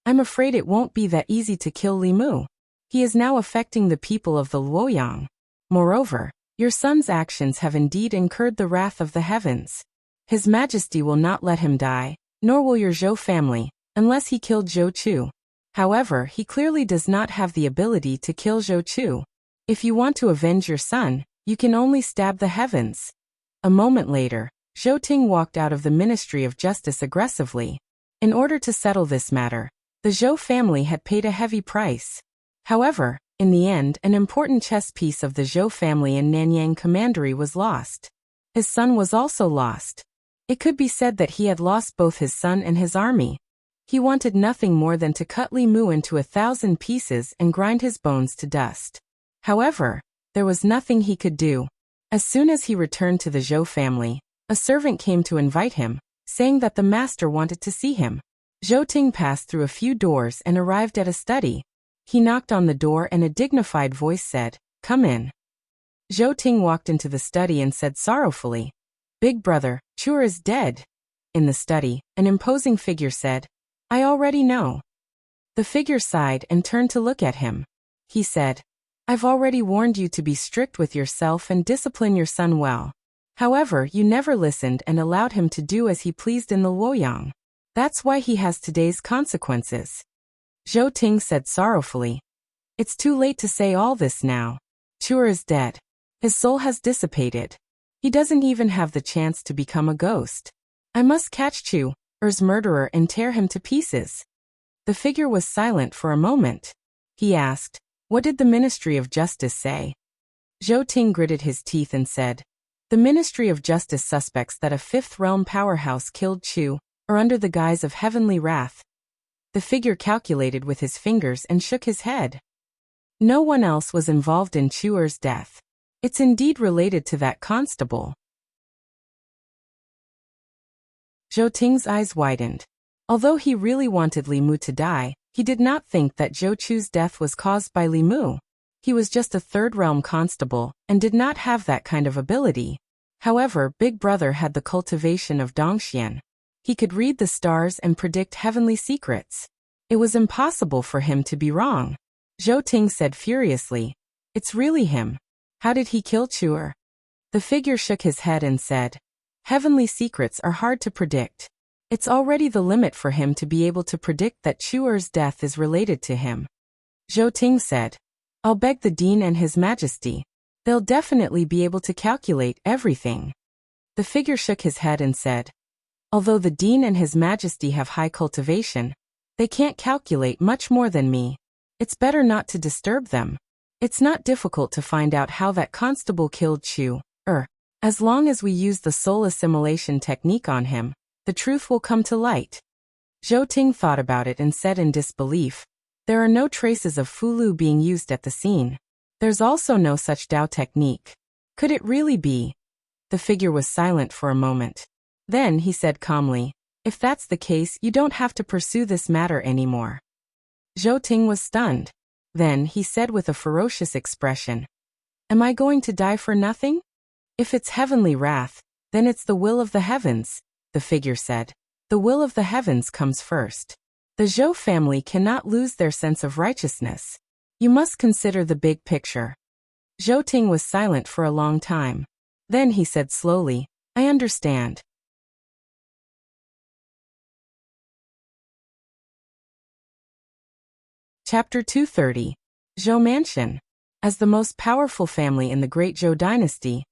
"I'm afraid it won't be that easy to kill Li Mu. He is now affecting the people of the Luoyang. Moreover, your son's actions have indeed incurred the wrath of the heavens. His Majesty will not let him die, nor will your Zhou family, unless he killed Zhou Chu. However, he clearly does not have the ability to kill Zhou Chu. If you want to avenge your son, you can only stab the heavens." A moment later, Zhou Ting walked out of the Ministry of Justice aggressively. In order to settle this matter, the Zhou family had paid a heavy price. However, in the end, an important chess piece of the Zhou family in Nanyang Commandery was lost. His son was also lost. It could be said that he had lost both his son and his army. He wanted nothing more than to cut Li Mu into 1,000 pieces and grind his bones to dust. However, there was nothing he could do. As soon as he returned to the Zhou family, a servant came to invite him, saying that the master wanted to see him. Zhou Ting passed through a few doors and arrived at a study. He knocked on the door and a dignified voice said, "Come in." Zhou Ting walked into the study and said sorrowfully, "Big brother, Chuer is dead." In the study, an imposing figure said, "I already know." The figure sighed and turned to look at him. He said, "I've already warned you to be strict with yourself and discipline your son well. However, you never listened and allowed him to do as he pleased in the Luoyang. That's why he has today's consequences." Zhou Ting said sorrowfully, "It's too late to say all this now. Chuer is dead. His soul has dissipated. He doesn't even have the chance to become a ghost. I must catch Chuer's murderer and tear him to pieces." The figure was silent for a moment. He asked, "What did the Ministry of Justice say?" Zhou Ting gritted his teeth and said, "The Ministry of Justice suspects that a fifth realm powerhouse killed Chuer under the guise of heavenly wrath." The figure calculated with his fingers and shook his head. No one else was involved in Chuer's death. It's indeed related to that constable. Zhou Ting's eyes widened. Although he really wanted Li Mu to die, he did not think that Zhou Chu's death was caused by Li Mu. He was just a third realm constable and did not have that kind of ability. However, Big Brother had the cultivation of Dongxian. He could read the stars and predict heavenly secrets. It was impossible for him to be wrong. Zhou Ting said furiously, "It's really him. How did he kill Chuer?" The figure shook his head and said, "Heavenly secrets are hard to predict. It's already the limit for him to be able to predict that Chuer's death is related to him." Zhou Ting said, "I'll beg the Dean and His Majesty. They'll definitely be able to calculate everything." The figure shook his head and said, "Although the Dean and His Majesty have high cultivation, they can't calculate much more than me. It's better not to disturb them. It's not difficult to find out how that constable killed Chuer. As long as we use the soul assimilation technique on him, the truth will come to light." Zhou Ting thought about it and said in disbelief, "There are no traces of Fulu being used at the scene. There's also no such Dao technique. Could it really be?" The figure was silent for a moment. Then he said calmly, "If that's the case, you don't have to pursue this matter anymore." Zhou Ting was stunned. Then he said with a ferocious expression, "Am I going to die for nothing? If it's heavenly wrath, then it's the will of the heavens." The figure said, "The will of the heavens comes first. The Zhou family cannot lose their sense of righteousness. You must consider the big picture." Zhou Ting was silent for a long time. Then he said slowly, "I understand." Chapter 230. Zhou Mansion. As the most powerful family in the Great Zhou dynasty,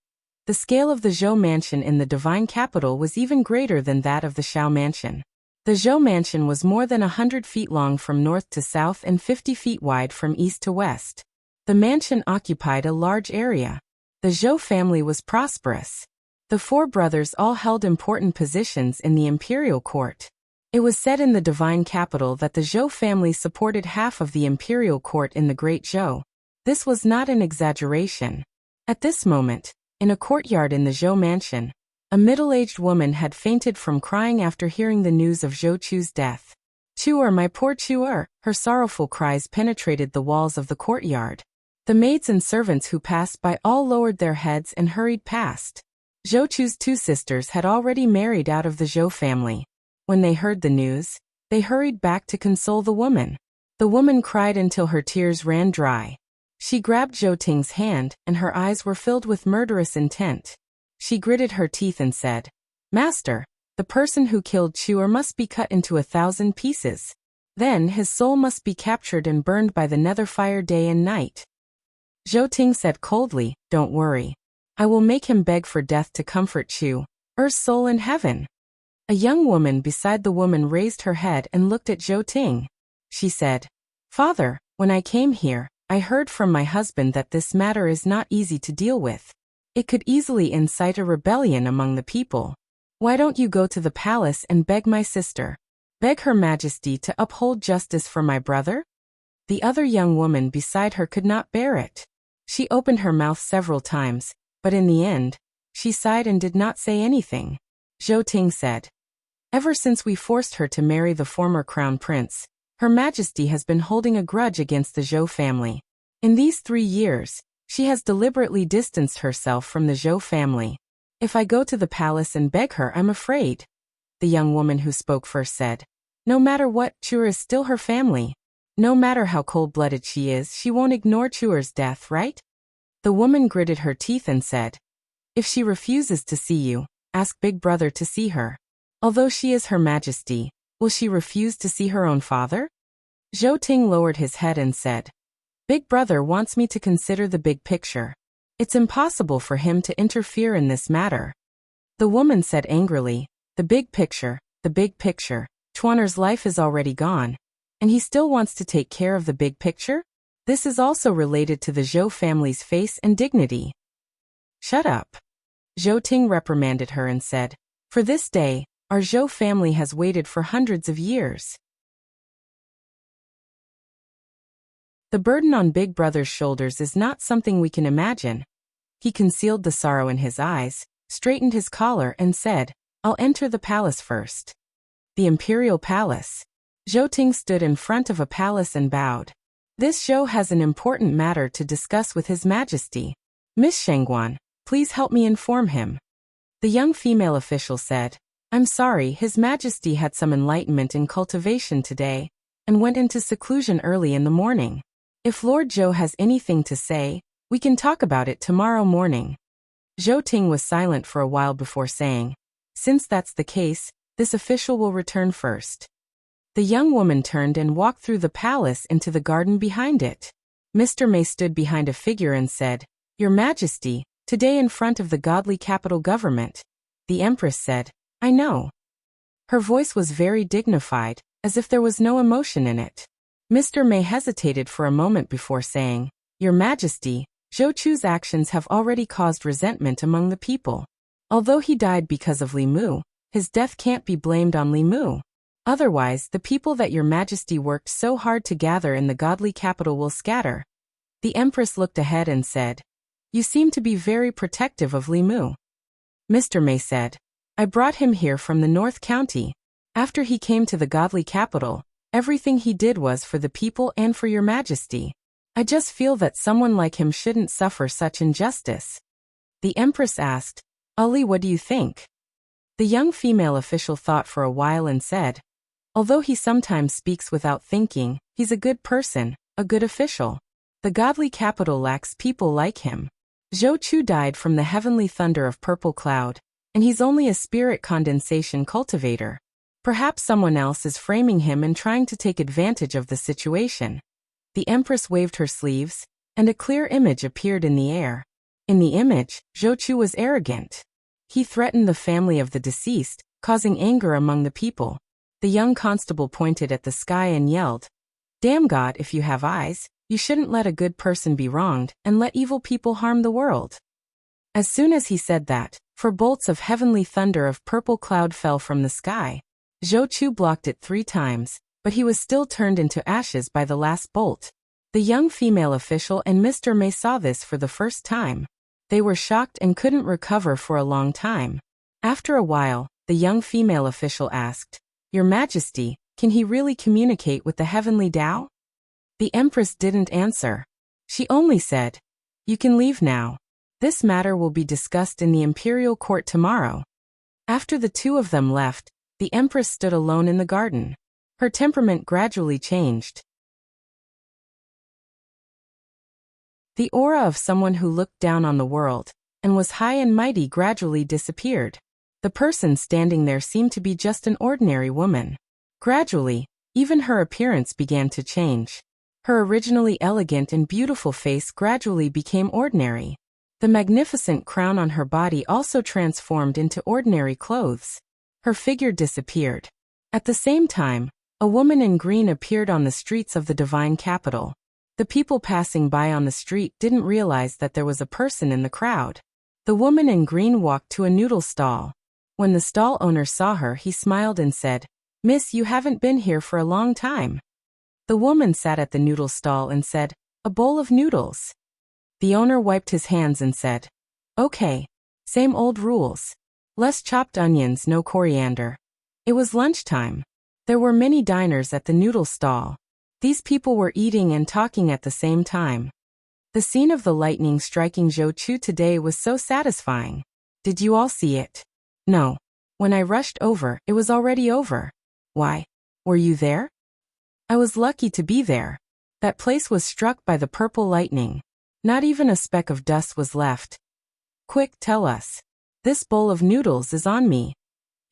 the scale of the Zhou Mansion in the divine capital was even greater than that of the Shao Mansion. The Zhou Mansion was more than 100 feet long from north to south and 50 feet wide from east to west. The mansion occupied a large area. The Zhou family was prosperous. The four brothers all held important positions in the imperial court. It was said in the divine capital that the Zhou family supported half of the imperial court in the Great Zhou. This was not an exaggeration. At this moment, in a courtyard in the Zhou mansion, a middle-aged woman had fainted from crying after hearing the news of Zhou Chu's death. "Chuer, my poor Chuer!" Her sorrowful cries penetrated the walls of the courtyard. The maids and servants who passed by all lowered their heads and hurried past. Zhou Chu's two sisters had already married out of the Zhou family. When they heard the news, they hurried back to console the woman. The woman cried until her tears ran dry. She grabbed Zhou Ting's hand, and her eyes were filled with murderous intent. She gritted her teeth and said, "Master, the person who killed Chuer must be cut into 1,000 pieces. Then his soul must be captured and burned by the nether fire day and night." Zhou Ting said coldly, "Don't worry. I will make him beg for death to comfort Chuer's soul in heaven." A young woman beside the woman raised her head and looked at Zhou Ting. She said, "Father, when I came here, I heard from my husband that this matter is not easy to deal with. It could easily incite a rebellion among the people. Why don't you go to the palace and beg my sister? Beg Her Majesty to uphold justice for my brother?" The other young woman beside her could not bear it. She opened her mouth several times, but in the end, she sighed and did not say anything. Zhou Ting said, "Ever since we forced her to marry the former crown prince, Her Majesty has been holding a grudge against the Zhou family. In these 3 years, she has deliberately distanced herself from the Zhou family. If I go to the palace and beg her, I'm afraid." The young woman who spoke first said, "No matter what, Chuer is still her family. No matter how cold-blooded she is, she won't ignore Chuer's death, right?" The woman gritted her teeth and said, "If she refuses to see you, ask Big Brother to see her. Although she is Her Majesty, will she refuse to see her own father?" Zhou Ting lowered his head and said, "Big Brother wants me to consider the big picture. It's impossible for him to interfere in this matter." The woman said angrily, the big picture, Chuaner's life is already gone, and he still wants to take care of the big picture? This is also related to the Zhou family's face and dignity." "Shut up." Zhou Ting reprimanded her and said, "For this day, our Zhou family has waited for hundreds of years." The burden on Big Brother's shoulders is not something we can imagine. He concealed the sorrow in his eyes, straightened his collar and said, "I'll enter the palace first." The imperial palace. Zhou Ting stood in front of a palace and bowed. "This Zhou has an important matter to discuss with His Majesty. Miss Shengguan, please help me inform him." The young female official said, "I'm sorry, His Majesty had some enlightenment in cultivation today, and went into seclusion early in the morning. If Lord Zhou has anything to say, we can talk about it tomorrow morning." Zhou Ting was silent for a while before saying, "Since that's the case, this official will return first." The young woman turned and walked through the palace into the garden behind it. Mr. Mei stood behind a figure and said, "Your Majesty, today in front of the godly capital government." The Empress said, "I know." Her voice was very dignified, as if there was no emotion in it. Mr. Mei hesitated for a moment before saying, "Your Majesty, Zhou Chu's actions have already caused resentment among the people. Although he died because of Li Mu, his death can't be blamed on Li Mu. Otherwise, the people that Your Majesty worked so hard to gather in the godly capital will scatter." The Empress looked ahead and said, "You seem to be very protective of Li Mu." Mr. Mei said, "I brought him here from the North County. After he came to the godly capital, everything he did was for the people and for Your Majesty. I just feel that someone like him shouldn't suffer such injustice." The Empress asked, "Ali, what do you think?" The young female official thought for a while and said, "Although he sometimes speaks without thinking, he's a good person, a good official. The godly capital lacks people like him. Zhou Chu died from the heavenly thunder of purple cloud, and he's only a spirit condensation cultivator. Perhaps someone else is framing him and trying to take advantage of the situation." The Empress waved her sleeves, and a clear image appeared in the air. In the image, Zhou Chu was arrogant. He threatened the family of the deceased, causing anger among the people. The young constable pointed at the sky and yelled, "Damn God, if you have eyes, you shouldn't let a good person be wronged and let evil people harm the world." As soon as he said that, 4 bolts of heavenly thunder of purple cloud fell from the sky. Zhou Chu blocked it 3 times, but he was still turned into ashes by the last bolt. The young female official and Mr. Mei saw this for the first time. They were shocked and couldn't recover for a long time. After a while, the young female official asked, "Your Majesty, can he really communicate with the heavenly Tao?" The Empress didn't answer. She only said, "You can leave now. This matter will be discussed in the imperial court tomorrow." After the 2 of them left, the Empress stood alone in the garden. Her temperament gradually changed. The aura of someone who looked down on the world and was high and mighty gradually disappeared. The person standing there seemed to be just an ordinary woman. Gradually, even her appearance began to change. Her originally elegant and beautiful face gradually became ordinary. The magnificent crown on her body also transformed into ordinary clothes. Her figure disappeared. At the same time, a woman in green appeared on the streets of the divine capital. The people passing by on the street didn't realize that there was a person in the crowd. The woman in green walked to a noodle stall. When the stall owner saw her, he smiled and said, "Miss, you haven't been here for a long time." The woman sat at the noodle stall and said, "A bowl of noodles." The owner wiped his hands and said, "Okay. Same old rules. Less chopped onions, no coriander." It was lunchtime. There were many diners at the noodle stall. These people were eating and talking at the same time. The scene of the lightning striking Zhou Chu today was so satisfying. Did you all see it? No. When I rushed over, it was already over. Why? Were you there? I was lucky to be there. That place was struck by the purple lightning. Not even a speck of dust was left. Quick, tell us. This bowl of noodles is on me.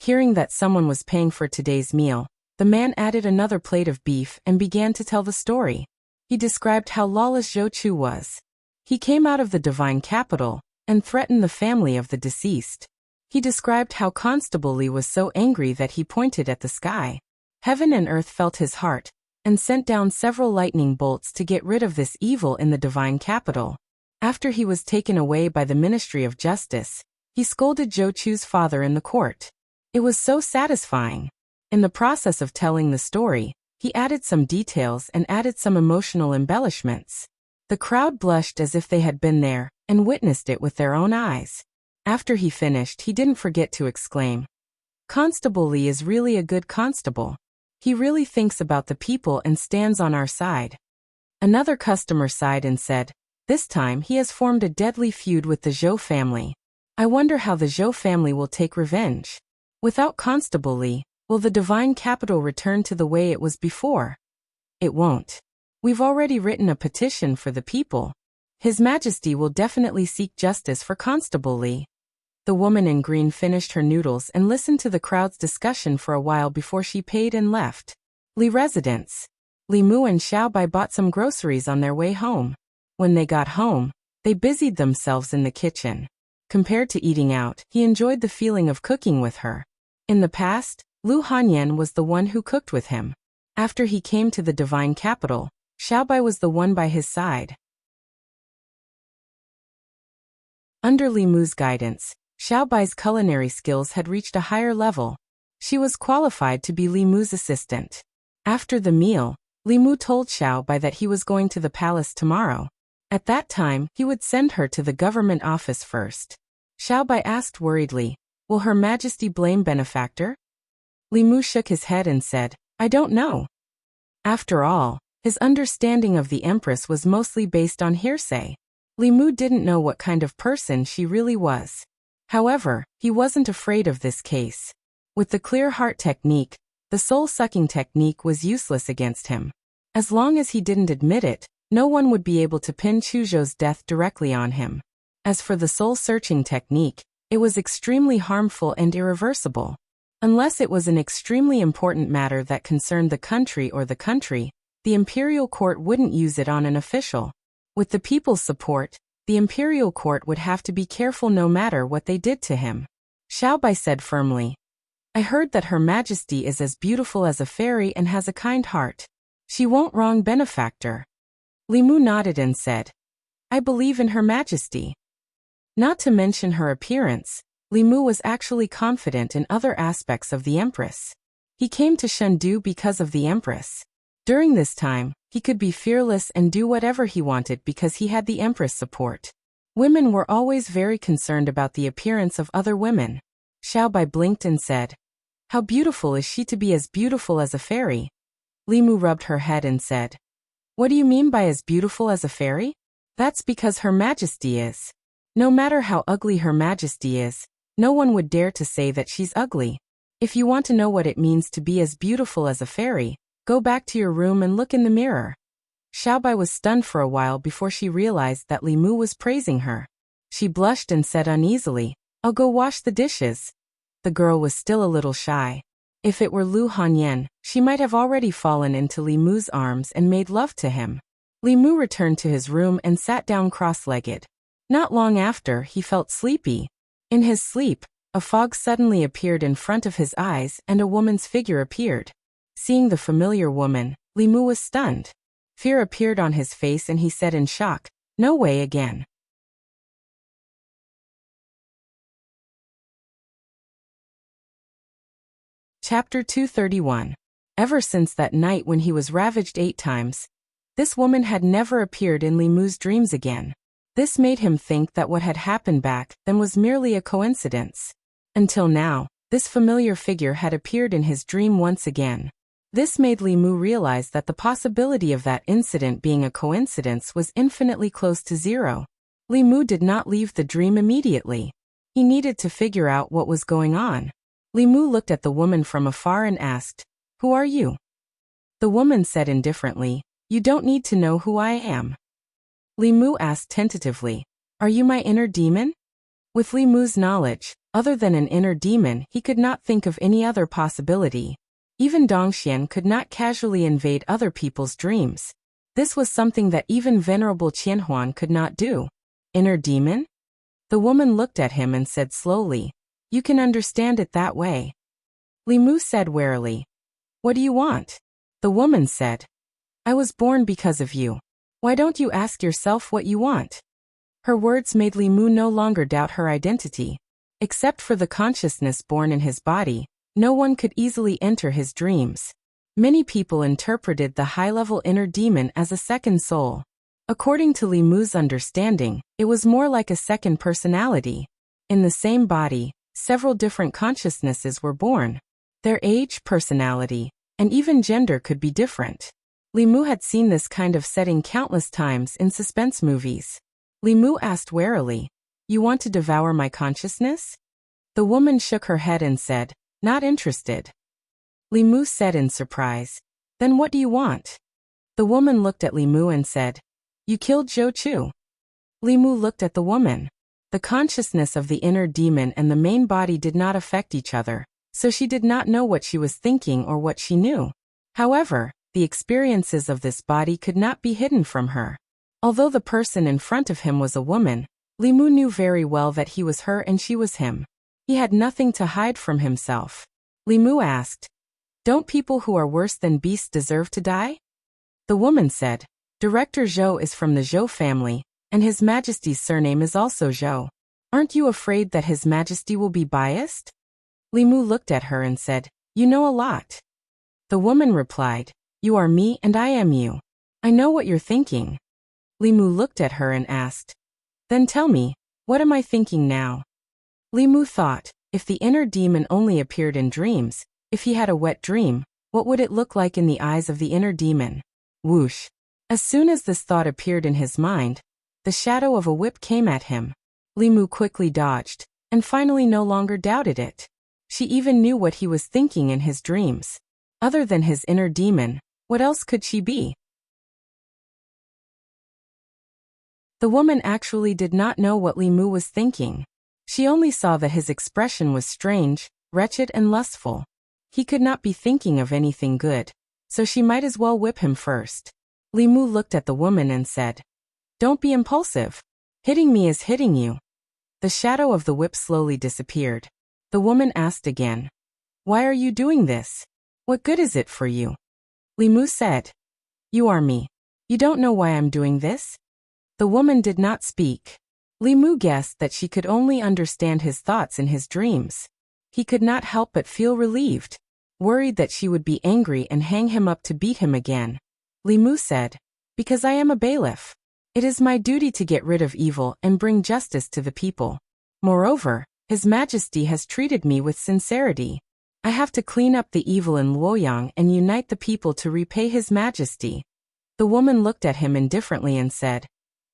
Hearing that someone was paying for today's meal, the man added another plate of beef and began to tell the story. He described how lawless Zhou Chu was. He came out of the divine capital and threatened the family of the deceased. He described how Constable Li was so angry that he pointed at the sky. Heaven and earth felt his heart and sent down several lightning bolts to get rid of this evil in the divine capital. After he was taken away by the Ministry of Justice, he scolded Zhou Chu's father in the court. It was so satisfying. In the process of telling the story, he added some details and added some emotional embellishments. The crowd blushed as if they had been there and witnessed it with their own eyes. After he finished, he didn't forget to exclaim, "Constable Li is really a good constable. He really thinks about the people and stands on our side." Another customer sighed and said, "This time he has formed a deadly feud with the Zhou family. I wonder how the Zhou family will take revenge. Without Constable Li, will the divine capital return to the way it was before? It won't. We've already written a petition for the people. His Majesty will definitely seek justice for Constable Li." The woman in green finished her noodles and listened to the crowd's discussion for a while before she paid and left. Li residence. Li Mu and Xiao Bai bought some groceries on their way home. When they got home, they busied themselves in the kitchen. Compared to eating out, he enjoyed the feeling of cooking with her. In the past, Lu Hanyan was the one who cooked with him. After he came to the divine capital, Xiao Bai was the one by his side. Under Li Mu's guidance, Xiao Bai's culinary skills had reached a higher level. She was qualified to be Li Mu's assistant. After the meal, Li Mu told Xiao Bai that he was going to the palace tomorrow. At that time, he would send her to the government office first. Xiao Bai asked worriedly, "Will Her Majesty blame benefactor?" Li Mu shook his head and said, "I don't know." After all, his understanding of the Empress was mostly based on hearsay. Li Mu didn't know what kind of person she really was. However, he wasn't afraid of this case. With the clear heart technique, the soul-sucking technique was useless against him. As long as he didn't admit it, no one would be able to pin Chuzhou's death directly on him. As for the soul-searching technique, it was extremely harmful and irreversible. Unless it was an extremely important matter that concerned the country, the imperial court wouldn't use it on an official. With the people's support, the imperial court would have to be careful no matter what they did to him. Xiao Bai said firmly, "I heard that Her Majesty is as beautiful as a fairy and has a kind heart. She won't wrong benefactor." Li Mu nodded and said, "I believe in Her Majesty." Not to mention her appearance, Li Mu was actually confident in other aspects of the Empress. He came to Chengdu because of the Empress. During this time, he could be fearless and do whatever he wanted because he had the Empress support. Women were always very concerned about the appearance of other women. Xiao Bai blinked and said, "How beautiful is she to be as beautiful as a fairy?" Li Mu rubbed her head and said, "What do you mean by as beautiful as a fairy? That's because Her Majesty is. No matter how ugly Her Majesty is, no one would dare to say that she's ugly. If you want to know what it means to be as beautiful as a fairy, go back to your room and look in the mirror." Xiao Bai was stunned for a while before she realized that Li Mu was praising her. She blushed and said uneasily, "I'll go wash the dishes." The girl was still a little shy. If it were Lu Hanyan, she might have already fallen into Li Mu's arms and made love to him. Li Mu returned to his room and sat down cross-legged. Not long after, he felt sleepy. In his sleep, a fog suddenly appeared in front of his eyes and a woman's figure appeared. Seeing the familiar woman, Li Mu was stunned. Fear appeared on his face and he said in shock, "No way again." Chapter 231. Ever since that night when he was ravaged 8 times, this woman had never appeared in Li Mu's dreams again. This made him think that what had happened back then was merely a coincidence. Until now, this familiar figure had appeared in his dream once again. This made Li Mu realize that the possibility of that incident being a coincidence was infinitely close to zero. Li Mu did not leave the dream immediately. He needed to figure out what was going on. Li Mu looked at the woman from afar and asked, "Who are you?" The woman said indifferently, "You don't need to know who I am." Li Mu asked tentatively, "Are you my inner demon?" With Li Mu's knowledge, other than an inner demon, he could not think of any other possibility. Even Dongxian could not casually invade other people's dreams. This was something that even Venerable Qianhuan could not do. Inner demon? The woman looked at him and said slowly, "You can understand it that way." Li Mu said warily, "What do you want?" The woman said, "I was born because of you. Why don't you ask yourself what you want?" Her words made Li Mu no longer doubt her identity. Except for the consciousness born in his body, no one could easily enter his dreams. Many people interpreted the high-level inner demon as a second soul. According to Li Mu's understanding, it was more like a second personality. In the same body, several different consciousnesses were born. Their age, personality, and even gender could be different. Li Mu had seen this kind of setting countless times in suspense movies. Li Mu asked warily, "You want to devour my consciousness?" The woman shook her head and said, "Not interested." Li Mu said in surprise, "Then what do you want?" The woman looked at Li Mu and said, "You killed Zhou Chu." Li Mu looked at the woman. The consciousness of the inner demon and the main body did not affect each other, so she did not know what she was thinking or what she knew. However, the experiences of this body could not be hidden from her. Although the person in front of him was a woman, Li Mu knew very well that he was her and she was him. He had nothing to hide from himself. Li Mu asked, "Don't people who are worse than beasts deserve to die?" The woman said, "Director Zhou is from the Zhou family, and His Majesty's surname is also Zhou. Aren't you afraid that His Majesty will be biased?" Li Mu looked at her and said, "You know a lot." The woman replied, "You are me and I am you. I know what you're thinking." Li Mu looked at her and asked, "Then tell me, what am I thinking now?" Li Mu thought, if the inner demon only appeared in dreams, if he had a wet dream, what would it look like in the eyes of the inner demon? Whoosh! As soon as this thought appeared in his mind, the shadow of a whip came at him. Li Mu quickly dodged, and finally no longer doubted it. She even knew what he was thinking in his dreams. Other than his inner demon, what else could she be? The woman actually did not know what Li Mu was thinking. She only saw that his expression was strange, wretched and lustful. He could not be thinking of anything good, so she might as well whip him first. Li Mu looked at the woman and said, "Don't be impulsive. Hitting me is hitting you." The shadow of the whip slowly disappeared. The woman asked again, "Why are you doing this? What good is it for you?" Li Mu said, "You are me. You don't know why I'm doing this?" The woman did not speak. Li Mu guessed that she could only understand his thoughts in his dreams. He could not help but feel relieved, worried that she would be angry and hang him up to beat him again. Li Mu said, "Because I am a bailiff. It is my duty to get rid of evil and bring justice to the people. Moreover, His Majesty has treated me with sincerity. I have to clean up the evil in Luoyang and unite the people to repay His Majesty." The woman looked at him indifferently and said,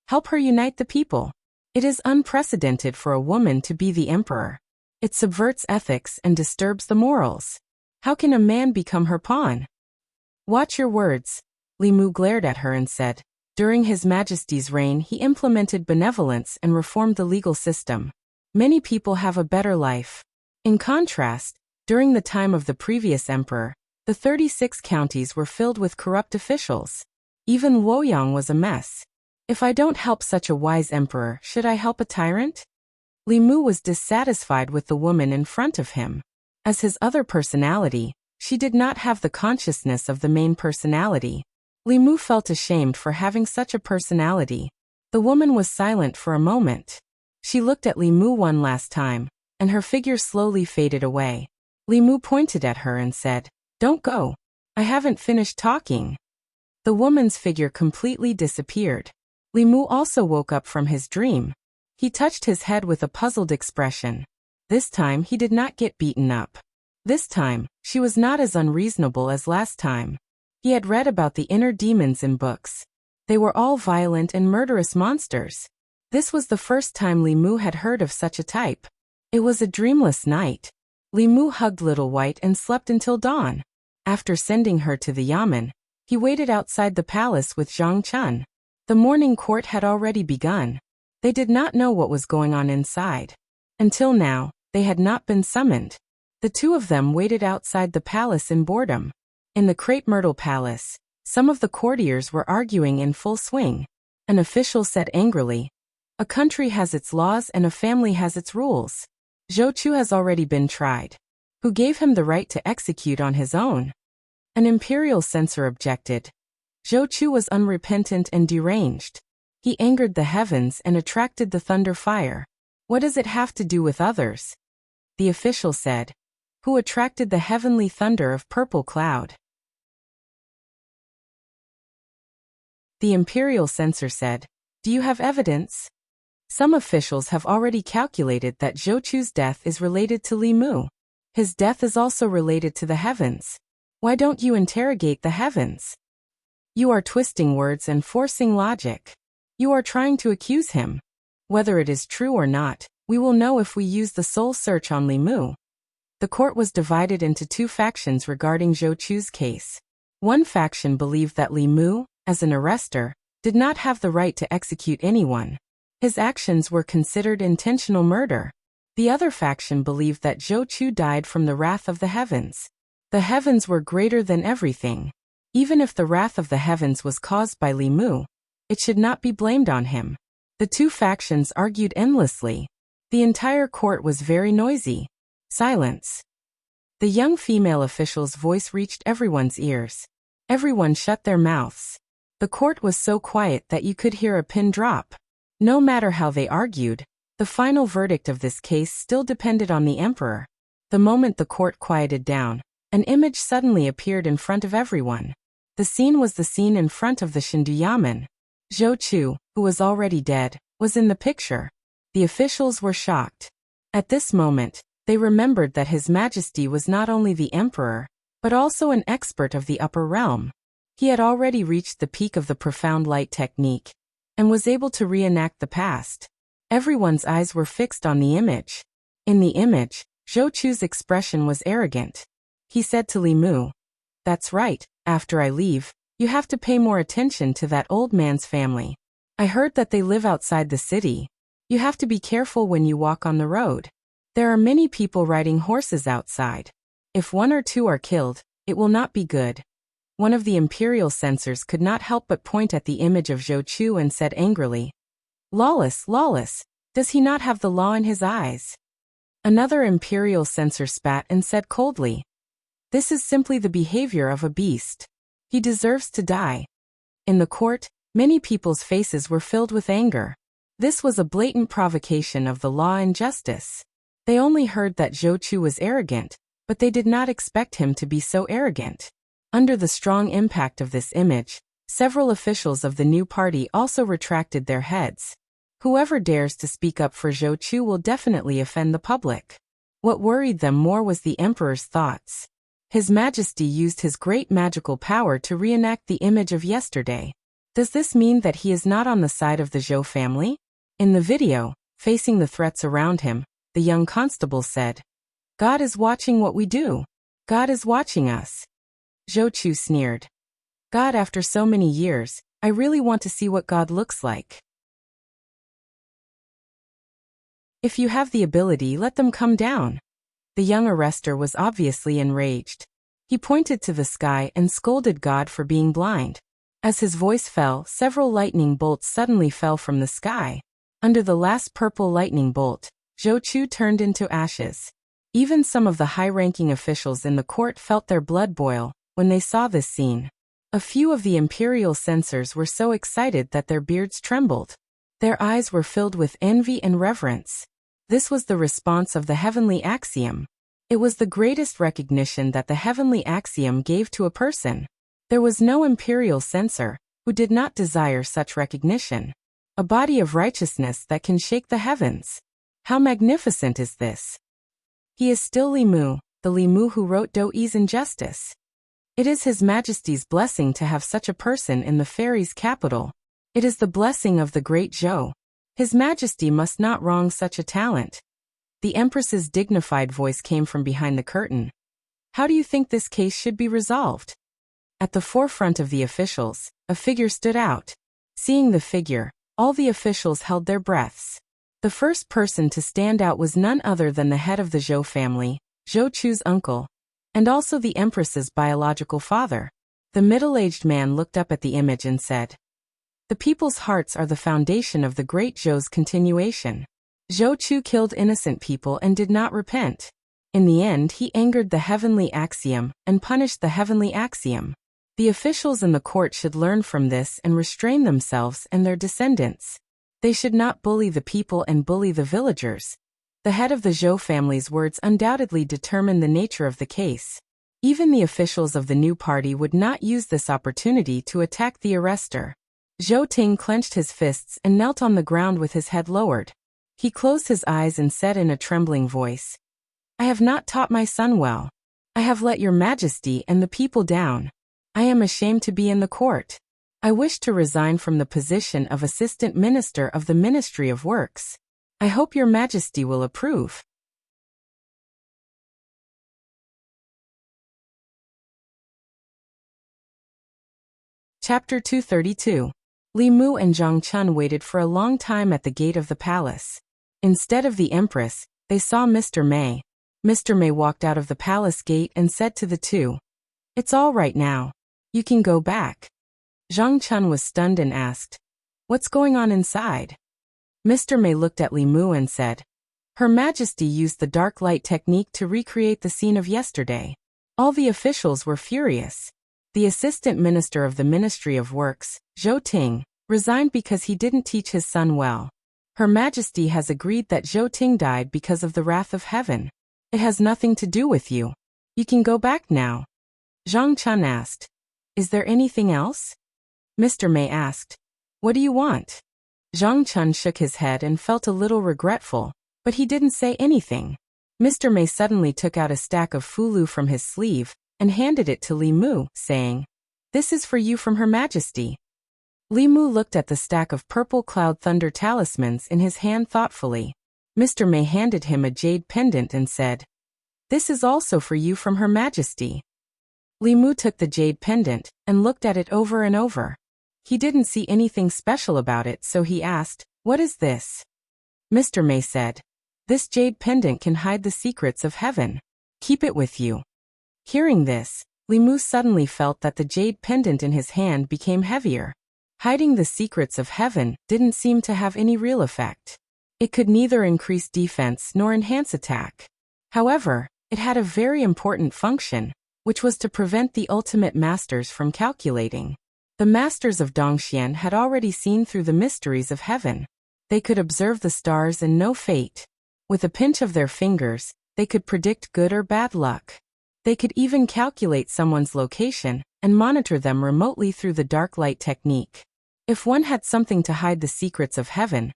"Help her unite the people. It is unprecedented for a woman to be the emperor. It subverts ethics and disturbs the morals. How can a man become her pawn?" "Watch your words." Li Mu glared at her and said, "During His Majesty's reign he implemented benevolence and reformed the legal system. Many people have a better life. In contrast, during the time of the previous emperor, the 36 counties were filled with corrupt officials. Even Luoyang was a mess. If I don't help such a wise emperor, should I help a tyrant?" Li Mu was dissatisfied with the woman in front of him. As his other personality, she did not have the consciousness of the main personality. Li Mu felt ashamed for having such a personality. The woman was silent for a moment. She looked at Li Mu one last time, and her figure slowly faded away. Li Mu pointed at her and said, "Don't go. I haven't finished talking." The woman's figure completely disappeared. Li Mu also woke up from his dream. He touched his head with a puzzled expression. This time he did not get beaten up. This time, she was not as unreasonable as last time. He had read about the inner demons in books. They were all violent and murderous monsters. This was the first time Li Mu had heard of such a type. It was a dreamless night. Li Mu hugged Little White and slept until dawn. After sending her to the yamen, he waited outside the palace with Zhang Chun. The morning court had already begun. They did not know what was going on inside. Until now, they had not been summoned. The two of them waited outside the palace in boredom. In the Crepe Myrtle Palace, some of the courtiers were arguing in full swing. An official said angrily, "A country has its laws and a family has its rules. Zhou Chu has already been tried. Who gave him the right to execute on his own?" An imperial censor objected. Zhou Chu was unrepentant and deranged. He angered the heavens and attracted the thunder fire. What does it have to do with others? The official said, "Who attracted the heavenly thunder of purple cloud?" The imperial censor said, "Do you have evidence?" Some officials have already calculated that Zhou Chu's death is related to Li Mu. His death is also related to the heavens. Why don't you interrogate the heavens? You are twisting words and forcing logic. You are trying to accuse him. Whether it is true or not, we will know if we use the soul search on Li Mu. The court was divided into two factions regarding Zhou Chu's case. One faction believed that Li Mu, as an arrestor, did not have the right to execute anyone. His actions were considered intentional murder. The other faction believed that Zhou Chu died from the wrath of the heavens. The heavens were greater than everything. Even if the wrath of the heavens was caused by Li Mu, it should not be blamed on him. The two factions argued endlessly. The entire court was very noisy. Silence. The young female official's voice reached everyone's ears. Everyone shut their mouths. The court was so quiet that you could hear a pin drop. No matter how they argued, the final verdict of this case still depended on the emperor. The moment the court quieted down, an image suddenly appeared in front of everyone. The scene was the scene in front of the Shinduyamen. Zhou Chu, who was already dead, was in the picture. The officials were shocked. At this moment, they remembered that His Majesty was not only the emperor, but also an expert of the upper realm. He had already reached the peak of the profound light technique, and was able to reenact the past. Everyone's eyes were fixed on the image. In the image, Zhou Chu's expression was arrogant. He said to Li Mu, "That's right, after I leave, you have to pay more attention to that old man's family. I heard that they live outside the city. You have to be careful when you walk on the road. There are many people riding horses outside. If one or two are killed, it will not be good." One of the imperial censors could not help but point at the image of Zhou Chu and said angrily, "Lawless, lawless, does he not have the law in his eyes?" Another imperial censor spat and said coldly, "This is simply the behavior of a beast. He deserves to die." In the court, many people's faces were filled with anger. This was a blatant provocation of the law and justice. They only heard that Zhou Chu was arrogant, but they did not expect him to be so arrogant. Under the strong impact of this image, several officials of the new party also retracted their heads. Whoever dares to speak up for Zhou Chu will definitely offend the public. What worried them more was the emperor's thoughts. His Majesty used his great magical power to reenact the image of yesterday. Does this mean that he is not on the side of the Zhou family? In the video, facing the threats around him, the young constable said, "God is watching what we do. God is watching us." Zhou Chu sneered. "God, after so many years, I really want to see what God looks like. If you have the ability, let them come down." The young arrestor was obviously enraged. He pointed to the sky and scolded God for being blind. As his voice fell, several lightning bolts suddenly fell from the sky. Under the last purple lightning bolt, Zhou Chu turned into ashes. Even some of the high-ranking officials in the court felt their blood boil when they saw this scene. A few of the imperial censors were so excited that their beards trembled. Their eyes were filled with envy and reverence. This was the response of the heavenly axiom. It was the greatest recognition that the heavenly axiom gave to a person. There was no imperial censor who did not desire such recognition. a body of righteousness that can shake the heavens. How magnificent is this? He is still Li Mu, the Li Mu who wrote Do Ease and Justice. It is His Majesty's blessing to have such a person in the fairies' capital. It is the blessing of the great Zhou. His Majesty must not wrong such a talent. The Empress's dignified voice came from behind the curtain. How do you think this case should be resolved? At the forefront of the officials, a figure stood out. Seeing the figure, all the officials held their breaths. The first person to stand out was none other than the head of the Zhou family, Zhou Chu's uncle, and also the Empress's biological father. The middle-aged man looked up at the image and said, "The people's hearts are the foundation of the great Zhou's continuation. Zhou Chu killed innocent people and did not repent. In the end, he angered the heavenly axiom and punished the heavenly axiom. The officials in the court should learn from this and restrain themselves and their descendants. They should not bully the people and bully the villagers." The head of the Zhou family's words undoubtedly determined the nature of the case. Even the officials of the new party would not use this opportunity to attack the arrestor. Zhou Ting clenched his fists and knelt on the ground with his head lowered. He closed his eyes and said in a trembling voice, "I have not taught my son well. I have let your Majesty and the people down. I am ashamed to be in the court. I wish to resign from the position of Assistant Minister of the Ministry of Works. I hope your Majesty will approve." Chapter 232. Li Mu and Zhang Chun waited for a long time at the gate of the palace. Instead of the Empress, they saw Mr. Mei. Mr. Mei walked out of the palace gate and said to the two, "It's all right now. You can go back." Zhang Chun was stunned and asked, "What's going on inside?" Mr. Mei looked at Li Mu and said, "Her Majesty used the dark light technique to recreate the scene of yesterday." All the officials were furious. The Assistant Minister of the Ministry of Works, Zhou Ting, resigned because he didn't teach his son well. Her Majesty has agreed that Zhou Ting died because of the wrath of heaven. It has nothing to do with you. You can go back now. Zhang Chun asked, "Is there anything else?" Mr. Mei asked, "What do you want?" Zhang Chun shook his head and felt a little regretful, but he didn't say anything. Mr. Mei suddenly took out a stack of fulu from his sleeve and handed it to Li Mu, saying, "This is for you from Her Majesty." Li Mu looked at the stack of purple cloud thunder talismans in his hand thoughtfully. Mr. Mei handed him a jade pendant and said, "This is also for you from Her Majesty." Li Mu took the jade pendant and looked at it over and over. He didn't see anything special about it, so he asked, "What is this?" Mr. Mei said, "This jade pendant can hide the secrets of heaven. Keep it with you." Hearing this, Li Mu suddenly felt that the jade pendant in his hand became heavier. Hiding the secrets of heaven didn't seem to have any real effect. It could neither increase defense nor enhance attack. However, it had a very important function, which was to prevent the ultimate masters from calculating. The masters of Dongxian had already seen through the mysteries of heaven. They could observe the stars and know fate. With a pinch of their fingers, they could predict good or bad luck. They could even calculate someone's location and monitor them remotely through the dark light technique. If one had something to hide the secrets of heaven,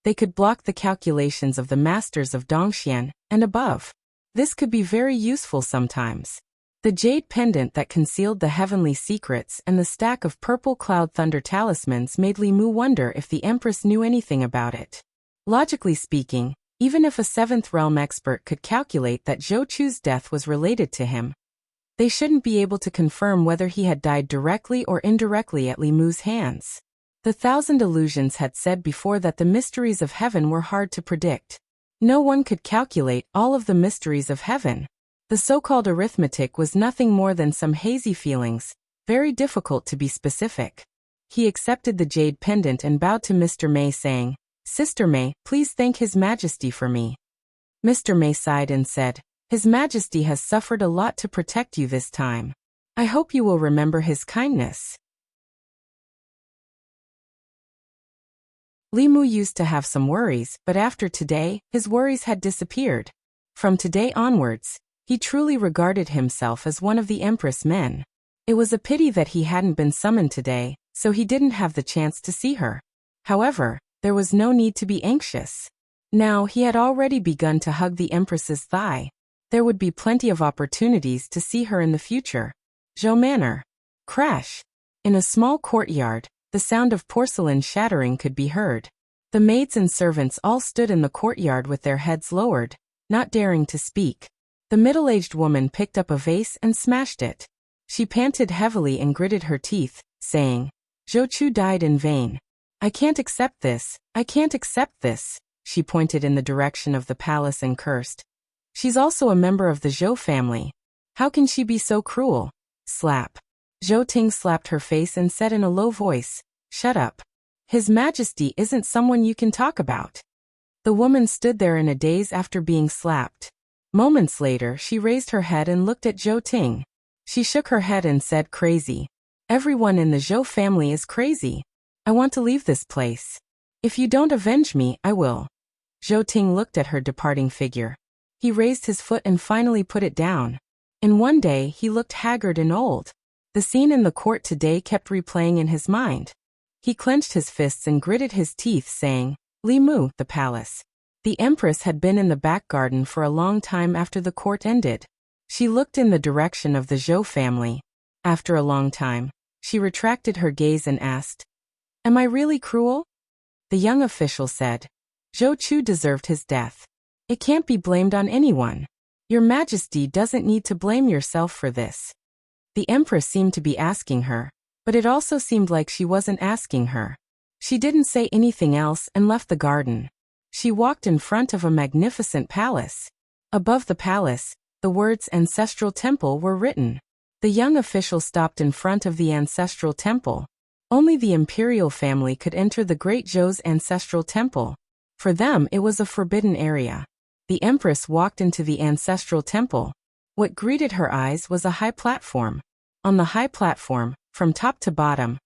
they could block the calculations of the masters of Dongxian and above. This could be very useful sometimes. The jade pendant that concealed the heavenly secrets and the stack of purple cloud thunder talismans made Li Mu wonder if the Empress knew anything about it. Logically speaking, even if a seventh realm expert could calculate that Zhou Chu's death was related to him, they shouldn't be able to confirm whether he had died directly or indirectly at Li Mu's hands. The Thousand Illusions had said before that the mysteries of heaven were hard to predict. No one could calculate all of the mysteries of heaven. The so-called arithmetic was nothing more than some hazy feelings, very difficult to be specific. He accepted the jade pendant and bowed to Mr. Mei, saying, "Sister Mei, please thank His Majesty for me." Mr. Mei sighed and said, "His Majesty has suffered a lot to protect you this time. I hope you will remember his kindness." Li Mu used to have some worries, but after today, his worries had disappeared. From today onwards, he truly regarded himself as one of the Empress men. It was a pity that he hadn't been summoned today, so he didn't have the chance to see her. However, there was no need to be anxious. Now he had already begun to hug the Empress's thigh. There would be plenty of opportunities to see her in the future. Zhou Manor. Crash. In a small courtyard, the sound of porcelain shattering could be heard. The maids and servants all stood in the courtyard with their heads lowered, not daring to speak. The middle-aged woman picked up a vase and smashed it. She panted heavily and gritted her teeth, saying, "Zhou Chu died in vain. I can't accept this, I can't accept this." She pointed in the direction of the palace and cursed. "She's also a member of the Zhou family. How can she be so cruel?" Slap. Zhou Ting slapped her face and said in a low voice, "Shut up. His Majesty isn't someone you can talk about." The woman stood there in a daze after being slapped. Moments later, she raised her head and looked at Zhou Ting. She shook her head and said, "Crazy. Everyone in the Zhou family is crazy. I want to leave this place. If you don't avenge me, I will." Zhou Ting looked at her departing figure. He raised his foot and finally put it down. In one day, he looked haggard and old. The scene in the court today kept replaying in his mind. He clenched his fists and gritted his teeth, saying, "Li Mu, the palace." The Empress had been in the back garden for a long time after the court ended. She looked in the direction of the Zhou family. After a long time, she retracted her gaze and asked, "Am I really cruel?" The young official said, "Zhou Chu deserved his death. It can't be blamed on anyone. Your Majesty doesn't need to blame yourself for this." The Empress seemed to be asking her, but it also seemed like she wasn't asking her. She didn't say anything else and left the garden. She walked in front of a magnificent palace. Above the palace, the words "Ancestral Temple" were written. The young official stopped in front of the ancestral temple. Only the imperial family could enter the Great Zhou's ancestral temple. For them, it was a forbidden area. The Empress walked into the ancestral temple. What greeted her eyes was a high platform. On the high platform, from top to bottom,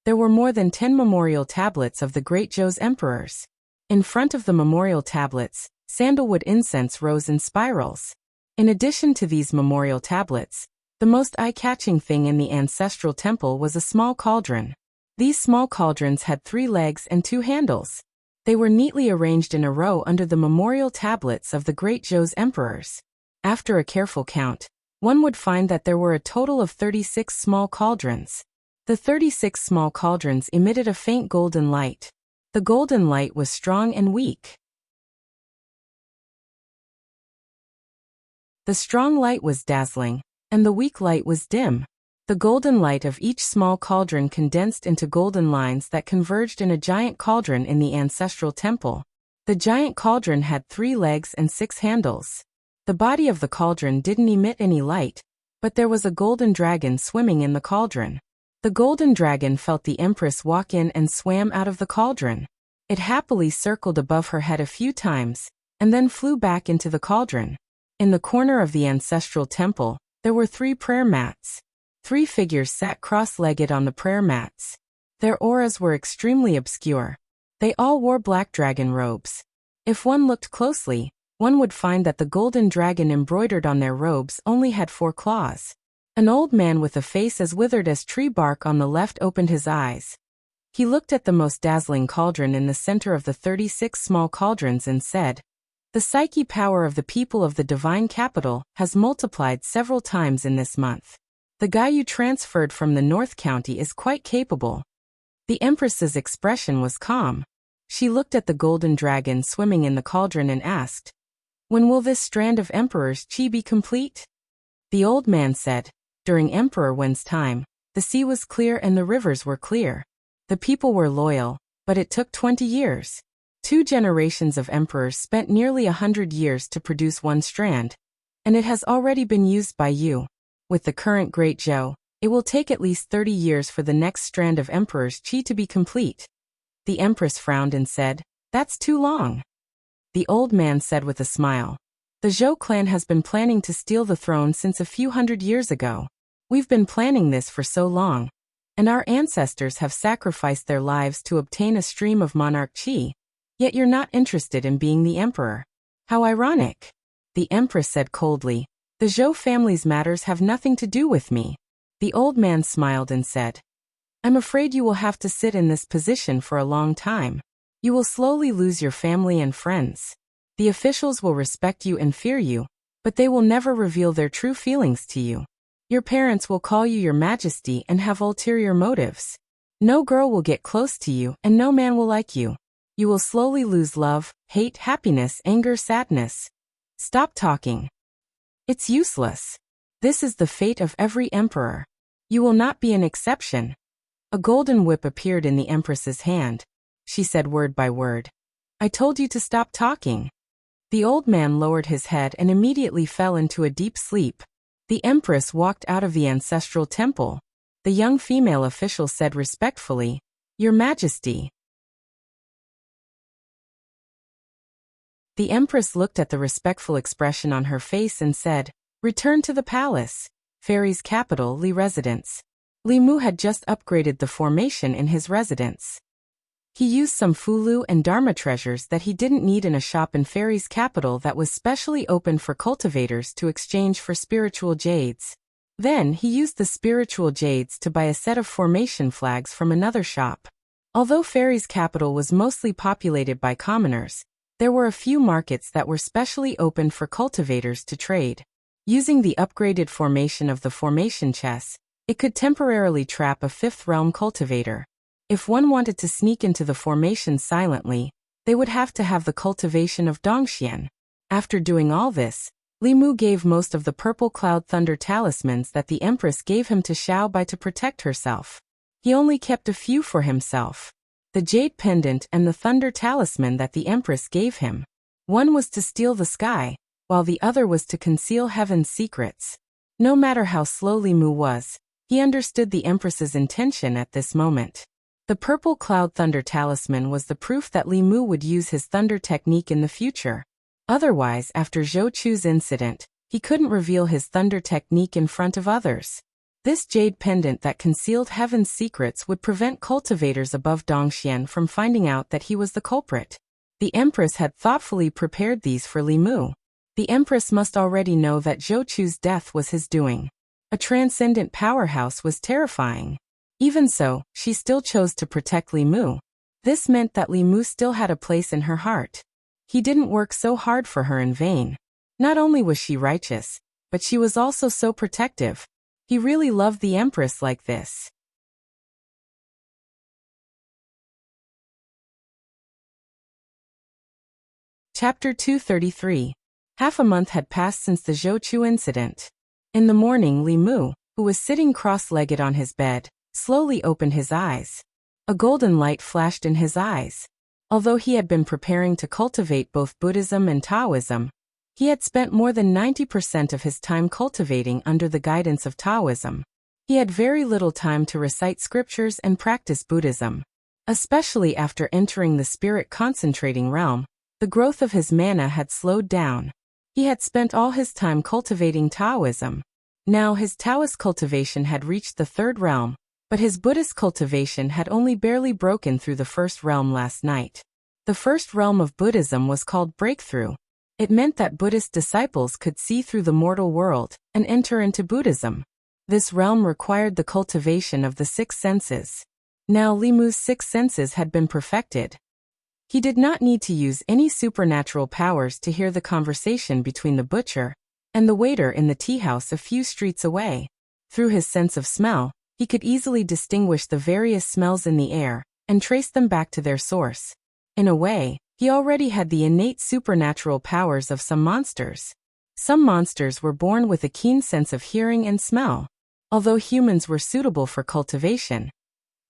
there were more than 10 memorial tablets of the Great Zhou's emperors. In front of the memorial tablets, sandalwood incense rose in spirals. In addition to these memorial tablets, the most eye-catching thing in the ancestral temple was a small cauldron. These small cauldrons had 3 legs and 2 handles. They were neatly arranged in a row under the memorial tablets of the Great Zhou's emperors. After a careful count, one would find that there were a total of 36 small cauldrons. The 36 small cauldrons emitted a faint golden light. The golden light was strong and weak. The strong light was dazzling, and the weak light was dim. The golden light of each small cauldron condensed into golden lines that converged in a giant cauldron in the ancestral temple. The giant cauldron had 3 legs and 6 handles. The body of the cauldron didn't emit any light, but there was a golden dragon swimming in the cauldron. The golden dragon felt the Empress walk in and swam out of the cauldron. It happily circled above her head a few times, and then flew back into the cauldron. In the corner of the ancestral temple, there were 3 prayer mats. 3 figures sat cross-legged on the prayer mats. Their auras were extremely obscure. They all wore black dragon robes. If one looked closely, one would find that the golden dragon embroidered on their robes only had 4 claws. An old man with a face as withered as tree bark on the left opened his eyes. He looked at the most dazzling cauldron in the center of the 36 small cauldrons and said, "The psyche power of the people of the divine capital has multiplied several times in this month. The guy you transferred from the North County is quite capable." The Empress's expression was calm. She looked at the golden dragon swimming in the cauldron and asked, "When will this strand of Emperor's chi be complete?" The old man said, "During Emperor Wen's time, the sea was clear and the rivers were clear. The people were loyal, but it took 20 years. 2 generations of emperors spent nearly 100 years to produce 1 strand, and it has already been used by you. With the current Great Zhou, it will take at least 30 years for the next strand of Emperor's chi to be complete." The Empress frowned and said, "That's too long." The old man said with a smile, "The Zhou clan has been planning to steal the throne since a few hundred years ago. We've been planning this for so long, and our ancestors have sacrificed their lives to obtain a stream of monarch chi, yet you're not interested in being the emperor. How ironic." The Empress said coldly, "The Zhou family's matters have nothing to do with me." The old man smiled and said, I'm afraid you will have to sit in this position for a long time. You will slowly lose your family and friends. The officials will respect you and fear you, but they will never reveal their true feelings to you. Your parents will call you Your Majesty and have ulterior motives. No girl will get close to you and no man will like you. You will slowly lose love, hate, happiness, anger, sadness. Stop talking. It's useless. This is the fate of every emperor. You will not be an exception. A golden whip appeared in the empress's hand. She said word by word. I told you to stop talking. The old man lowered his head and immediately fell into a deep sleep. The empress walked out of the ancestral temple. The young female official said respectfully, Your Majesty. The empress looked at the respectful expression on her face and said, Return to the palace. Fairy's capital, Li residence. Li Mu had just upgraded the formation in his residence. He used some Fulu and Dharma treasures that he didn't need in a shop in Fairy's capital that was specially opened for cultivators to exchange for spiritual jades. Then he used the spiritual jades to buy a set of formation flags from another shop. Although Fairy's capital was mostly populated by commoners, there were a few markets that were specially opened for cultivators to trade. Using the upgraded formation of the formation chess, it could temporarily trap a fifth realm cultivator. If one wanted to sneak into the formation silently, they would have to have the cultivation of Dongxian. After doing all this, Li Mu gave most of the purple cloud thunder talismans that the empress gave him to Xiao Bai to protect herself. He only kept a few for himself. The jade pendant and the thunder talisman that the empress gave him. One was to steal the sky, while the other was to conceal heaven's secrets. No matter how slow Li Mu was, he understood the empress's intention at this moment. The purple cloud thunder talisman was the proof that Li Mu would use his thunder technique in the future. Otherwise, after Zhou Chu's incident, he couldn't reveal his thunder technique in front of others. This jade pendant that concealed heaven's secrets would prevent cultivators above Dongxian from finding out that he was the culprit. The empress had thoughtfully prepared these for Li Mu. The empress must already know that Zhou Chu's death was his doing. A transcendent powerhouse was terrifying. Even so, she still chose to protect Li Mu. This meant that Li Mu still had a place in her heart. He didn't work so hard for her in vain. Not only was she righteous, but she was also so protective. He really loved the empress like this. Chapter 233. Half a month had passed since the Zhou Chu incident. In the morning, Li Mu, who was sitting cross-legged on his bed, slowly opened his eyes. A golden light flashed in his eyes. Although he had been preparing to cultivate both Buddhism and Taoism, he had spent more than 90% of his time cultivating under the guidance of Taoism. He had very little time to recite scriptures and practice Buddhism. Especially after entering the spirit concentrating realm, the growth of his mana had slowed down. He had spent all his time cultivating Taoism. Now his Taoist cultivation had reached the third realm, but his Buddhist cultivation had only barely broken through the first realm last night. The first realm of Buddhism was called breakthrough. It meant that Buddhist disciples could see through the mortal world and enter into Buddhism. This realm required the cultivation of the six senses. Now Li Mu's six senses had been perfected. He did not need to use any supernatural powers to hear the conversation between the butcher and the waiter in the tea house a few streets away. Through his sense of smell, he could easily distinguish the various smells in the air and trace them back to their source. In a way, he already had the innate supernatural powers of some monsters. Some monsters were born with a keen sense of hearing and smell. Although humans were suitable for cultivation,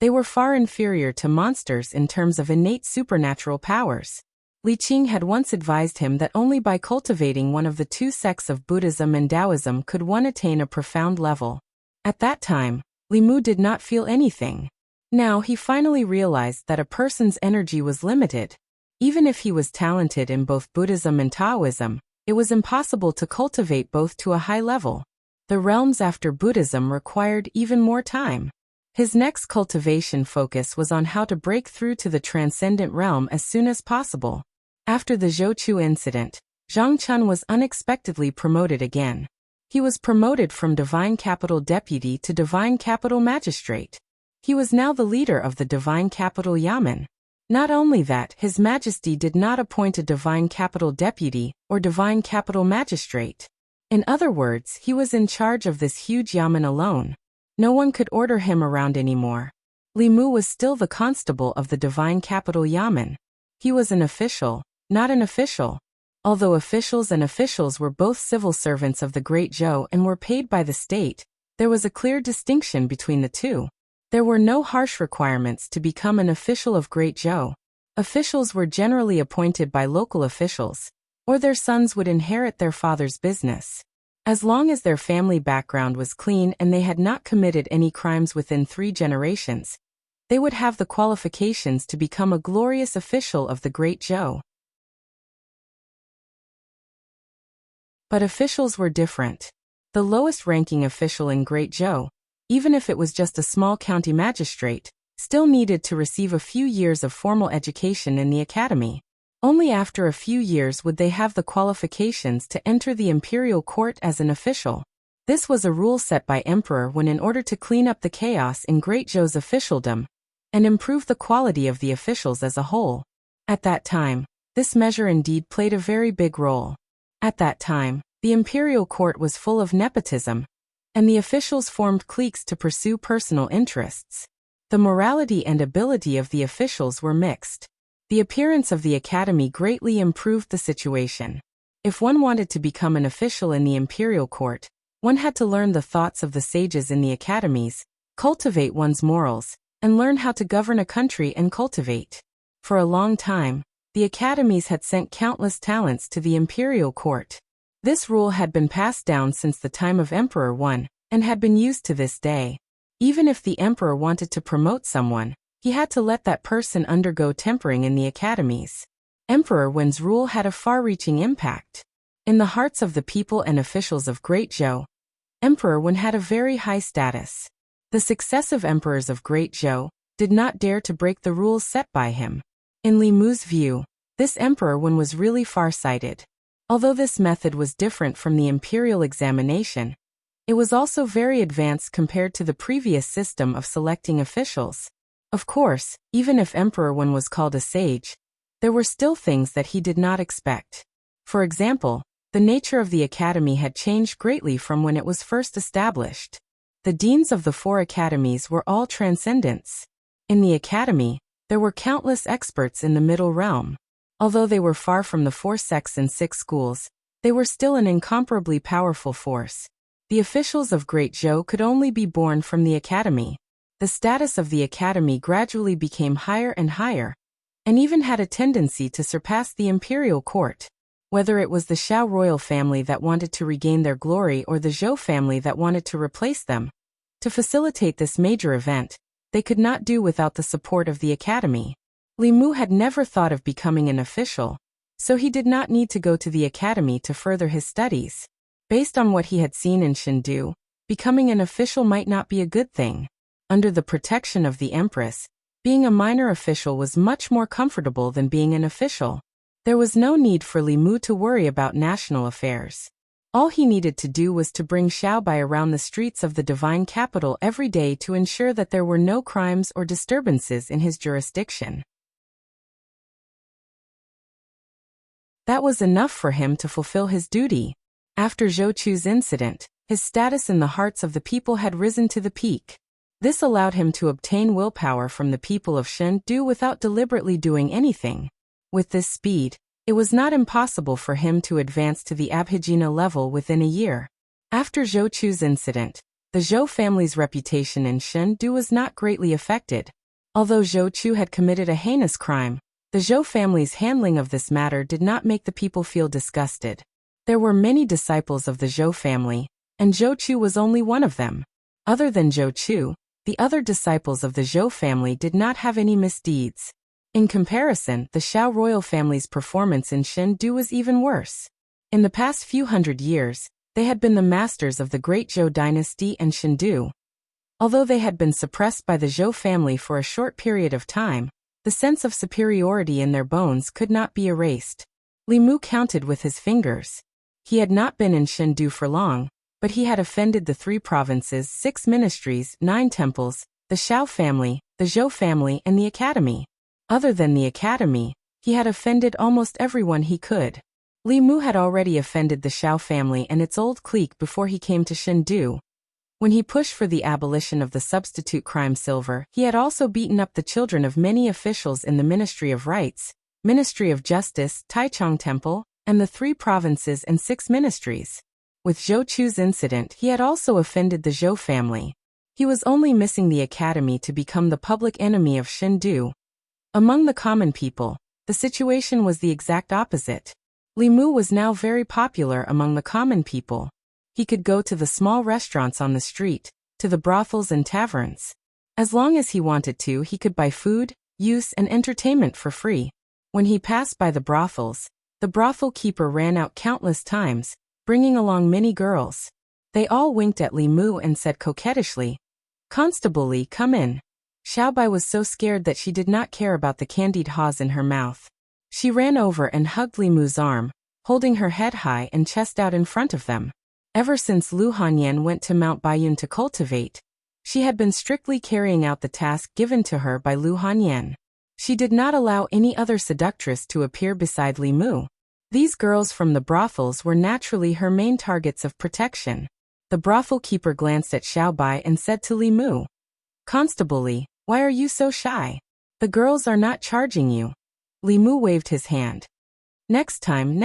they were far inferior to monsters in terms of innate supernatural powers. Li Qing had once advised him that only by cultivating one of the two sects of Buddhism and Taoism could one attain a profound level. At that time, Li Mu did not feel anything. Now he finally realized that a person's energy was limited. Even if he was talented in both Buddhism and Taoism, it was impossible to cultivate both to a high level. The realms after Buddhism required even more time. His next cultivation focus was on how to break through to the transcendent realm as soon as possible. After the Zhou Chu incident, Zhang Chun was unexpectedly promoted again. He was promoted from Divine Capital Deputy to Divine Capital Magistrate. He was now the leader of the divine capital Yamen. Not only that, His Majesty did not appoint a divine capital deputy or divine capital magistrate. In other words, he was in charge of this huge Yamen alone. No one could order him around anymore. Li Mu was still the constable of the divine capital Yamen. He was an official, not an official. Although officials and officials were both civil servants of the Great Zhou and were paid by the state, there was a clear distinction between the two. There were no harsh requirements to become an official of Great Zhou. Officials were generally appointed by local officials, or their sons would inherit their father's business. As long as their family background was clean and they had not committed any crimes within 3 generations, they would have the qualifications to become a glorious official of the Great Zhou. But officials were different. The lowest-ranking official in Great Zhou, even if it was just a small county magistrate, still needed to receive a few years of formal education in the academy. Only after a few years would they have the qualifications to enter the imperial court as an official. This was a rule set by Emperor Wen in order to clean up the chaos in Great Zhou's officialdom and improve the quality of the officials as a whole. At that time, this measure indeed played a very big role. At that time, the imperial court was full of nepotism, and the officials formed cliques to pursue personal interests. The morality and ability of the officials were mixed. The appearance of the academy greatly improved the situation. If one wanted to become an official in the imperial court, one had to learn the thoughts of the sages in the academies, cultivate one's morals, and learn how to govern a country and cultivate. For a long time, the academies had sent countless talents to the imperial court. This rule had been passed down since the time of Emperor Wen, and had been used to this day. Even if the emperor wanted to promote someone, he had to let that person undergo tempering in the academies. Emperor Wen's rule had a far-reaching impact. In the hearts of the people and officials of Great Zhou, Emperor Wen had a very high status. The successive emperors of Great Zhou did not dare to break the rules set by him. In Li Mu's view, this Emperor Wen was really far-sighted. Although this method was different from the imperial examination, it was also very advanced compared to the previous system of selecting officials. Of course, even if Emperor Wen was called a sage, there were still things that he did not expect. For example, the nature of the academy had changed greatly from when it was first established. The deans of the 4 academies were all transcendents. In the academy, there were countless experts in the middle realm. Although they were far from the 4 sects and 6 schools, they were still an incomparably powerful force. The officials of Great Zhou could only be born from the academy. The status of the academy gradually became higher and higher, and even had a tendency to surpass the imperial court. Whether it was the Shao royal family that wanted to regain their glory or the Zhou family that wanted to replace them, to facilitate this major event, they could not do without the support of the academy. Li Mu had never thought of becoming an official, so he did not need to go to the academy to further his studies. Based on what he had seen in Chengdu, becoming an official might not be a good thing. Under the protection of the empress, being a minor official was much more comfortable than being an official. There was no need for Li Mu to worry about national affairs. All he needed to do was to bring Xiaobai around the streets of the divine capital every day to ensure that there were no crimes or disturbances in his jurisdiction. That was enough for him to fulfill his duty. After Zhou Chu's incident, his status in the hearts of the people had risen to the peak. This allowed him to obtain willpower from the people of Chengdu without deliberately doing anything. With this speed, it was not impossible for him to advance to the Abhijina level within a year. After Zhou Chu's incident, the Zhou family's reputation in Chengdu was not greatly affected. Although Zhou Chu had committed a heinous crime, the Zhou family's handling of this matter did not make the people feel disgusted. There were many disciples of the Zhou family, and Zhou Chu was only one of them. Other than Zhou Chu, the other disciples of the Zhou family did not have any misdeeds. In comparison, the Shao royal family's performance in Chengdu was even worse. In the past few hundred years, they had been the masters of the Great Zhou dynasty and Chengdu. Although they had been suppressed by the Zhou family for a short period of time, the sense of superiority in their bones could not be erased. Li Mu counted with his fingers. He had not been in Chengdu for long, but he had offended the 3 provinces, 6 ministries, 9 temples, the Xiao family, the Zhou family, and the academy. Other than the academy, he had offended almost everyone he could. Li Mu had already offended the Xiao family and its old clique before he came to Chengdu. When he pushed for the abolition of the substitute crime silver, he had also beaten up the children of many officials in the Ministry of Rights, Ministry of Justice, Taichung Temple, and the 3 provinces and 6 ministries. With Zhou Chu's incident, he had also offended the Zhou family. He was only missing the academy to become the public enemy of Chengdu. Among the common people, the situation was the exact opposite. Li Mu was now very popular among the common people. He could go to the small restaurants on the street, to the brothels and taverns. As long as he wanted to, he could buy food, use, and entertainment for free. When he passed by the brothel keeper ran out countless times, bringing along many girls. They all winked at Li Mu and said coquettishly, "Constable Li, come in." Xiaobai was so scared that she did not care about the candied haws in her mouth. She ran over and hugged Li Mu's arm, holding her head high and chest out in front of them. Ever since Lu Hanyan went to Mount Baiyun to cultivate, she had been strictly carrying out the task given to her by Lu Hanyan. She did not allow any other seductress to appear beside Li Mu. These girls from the brothels were naturally her main targets of protection. The brothel keeper glanced at Xiaobai and said to Li Mu, "Constable Li, why are you so shy? The girls are not charging you." Li Mu waved his hand. Next time,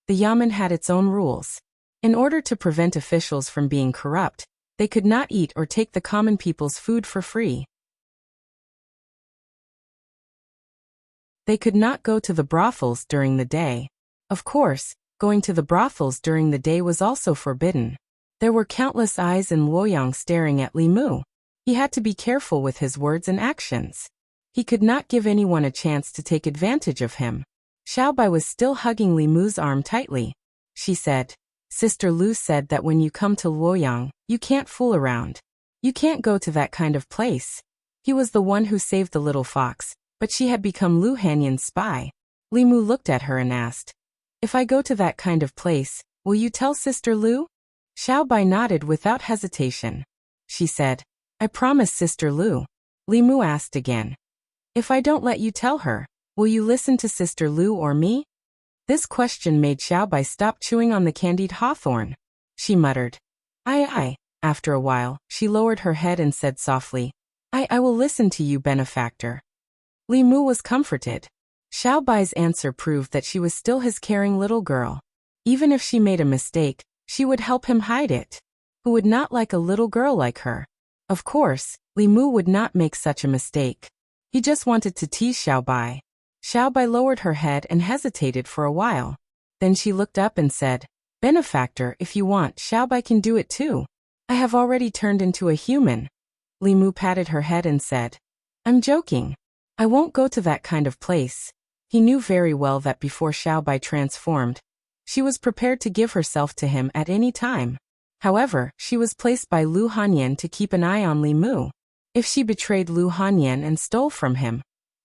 the Yamen had its own rules. In order to prevent officials from being corrupt, they could not eat or take the common people's food for free. They could not go to the brothels during the day. Of course, going to the brothels during the day was also forbidden. There were countless eyes in Luoyang staring at Li Mu. He had to be careful with his words and actions. He could not give anyone a chance to take advantage of him. Xiaobai was still hugging Li Mu's arm tightly. She said, "Sister Lu said that when you come to Luoyang, you can't fool around. You can't go to that kind of place." He was the one who saved the little fox, but she had become Lu Hanyan's spy. Li Mu looked at her and asked, "If I go to that kind of place, will you tell Sister Lu?" Xiaobai nodded without hesitation. She said, "I promise, Sister Lu." Li Mu asked again, "If I don't let you tell her, will you listen to Sister Lu or me?" This question made Xiaobai stop chewing on the candied hawthorn. She muttered, "Aye." After a while, she lowered her head and said softly, I will listen to you, benefactor." Li Mu was comforted. Xiaobai's answer proved that she was still his caring little girl. Even if she made a mistake, she would help him hide it. Who would not like a little girl like her? Of course, Li Mu would not make such a mistake. He just wanted to tease Xiaobai. Xiaobai lowered her head and hesitated for a while. Then she looked up and said, "Benefactor, if you want, Xiaobai can do it too. I have already turned into a human." Li Mu patted her head and said, "I'm joking. I won't go to that kind of place." He knew very well that before Xiaobai transformed, she was prepared to give herself to him at any time. However, she was placed by Lu Hanyan to keep an eye on Li Mu. If she betrayed Lu Hanyan and stole from him,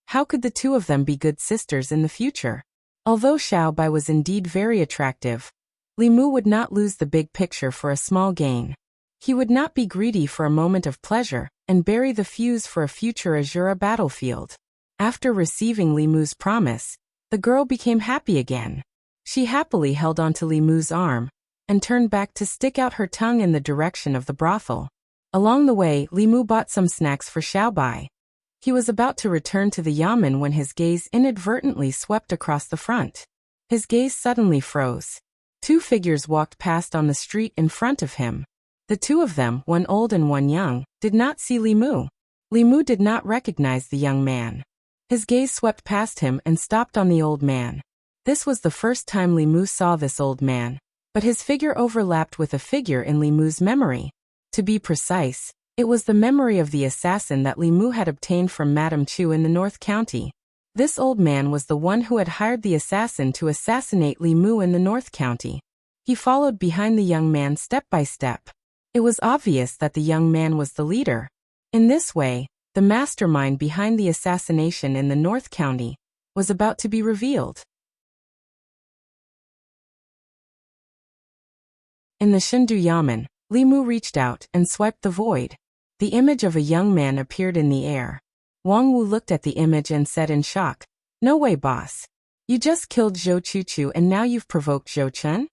how could the two of them be good sisters in the future? Although Xiaobai was indeed very attractive, Li Mu would not lose the big picture for a small gain. He would not be greedy for a moment of pleasure and bury the fuse for a future Azura battlefield. After receiving Li Mu's promise, the girl became happy again. She happily held onto Li Mu's arm and turned back to stick out her tongue in the direction of the brothel. Along the way, Li Mu bought some snacks for Xiaobai. He was about to return to the yamen when his gaze inadvertently swept across the front. His gaze suddenly froze. 2 figures walked past on the street in front of him. The 2 of them, one old and one young, did not see Li Mu. Li Mu did not recognize the young man. His gaze swept past him and stopped on the old man. This was the first time Li Mu saw this old man, but his figure overlapped with a figure in Li Mu's memory. To be precise, it was the memory of the assassin that Li Mu had obtained from Madame Chu in the North County. This old man was the one who had hired the assassin to assassinate Li Mu in the North County. He followed behind the young man step by step. It was obvious that the young man was the leader. In this way, the mastermind behind the assassination in the North County was about to be revealed. In the Chengdu Yamen, Li Mu reached out and swiped the void. The image of a young man appeared in the air. Wang Wu looked at the image and said in shock, "No way, boss. You just killed Zhou Chuchu and now you've provoked Zhou Chen?"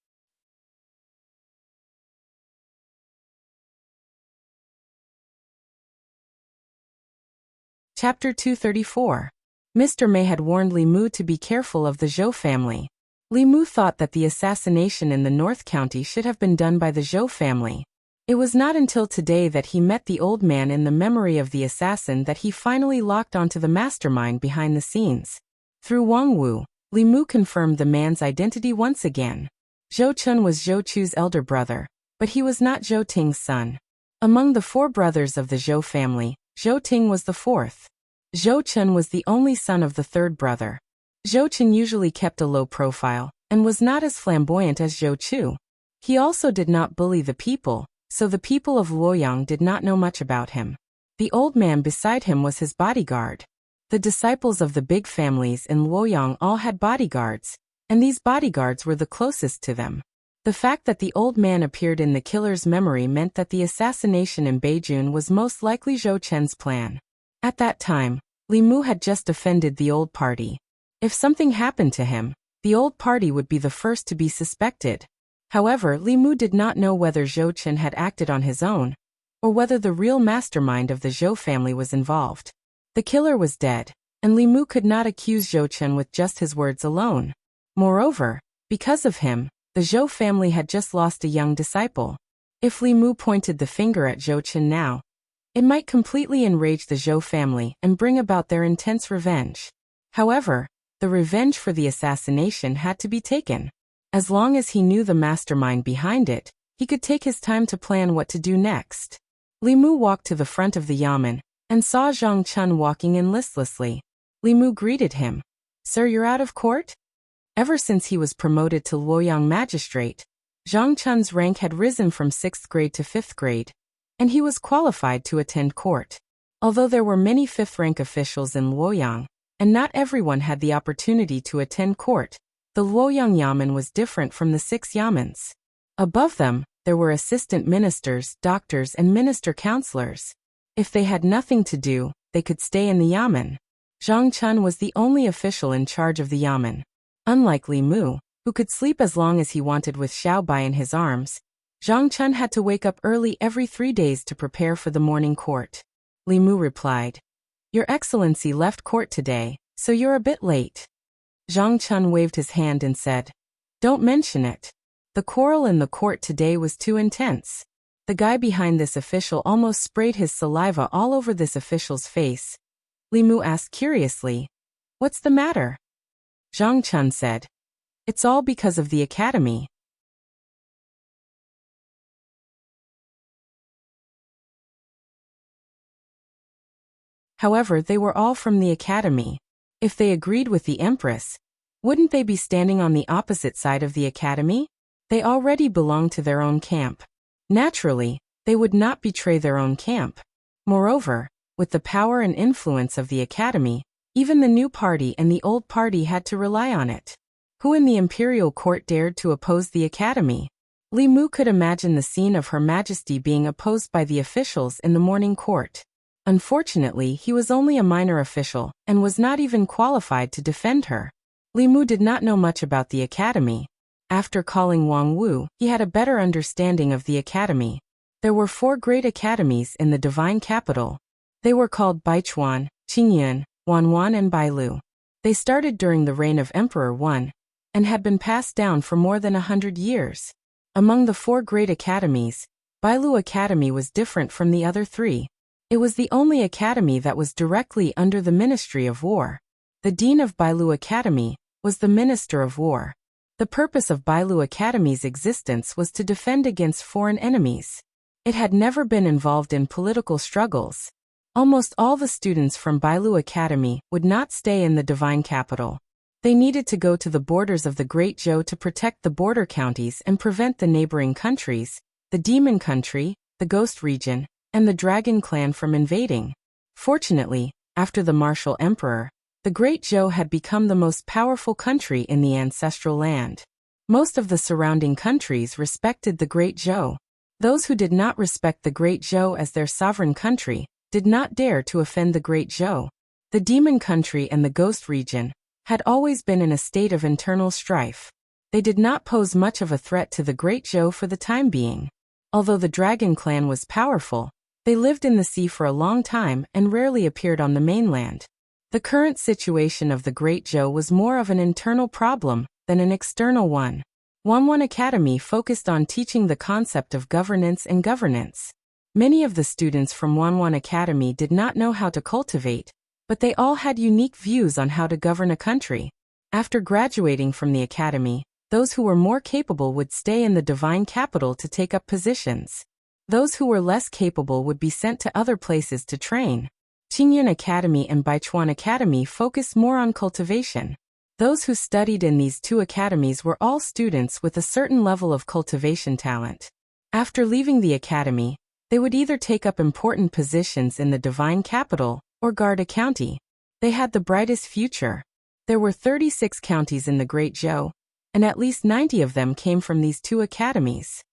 Chapter 234. Mr. Mei had warned Li Mu to be careful of the Zhou family. Li Mu thought that the assassination in the North County should have been done by the Zhou family. It was not until today that he met the old man in the memory of the assassin that he finally locked onto the mastermind behind the scenes. Through Wang Wu, Li Mu confirmed the man's identity once again. Zhou Chen was Zhou Chu's elder brother, but he was not Zhou Ting's son. Among the 4 brothers of the Zhou family, Zhou Ting was the 4th. Zhou Chen was the only son of the 3rd brother. Zhou Chen usually kept a low profile, and was not as flamboyant as Zhou Chu. He also did not bully the people, so the people of Luoyang did not know much about him. The old man beside him was his bodyguard. The disciples of the big families in Luoyang all had bodyguards, and these bodyguards were the closest to them. The fact that the old man appeared in the killer's memory meant that the assassination in Beijun was most likely Zhou Chen's plan. At that time, Li Mu had just offended the old party. If something happened to him, the old party would be the first to be suspected. However, Li Mu did not know whether Zhou Chen had acted on his own, or whether the real mastermind of the Zhou family was involved. The killer was dead, and Li Mu could not accuse Zhou Chen with just his words alone. Moreover, because of him, the Zhou family had just lost a young disciple. If Li Mu pointed the finger at Zhou Chen now, it might completely enrage the Zhou family and bring about their intense revenge. However, the revenge for the assassination had to be taken. As long as he knew the mastermind behind it, he could take his time to plan what to do next. Li Mu walked to the front of the yamen, and saw Zhang Chun walking in listlessly. Li Mu greeted him. "Sir, you're out of court?" Ever since he was promoted to Luoyang magistrate, Zhang Chun's rank had risen from 6th grade to 5th grade, and he was qualified to attend court. Although there were many 5th-rank officials in Luoyang, and not everyone had the opportunity to attend court, the Luoyang Yamen was different from the 6 Yamens. Above them, there were assistant ministers, doctors, and minister counselors. If they had nothing to do, they could stay in the Yamen. Zhang Chun was the only official in charge of the Yamen. Unlike Li Mu, who could sleep as long as he wanted with Xiao Bai in his arms, Zhang Chun had to wake up early every 3 days to prepare for the morning court. Li Mu replied, "Your Excellency left court today, so you're a bit late." Zhang Chun waved his hand and said, "Don't mention it. The quarrel in the court today was too intense. The guy behind this official almost sprayed his saliva all over this official's face." Li Mu asked curiously, "What's the matter?" Zhang Chun said, "It's all because of the academy." However, they were all from the academy. If they agreed with the Empress, wouldn't they be standing on the opposite side of the academy? They already belonged to their own camp. Naturally, they would not betray their own camp. Moreover, with the power and influence of the academy, even the new party and the old party had to rely on it. Who in the imperial court dared to oppose the academy? Li Mu could imagine the scene of Her Majesty being opposed by the officials in the morning court. Unfortunately, he was only a minor official and was not even qualified to defend her. Li Mu did not know much about the academy. After calling Wang Wu, he had a better understanding of the academy. There were 4 great academies in the divine capital. They were called Baichuan, Qingyuan, Wanwan, and Bailu. They started during the reign of Emperor Wan, and had been passed down for more than 100 years. Among the 4 great academies, Bailu Academy was different from the other 3. It was the only academy that was directly under the Ministry of War. The Dean of Bailu Academy was the Minister of War. The purpose of Bailu Academy's existence was to defend against foreign enemies. It had never been involved in political struggles. Almost all the students from Bailu Academy would not stay in the divine capital. They needed to go to the borders of the Great Zhou to protect the border counties and prevent the neighboring countries, the Demon Country, the Ghost Region, and the Dragon Clan from invading. Fortunately, after the martial emperor, the Great Zhou had become the most powerful country in the ancestral land. Most of the surrounding countries respected the Great Zhou. Those who did not respect the Great Zhou as their sovereign country did not dare to offend the Great Zhou. The demon country and the ghost region had always been in a state of internal strife. They did not pose much of a threat to the Great Zhou for the time being. Although the dragon clan was powerful, they lived in the sea for a long time and rarely appeared on the mainland. The current situation of the Great Zhou was more of an internal problem than an external one. Wanwan Academy focused on teaching the concept of governance and governance. Many of the students from Wanwan Academy did not know how to cultivate, but they all had unique views on how to govern a country. After graduating from the academy, those who were more capable would stay in the divine capital to take up positions. Those who were less capable would be sent to other places to train. Qingyun Academy and Baichuan Academy focused more on cultivation. Those who studied in these two academies were all students with a certain level of cultivation talent. After leaving the academy, they would either take up important positions in the divine capital or guard a county. They had the brightest future. There were 36 counties in the Great Zhou, and at least 90 of them came from these two academies.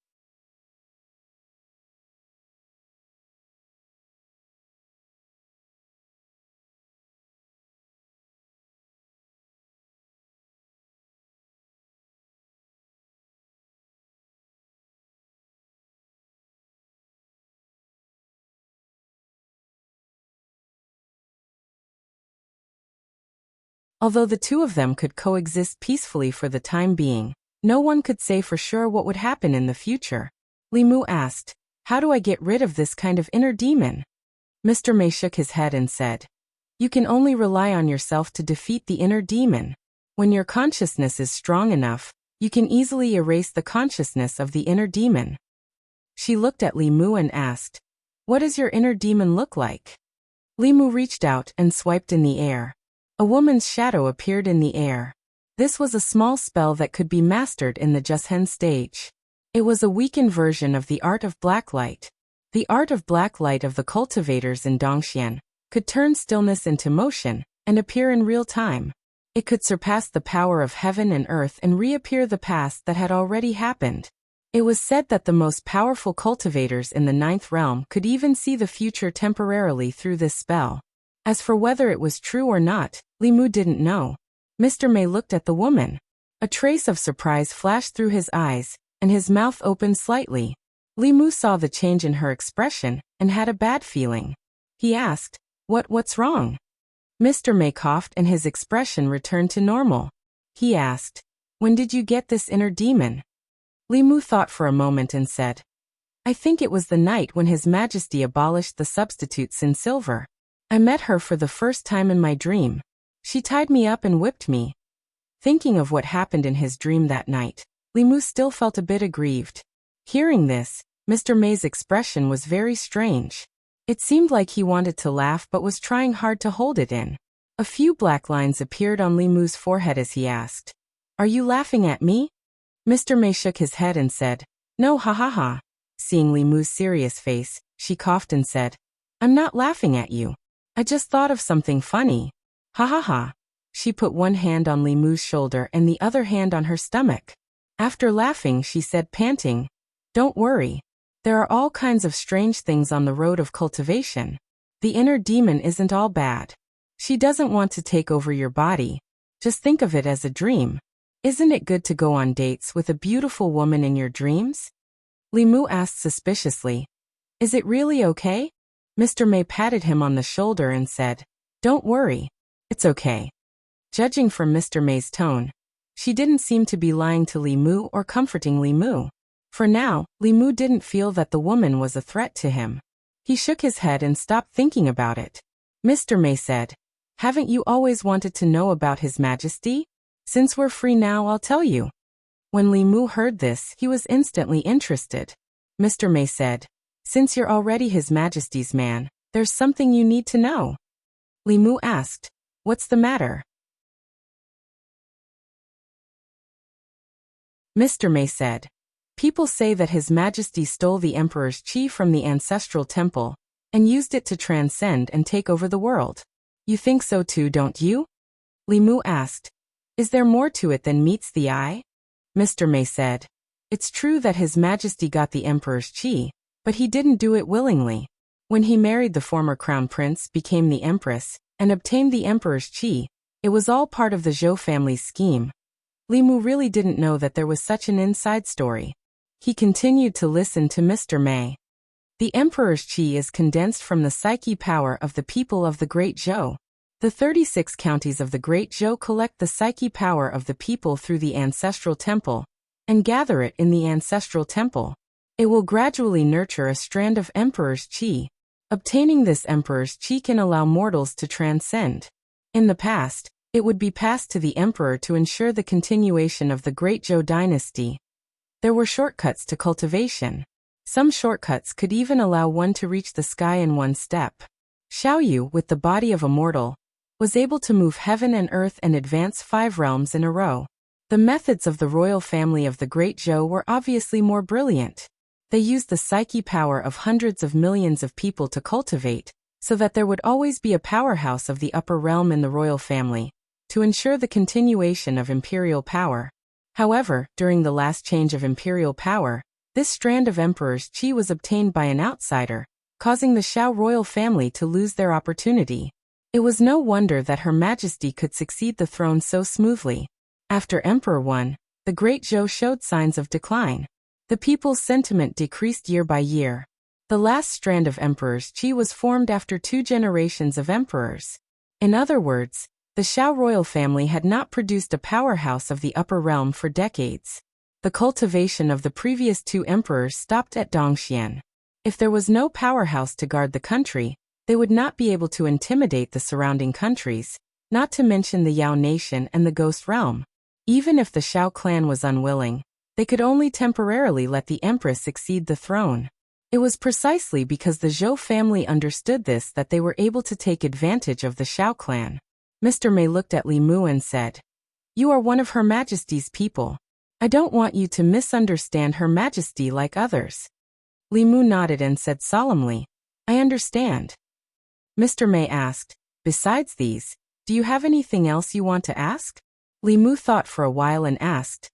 Although the two of them could coexist peacefully for the time being, no one could say for sure what would happen in the future. Li Mu asked, "How do I get rid of this kind of inner demon?" Mr. Mei shook his head and said, "You can only rely on yourself to defeat the inner demon. When your consciousness is strong enough, you can easily erase the consciousness of the inner demon." She looked at Li Mu and asked, "What does your inner demon look like?" Li Mu reached out and swiped in the air. A woman's shadow appeared in the air. This was a small spell that could be mastered in the Jushen stage. It was a weakened version of the art of blacklight. The art of blacklight of the cultivators in Dongxian could turn stillness into motion and appear in real time. It could surpass the power of heaven and earth and reappear the past that had already happened. It was said that the most powerful cultivators in the ninth realm could even see the future temporarily through this spell. As for whether it was true or not, Li Mu didn't know. Mr. Mei looked at the woman. A trace of surprise flashed through his eyes, and his mouth opened slightly. Li Mu saw the change in her expression and had a bad feeling. He asked, What's wrong?" Mr. Mei coughed and his expression returned to normal. He asked, "When did you get this inner demon?" Li Mu thought for a moment and said, "I think it was the night when His Majesty abolished the substitutes in silver. I met her for the first time in my dream. She tied me up and whipped me." Thinking of what happened in his dream that night, Li Mu still felt a bit aggrieved. Hearing this, Mr. Mei's expression was very strange. It seemed like he wanted to laugh but was trying hard to hold it in. A few black lines appeared on Li Mu's forehead as he asked, "Are you laughing at me?" Mr. Mei shook his head and said, "No, ha ha ha." Seeing Li Mu's serious face, she coughed and said, "I'm not laughing at you. I just thought of something funny. Ha ha ha." She put one hand on Li Mu's shoulder and the other hand on her stomach. After laughing, she said, panting, "Don't worry. There are all kinds of strange things on the road of cultivation. The inner demon isn't all bad. She doesn't want to take over your body. Just think of it as a dream. Isn't it good to go on dates with a beautiful woman in your dreams?" Li Mu asked suspiciously, "Is it really okay?" Mr. Mei patted him on the shoulder and said, "Don't worry. It's okay." Judging from Mr. Mei's tone, she didn't seem to be lying to Li Mu or comforting Li Mu. For now, Li Mu didn't feel that the woman was a threat to him. He shook his head and stopped thinking about it. Mr. Mei said, "Haven't you always wanted to know about His Majesty? Since we're free now, I'll tell you." When Li Mu heard this, he was instantly interested. Mr. Mei said, "Since you're already His Majesty's man, there's something you need to know." Li Mu asked, "What's the matter?" Mr. Mei said, "People say that His Majesty stole the Emperor's qi from the ancestral temple and used it to transcend and take over the world. You think so too, don't you?" Li Mu asked, "Is there more to it than meets the eye?" Mr. Mei said, It's true that His Majesty got the Emperor's qi, but he didn't do it willingly. When he married the former crown prince, became the Empress, and obtained the Emperor's qi, it was all part of the Zhou family's scheme. Li Mu really didn't know that there was such an inside story. He continued to listen to Mr. Mei. The Emperor's qi is condensed from the psyche power of the people of the Great Zhou. The 36 counties of the Great Zhou collect the psyche power of the people through the ancestral temple, and gather it in the ancestral temple. It will gradually nurture a strand of Emperor's qi. Obtaining this Emperor's qi can allow mortals to transcend. In the past, it would be passed to the Emperor to ensure the continuation of the Great Zhou dynasty. There were shortcuts to cultivation. Some shortcuts could even allow one to reach the sky in one step. Xiaoyu, with the body of a mortal, was able to move heaven and earth and advance 5 realms in a row. The methods of the royal family of the Great Zhou were obviously more brilliant. They used the psyche power of hundreds of millions of people to cultivate, so that there would always be a powerhouse of the upper realm in the royal family, to ensure the continuation of imperial power. However, during the last change of imperial power, this strand of Emperor's qi was obtained by an outsider, causing the Xiao royal family to lose their opportunity. It was no wonder that Her Majesty could succeed the throne so smoothly. After Emperor won, the Great Zhou showed signs of decline. The people's sentiment decreased year by year. The last strand of Emperor's qi was formed after 2 generations of emperors. In other words, the Xiao royal family had not produced a powerhouse of the upper realm for decades. The cultivation of the previous 2 emperors stopped at Dongxian. If there was no powerhouse to guard the country, they would not be able to intimidate the surrounding countries, not to mention the Yao nation and the Ghost realm. Even if the Xiao clan was unwilling, they could only temporarily let the empress succeed the throne. It was precisely because the Zhou family understood this that they were able to take advantage of the Xiao clan. Mr. Mei looked at Li Mu and said, "You are one of Her Majesty's people. I don't want you to misunderstand Her Majesty like others." Li Mu nodded and said solemnly, "I understand." Mr. Mei asked, "Besides these, do you have anything else you want to ask?" Li Mu thought for a while and asked,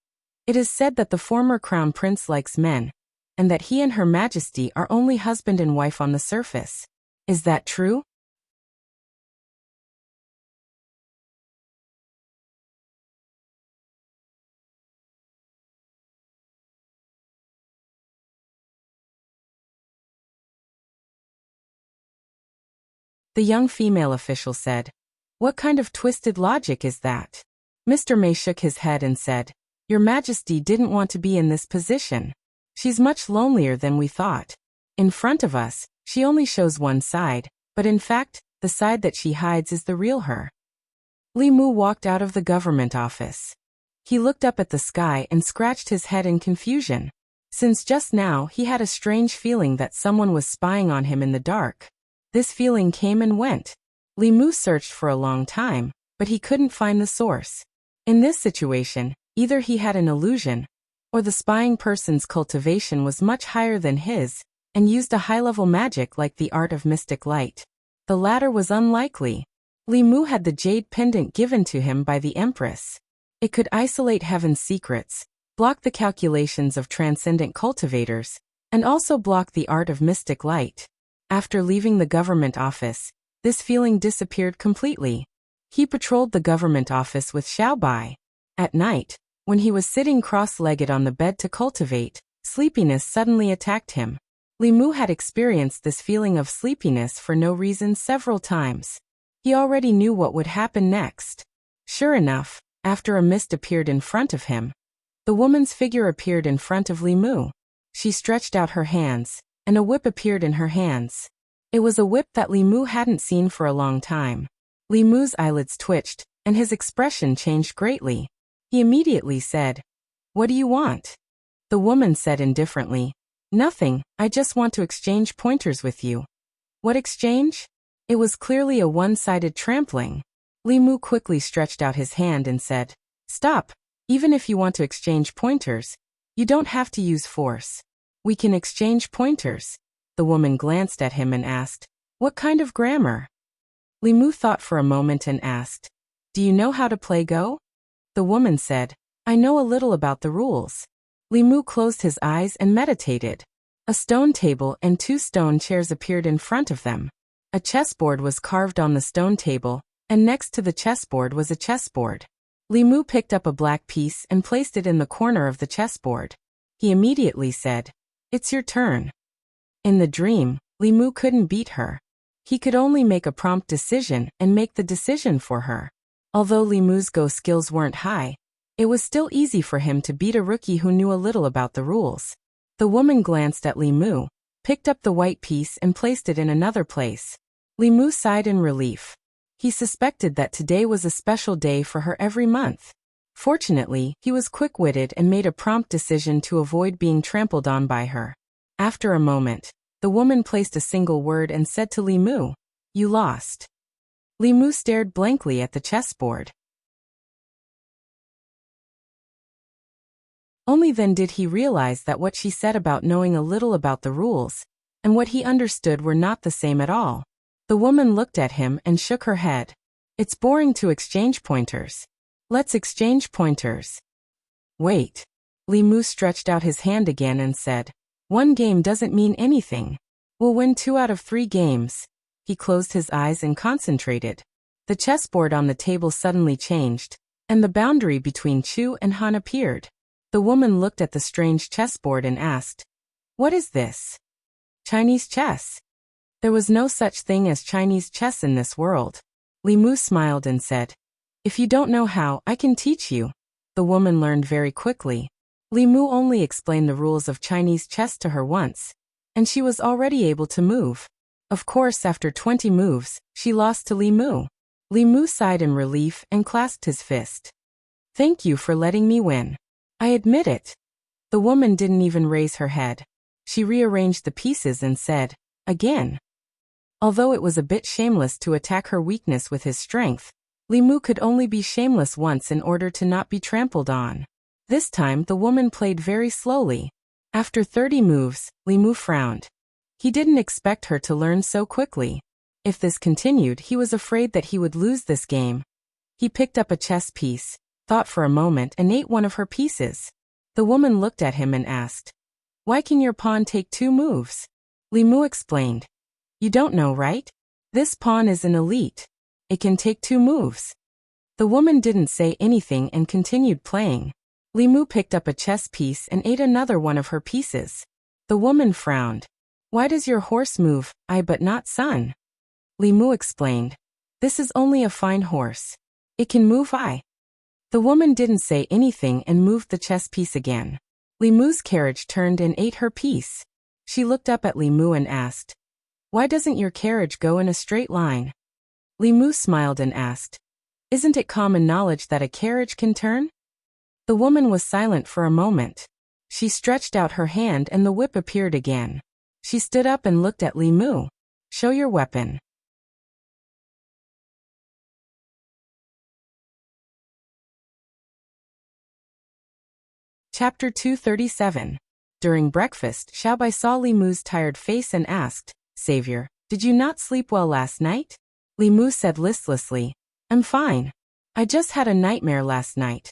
"It is said that the former crown prince likes men, and that he and Her Majesty are only husband and wife on the surface. Is that true?" The young female official said, "What kind of twisted logic is that?" Mr. Mei shook his head and said, "Your Majesty didn't want to be in this position. She's much lonelier than we thought. In front of us, she only shows one side, but in fact, the side that she hides is the real her." Li Mu walked out of the government office. He looked up at the sky and scratched his head in confusion. Since just now he had a strange feeling that someone was spying on him in the dark. This feeling came and went. Li Mu searched for a long time, but he couldn't find the source. In this situation, either he had an illusion, or the spying person's cultivation was much higher than his, and used a high-level magic like the art of mystic light. The latter was unlikely. Li Mu had the jade pendant given to him by the Empress. It could isolate heaven's secrets, block the calculations of transcendent cultivators, and also block the art of mystic light. After leaving the government office, this feeling disappeared completely. He patrolled the government office with Xiao Bai. At night, when he was sitting cross-legged on the bed to cultivate, sleepiness suddenly attacked him. Li Mu had experienced this feeling of sleepiness for no reason several times. He already knew what would happen next. Sure enough, after a mist appeared in front of him, the woman's figure appeared in front of Li Mu. She stretched out her hands, and a whip appeared in her hands. It was a whip that Li Mu hadn't seen for a long time. Li Mu's eyelids twitched, and his expression changed greatly. He immediately said, "What do you want?" The woman said indifferently, "Nothing, I just want to exchange pointers with you." "What exchange?" It was clearly a one-sided trampling. Li Mu quickly stretched out his hand and said, "Stop. Even if you want to exchange pointers, you don't have to use force. We can exchange pointers." The woman glanced at him and asked, "What kind of grammar?" Li Mu thought for a moment and asked, "Do you know how to play Go?" The woman said, "I know a little about the rules." Li Mu closed his eyes and meditated. A stone table and 2 stone chairs appeared in front of them. A chessboard was carved on the stone table, and next to the chessboard was a chessboard. Li Mu picked up a black piece and placed it in the corner of the chessboard. He immediately said, "It's your turn." In the dream, Li Mu couldn't beat her. He could only make a prompt decision and make the decision for her. Although Li Mu's Go skills weren't high, it was still easy for him to beat a rookie who knew a little about the rules. The woman glanced at Li Mu, picked up the white piece and placed it in another place. Li Mu sighed in relief. He suspected that today was a special day for her every month. Fortunately, he was quick-witted and made a prompt decision to avoid being trampled on by her. After a moment, the woman placed a single word and said to Li Mu, "You lost." Li Mu stared blankly at the chessboard. Only then did he realize that what she said about knowing a little about the rules, and what he understood were not the same at all. The woman looked at him and shook her head. "It's boring to exchange pointers. Let's exchange pointers." "Wait." Li Mu stretched out his hand again and said, "1 game doesn't mean anything. We'll win 2 out of 3 games. He closed his eyes and concentrated. The chessboard on the table suddenly changed, and the boundary between Chu and Han appeared. The woman looked at the strange chessboard and asked, "What is this?" "Chinese chess." There was no such thing as Chinese chess in this world. Li Mu smiled and said, "If you don't know how, I can teach you." The woman learned very quickly. Li Mu only explained the rules of Chinese chess to her once, and she was already able to move. Of course, after 20 moves, she lost to Li Mu. Li Mu sighed in relief and clasped his fist. "Thank you for letting me win. I admit it." The woman didn't even raise her head. She rearranged the pieces and said, "Again." Although it was a bit shameless to attack her weakness with his strength, Li Mu could only be shameless once in order to not be trampled on. This time the woman played very slowly. After 30 moves, Li Mu frowned. He didn't expect her to learn so quickly. If this continued, he was afraid that he would lose this game. He picked up a chess piece, thought for a moment and ate one of her pieces. The woman looked at him and asked, "Why can your pawn take 2 moves?" Li Mu explained, "You don't know, right? This pawn is an elite. It can take 2 moves." The woman didn't say anything and continued playing. Li Mu picked up a chess piece and ate another one of her pieces. The woman frowned. "Why does your horse move, I but not son?" Li Mu explained, "This is only a fine horse. It can move I." The woman didn't say anything and moved the chess piece again. Li Mu's carriage turned and ate her piece. She looked up at Li Mu and asked, "Why doesn't your carriage go in a straight line?" Li Mu smiled and asked, "Isn't it common knowledge that a carriage can turn?" The woman was silent for a moment. She stretched out her hand and the whip appeared again. She stood up and looked at Li Mu. "Show your weapon." Chapter 237. During breakfast, Xiaobai saw Li Mu's tired face and asked, "Savior, did you not sleep well last night?" Li Mu said listlessly, "I'm fine. I just had a nightmare last night."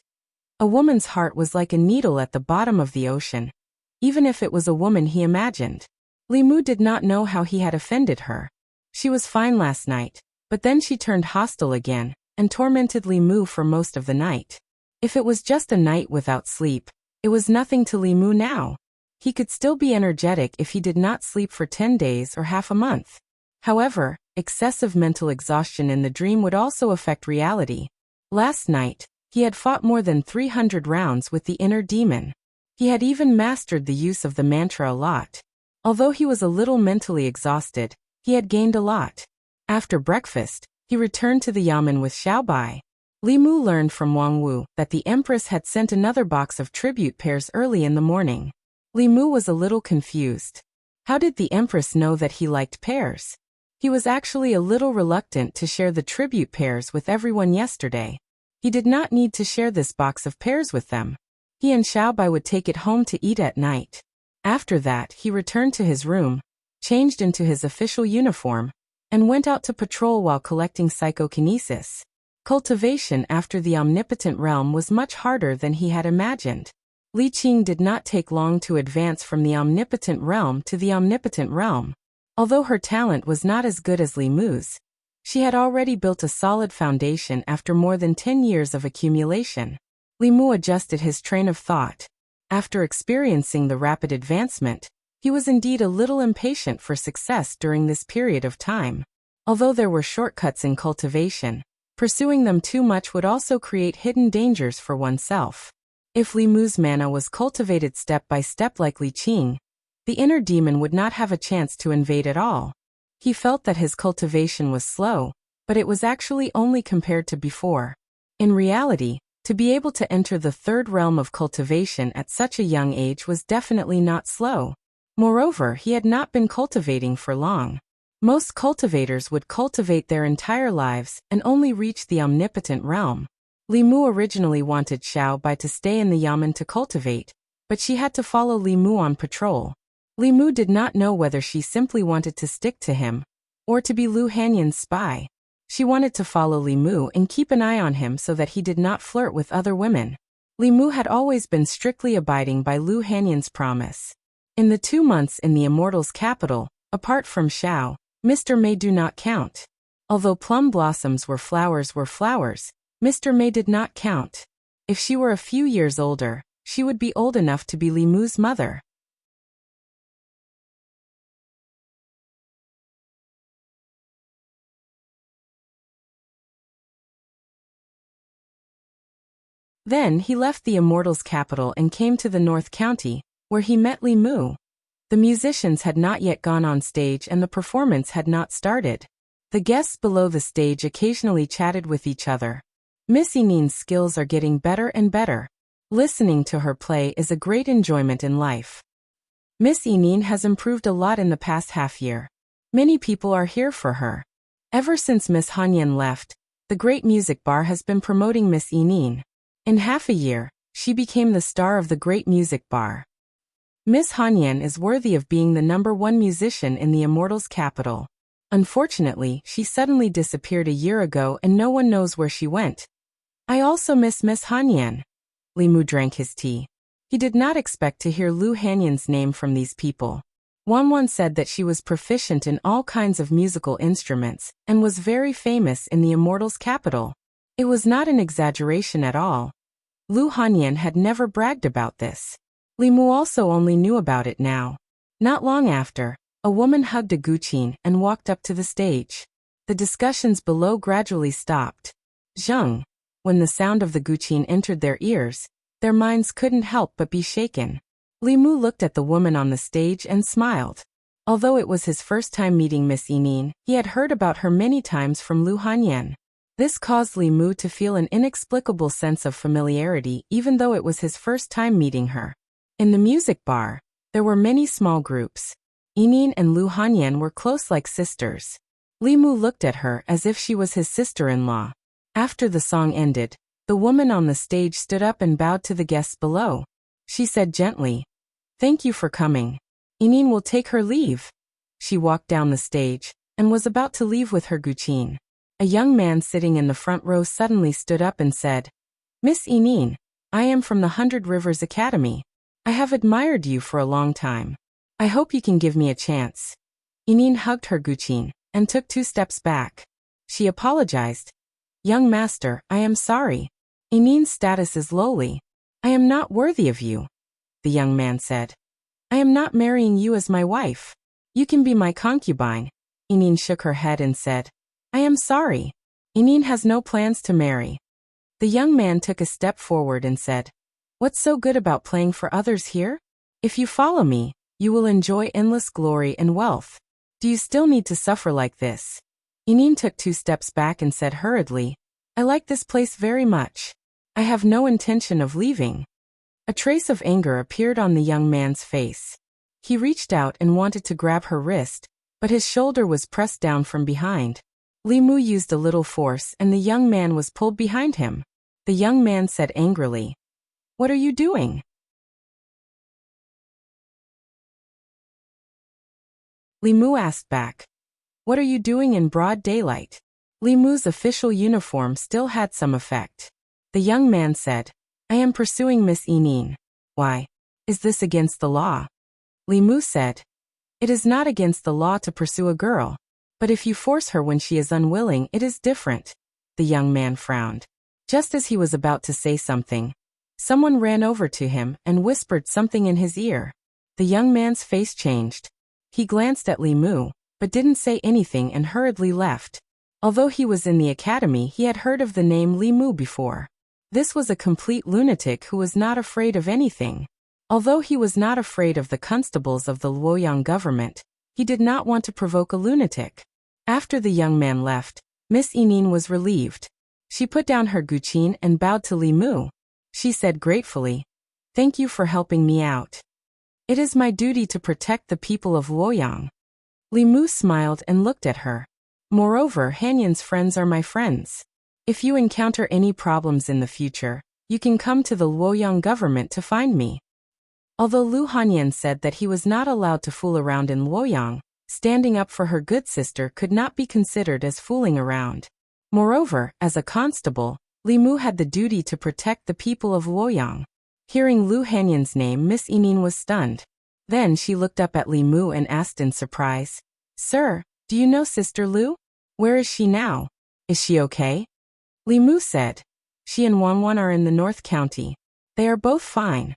A woman's heart was like a needle at the bottom of the ocean. Even if it was a woman he imagined. Li Mu did not know how he had offended her. She was fine last night, but then she turned hostile again, and tormented Li Mu for most of the night. If it was just a night without sleep, it was nothing to Li Mu now. He could still be energetic if he did not sleep for 10 days or half a month. However, excessive mental exhaustion in the dream would also affect reality. Last night, he had fought more than 300 rounds with the inner demon. He had even mastered the use of the mantra a lot. Although he was a little mentally exhausted, he had gained a lot. After breakfast, he returned to the yamen with Xiaobai. Li Mu learned from Wang Wu that the Empress had sent another box of tribute pears early in the morning. Li Mu was a little confused. How did the Empress know that he liked pears? He was actually a little reluctant to share the tribute pears with everyone yesterday. He did not need to share this box of pears with them. He and Xiaobai would take it home to eat at night. After that, he returned to his room, changed into his official uniform, and went out to patrol while collecting psychokinesis. Cultivation after the omnipotent realm was much harder than he had imagined. Li Qing did not take long to advance from the omnipotent realm to the omnipotent realm. Although her talent was not as good as Li Mu's, she had already built a solid foundation after more than 10 years of accumulation. Li Mu adjusted his train of thought. After experiencing the rapid advancement, he was indeed a little impatient for success during this period of time. Although there were shortcuts in cultivation, pursuing them too much would also create hidden dangers for oneself. If Li Mu's mana was cultivated step by step like Li Qing, the inner demon would not have a chance to invade at all. He felt that his cultivation was slow, but it was actually only compared to before. In reality, to be able to enter the third realm of cultivation at such a young age was definitely not slow. Moreover, he had not been cultivating for long. Most cultivators would cultivate their entire lives and only reach the omnipotent realm. Li Mu originally wanted Xiao Bai to stay in the yamen to cultivate, but she had to follow Li Mu on patrol. Li Mu did not know whether she simply wanted to stick to him, or to be Lu Hanyan's spy. She wanted to follow Li Mu and keep an eye on him so that he did not flirt with other women. Li Mu had always been strictly abiding by Lu Hanyan's promise. In the 2 months in the Immortals' capital, apart from Xiao, Mr. May do not count. Although plum blossoms were flowers, Mr. May did not count. If she were a few years older, she would be old enough to be Li Mu's mother. Then he left the Immortals' capital and came to the North County, where he met Li Mu. The musicians had not yet gone on stage and the performance had not started. The guests below the stage occasionally chatted with each other. Miss Yinin's skills are getting better and better. Listening to her play is a great enjoyment in life. Miss Yinin has improved a lot in the past half year. Many people are here for her. Ever since Miss Hanyan left, the Great Music Bar has been promoting Miss Yinin. In half a year, she became the star of the Great Music Bar. Miss Hanyan is worthy of being the #1 musician in the Immortals' capital. Unfortunately, she suddenly disappeared a year ago and no one knows where she went. I also miss Miss Hanyan. Li Mu drank his tea. He did not expect to hear Lu Hanyan's name from these people. One said that she was proficient in all kinds of musical instruments and was very famous in the Immortals' capital. It was not an exaggeration at all. Lu Hanyan had never bragged about this. Li Mu also only knew about it now. Not long after, a woman hugged a Guqin and walked up to the stage. The discussions below gradually stopped. Zheng. When the sound of the Guqin entered their ears, their minds couldn't help but be shaken. Li Mu looked at the woman on the stage and smiled. Although it was his first time meeting Miss Yinin, he had heard about her many times from Lu Hanyan. This caused Li Mu to feel an inexplicable sense of familiarity even though it was his first time meeting her. In the music bar, there were many small groups. Yinin and Lu Hanyan were close like sisters. Li Mu looked at her as if she was his sister-in-law. After the song ended, the woman on the stage stood up and bowed to the guests below. She said gently, "Thank you for coming. Yinin will take her leave." She walked down the stage and was about to leave with her Guqin. A young man sitting in the front row suddenly stood up and said, "Miss Yinin, I am from the 100 Rivers Academy. I have admired you for a long time. I hope you can give me a chance." Yinin hugged her Guqin and took 2 steps back. She apologized. "Young master, I am sorry. Yinin's status is lowly. I am not worthy of you." The young man said, "I am not marrying you as my wife. You can be my concubine." Yinin shook her head and said, "I am sorry. Yinin has no plans to marry." The young man took a step forward and said, "What's so good about playing for others here? If you follow me, you will enjoy endless glory and wealth. Do you still need to suffer like this?" Yinin took 2 steps back and said hurriedly, "I like this place very much. I have no intention of leaving." A trace of anger appeared on the young man's face. He reached out and wanted to grab her wrist, but his shoulder was pressed down from behind. Li Mu used a little force and the young man was pulled behind him. The young man said angrily, "What are you doing?" Li Mu asked back, "What are you doing in broad daylight?" Li Mu's official uniform still had some effect. The young man said, "I am pursuing Miss Yinin." Why? Is this against the law? Li Mu said. It is not against the law to pursue a girl. But if you force her when she is unwilling, it is different. The young man frowned. Just as he was about to say something, someone ran over to him and whispered something in his ear. The young man's face changed. He glanced at Li Mu, but didn't say anything and hurriedly left. Although he was in the academy, he had heard of the name Li Mu before. This was a complete lunatic who was not afraid of anything. Although he was not afraid of the constables of the Luoyang government, he did not want to provoke a lunatic. After the young man left, Miss Enin was relieved. She put down her guqin and bowed to Li Mu. She said gratefully, "Thank you for helping me out. It is my duty to protect the people of Luoyang." Li Mu smiled and looked at her. Moreover, Hanyan's friends are my friends. If you encounter any problems in the future, you can come to the Luoyang government to find me. Although Lu Hanyan said that he was not allowed to fool around in Luoyang, standing up for her good sister could not be considered as fooling around. Moreover, as a constable, Li Mu had the duty to protect the people of Luoyang. Hearing Lu Hanyan's name, Miss Enin was stunned. Then she looked up at Li Mu and asked in surprise, "Sir, do you know Sister Lu? Where is she now? Is she okay?" Li Mu said, "She and Wanwan are in the North County. They are both fine."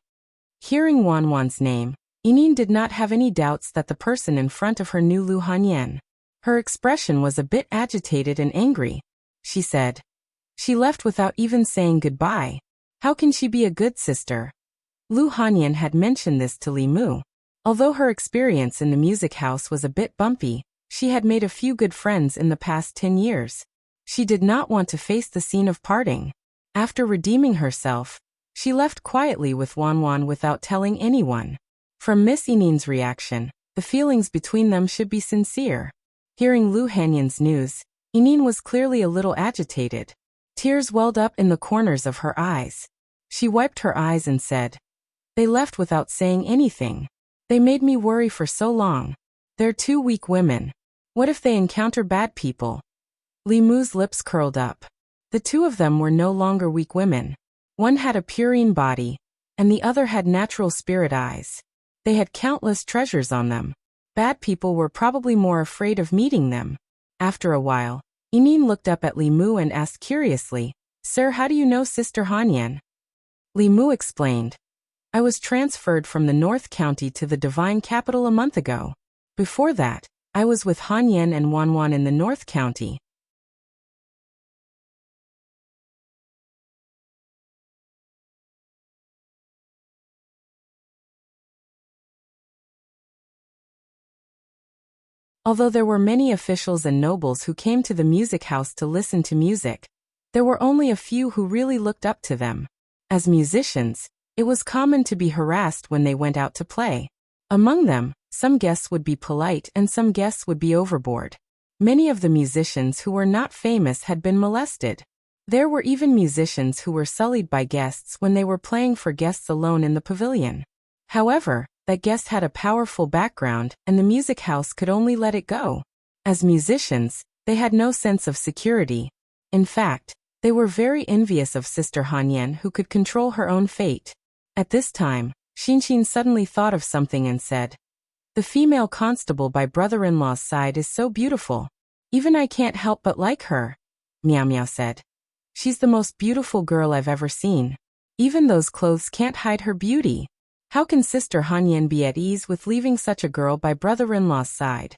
Hearing Wanwan's name, Enin did not have any doubts that the person in front of her knew Lu Hanyan. Her expression was a bit agitated and angry. She said, "She left without even saying goodbye. How can she be a good sister?" Lu Hanyan had mentioned this to Li Mu. Although her experience in the music house was a bit bumpy, she had made a few good friends in the past 10 years. She did not want to face the scene of parting. After redeeming herself, she left quietly with Wanwan without telling anyone. From Miss Enin's reaction, the feelings between them should be sincere. Hearing Lu Hanyan's news, Enin was clearly a little agitated. Tears welled up in the corners of her eyes. She wiped her eyes and said, "They left without saying anything. They made me worry for so long. They're two weak women. What if they encounter bad people?" Li Mu's lips curled up. The two of them were no longer weak women. One had a purine body, and the other had natural spirit eyes. They had countless treasures on them. Bad people were probably more afraid of meeting them. After a while, Enin looked up at Li Mu and asked curiously, "Sir, how do you know Sister Hanyan?" Li Mu explained, "I was transferred from the North County to the Divine Capital a month ago. Before that, I was with Hanyan and Wanwan in the North County." Although there were many officials and nobles who came to the music house to listen to music, there were only a few who really looked up to them. As musicians, it was common to be harassed when they went out to play. Among them, some guests would be polite and some guests would be overboard. Many of the musicians who were not famous had been molested. There were even musicians who were sullied by guests when they were playing for guests alone in the pavilion. However, that guest had a powerful background and the music house could only let it go. As musicians, they had no sense of security. In fact, they were very envious of Sister Hanyan who could control her own fate. At this time, Xinshin suddenly thought of something and said, "The female constable by brother-in-law's side is so beautiful. Even I can't help but like her," Meow Meow said. "She's the most beautiful girl I've ever seen. Even those clothes can't hide her beauty. How can Sister Hanyan be at ease with leaving such a girl by brother-in-law's side?"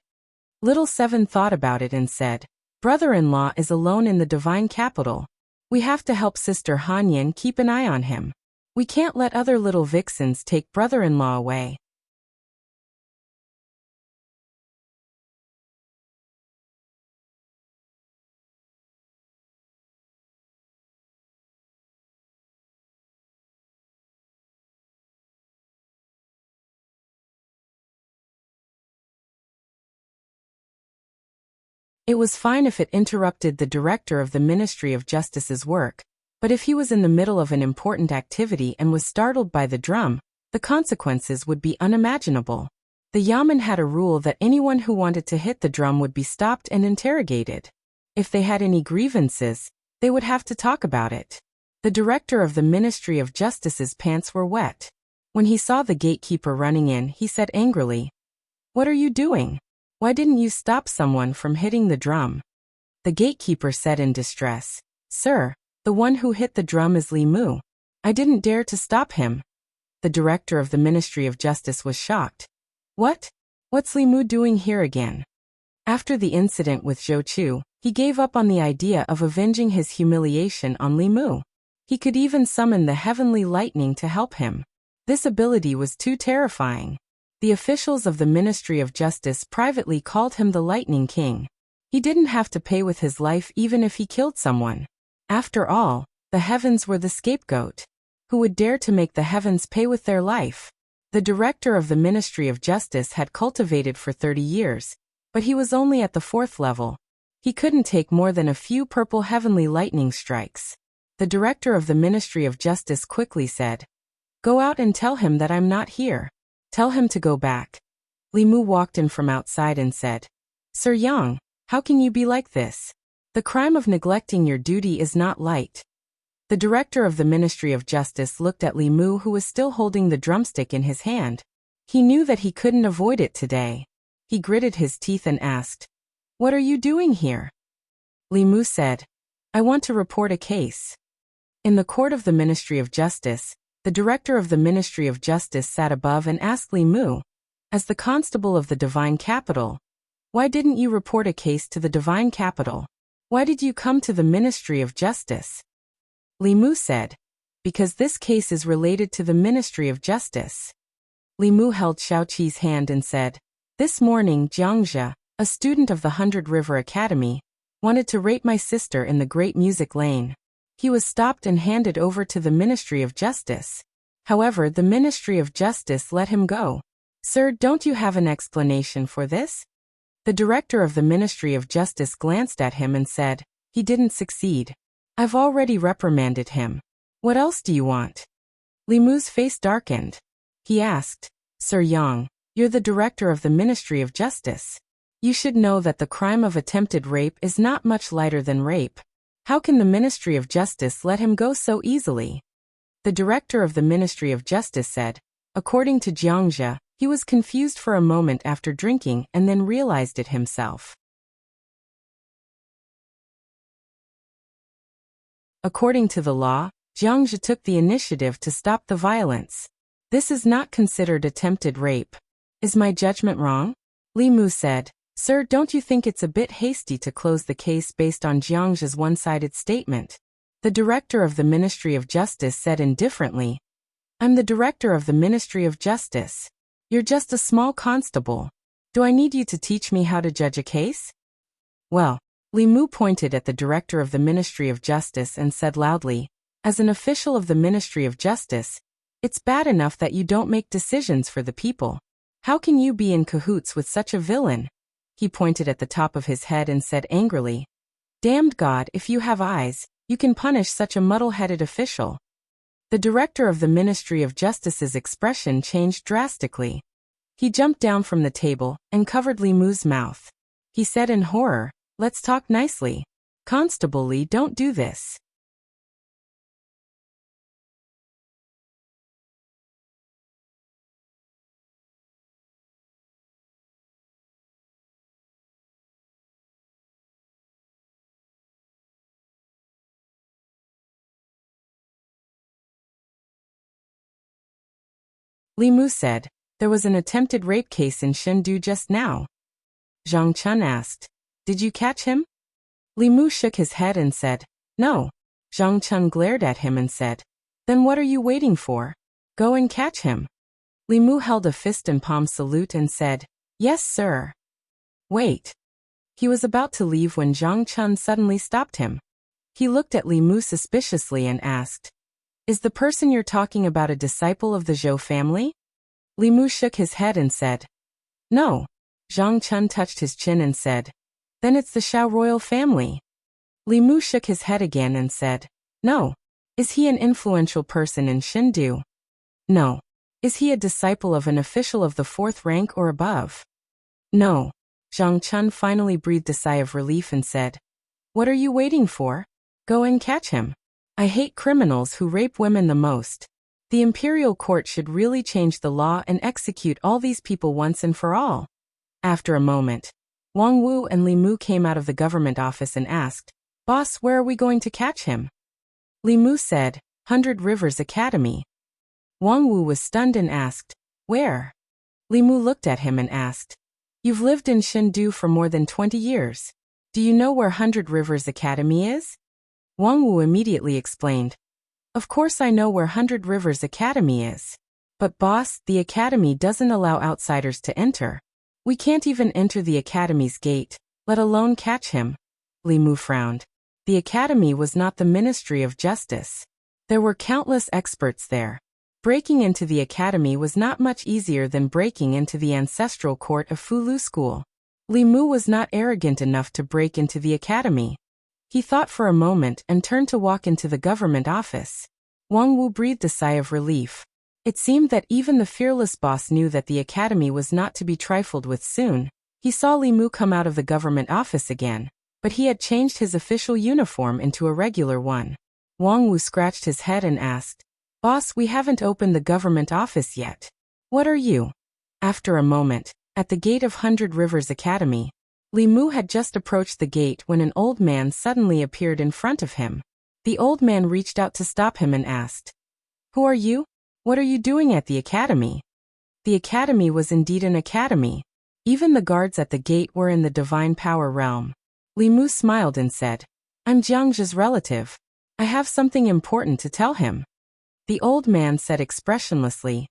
Little Seven thought about it and said, "Brother-in-law is alone in the Divine Capital. We have to help Sister Hanyan keep an eye on him. We can't let other little vixens take brother-in-law away." It was fine if it interrupted the director of the Ministry of Justice's work, but if he was in the middle of an important activity and was startled by the drum, the consequences would be unimaginable. The Yamen had a rule that anyone who wanted to hit the drum would be stopped and interrogated. If they had any grievances, they would have to talk about it. The director of the Ministry of Justice's pants were wet. When he saw the gatekeeper running in, he said angrily, "What are you doing? Why didn't you stop someone from hitting the drum?" The gatekeeper said in distress, "Sir, the one who hit the drum is Li Mu. I didn't dare to stop him." The director of the Ministry of Justice was shocked. "What? What's Li Mu doing here again?" After the incident with Zhou Chu, he gave up on the idea of avenging his humiliation on Li Mu. He could even summon the heavenly lightning to help him. This ability was too terrifying. The officials of the Ministry of Justice privately called him the Lightning King. He didn't have to pay with his life even if he killed someone. After all, the heavens were the scapegoat. Who would dare to make the heavens pay with their life? The director of the Ministry of Justice had cultivated for 30 years, but he was only at the 4th level. He couldn't take more than a few purple heavenly lightning strikes. The director of the Ministry of Justice quickly said, "Go out and tell him that I'm not here. Tell him to go back." Li Mu walked in from outside and said, "Sir Yang, how can you be like this? The crime of neglecting your duty is not light." The director of the Ministry of Justice looked at Li Mu, who was still holding the drumstick in his hand. He knew that he couldn't avoid it today. He gritted his teeth and asked, "What are you doing here?" Li Mu said, "I want to report a case." In the court of the Ministry of Justice, the director of the Ministry of Justice sat above and asked Li Mu, "As the constable of the divine capital, why didn't you report a case to the divine capital? Why did you come to the Ministry of Justice?" Li Mu said, "Because this case is related to the Ministry of Justice." Li Mu held Xiaoqi's hand and said, "This morning Jiangzhe, a student of the 100 River Academy, wanted to rape my sister in the Great Music Lane. He was stopped and handed over to the Ministry of Justice. However, the Ministry of Justice let him go. Sir, don't you have an explanation for this?" The director of the Ministry of Justice glanced at him and said, "He didn't succeed. I've already reprimanded him. What else do you want?" Li Mu's face darkened. He asked, "Sir Yang, you're the director of the Ministry of Justice. You should know that the crime of attempted rape is not much lighter than rape. How can the Ministry of Justice let him go so easily?" The director of the Ministry of Justice said, according to Jiangzhe, he was confused for a moment after drinking and then realized it himself. According to the law, Jiangzhe took the initiative to stop the violence. This is not considered attempted rape. Is my judgment wrong? Li Mu said, "Sir, don't you think it's a bit hasty to close the case based on Jiangzhe's one-sided statement?" The director of the Ministry of Justice said indifferently, "I'm the director of the Ministry of Justice. You're just a small constable. Do I need you to teach me how to judge a case?" "Well," Li Mu pointed at the director of the Ministry of Justice and said loudly, "As an official of the Ministry of Justice, it's bad enough that you don't make decisions for the people. How can you be in cahoots with such a villain?" He pointed at the top of his head and said angrily, "Damned God, if you have eyes, you can punish such a muddle-headed official." The director of the Ministry of Justice's expression changed drastically. He jumped down from the table and covered Li Mu's mouth. He said in horror, "Let's talk nicely. Constable Li, don't do this." Li Mu said, "There was an attempted rape case in Chengdu just now." Zhang Chun asked, "Did you catch him?" Li Mu shook his head and said, "No." Zhang Chun glared at him and said, "Then what are you waiting for? Go and catch him." Li Mu held a fist and palm salute and said, "Yes, sir." "Wait." He was about to leave when Zhang Chun suddenly stopped him. He looked at Li Mu suspiciously and asked, "Is the person you're talking about a disciple of the Zhou family?" Li Mu shook his head and said, "No." Zhang Chun touched his chin and said, "Then it's the Shao royal family." Li Mu shook his head again and said, "No." "Is he an influential person in Chengdu?" "No." "Is he a disciple of an official of the 4th rank or above?" "No." Zhang Chun finally breathed a sigh of relief and said, "What are you waiting for? Go and catch him. I hate criminals who rape women the most." The imperial court should really change the law and execute all these people once and for all. After a moment, Wang Wu and Li Mu came out of the government office and asked, "Boss, where are we going to catch him?" Li Mu said, "100 Rivers Academy." Wang Wu was stunned and asked, "Where?" Li Mu looked at him and asked, "You've lived in Chengdu for more than 20 years. Do you know where 100 Rivers Academy is?" Wang Wu immediately explained, "Of course I know where 100 Rivers Academy is. But boss, the academy doesn't allow outsiders to enter. We can't even enter the academy's gate, let alone catch him." Li Mu frowned. The academy was not the Ministry of Justice. There were countless experts there. Breaking into the academy was not much easier than breaking into the ancestral court of Fulu School. Li Mu was not arrogant enough to break into the academy. He thought for a moment and turned to walk into the government office. Wang Wu breathed a sigh of relief. It seemed that even the fearless boss knew that the academy was not to be trifled with soon. He saw Li Mu come out of the government office again, but he had changed his official uniform into a regular one. Wang Wu scratched his head and asked, "Boss, we haven't opened the government office yet. What are you?" After a moment, at the gate of 100 Rivers Academy, Li Mu had just approached the gate when an old man suddenly appeared in front of him. The old man reached out to stop him and asked, "Who are you? What are you doing at the academy?" The academy was indeed an academy. Even the guards at the gate were in the divine power realm. Li Mu smiled and said, "I'm Jiangzhe's relative. I have something important to tell him." The old man said expressionlessly,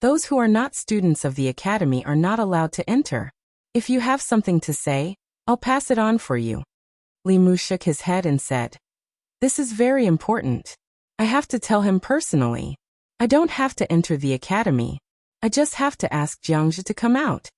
"Those who are not students of the academy are not allowed to enter. If you have something to say, I'll pass it on for you." Li Mu shook his head and said, "This is very important. I have to tell him personally. I don't have to enter the academy. I just have to ask Jiangzhe to come out."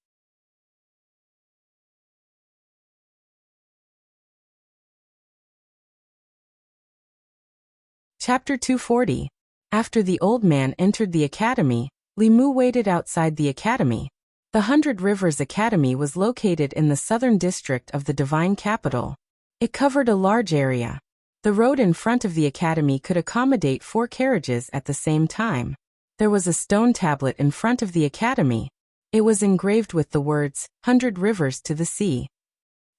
Chapter 240. After the old man entered the academy, Li Mu waited outside the academy. The 100 Rivers Academy was located in the southern district of the divine capital. It covered a large area. The road in front of the academy could accommodate 4 carriages at the same time. There was a stone tablet in front of the academy. It was engraved with the words, "100 Rivers to the Sea."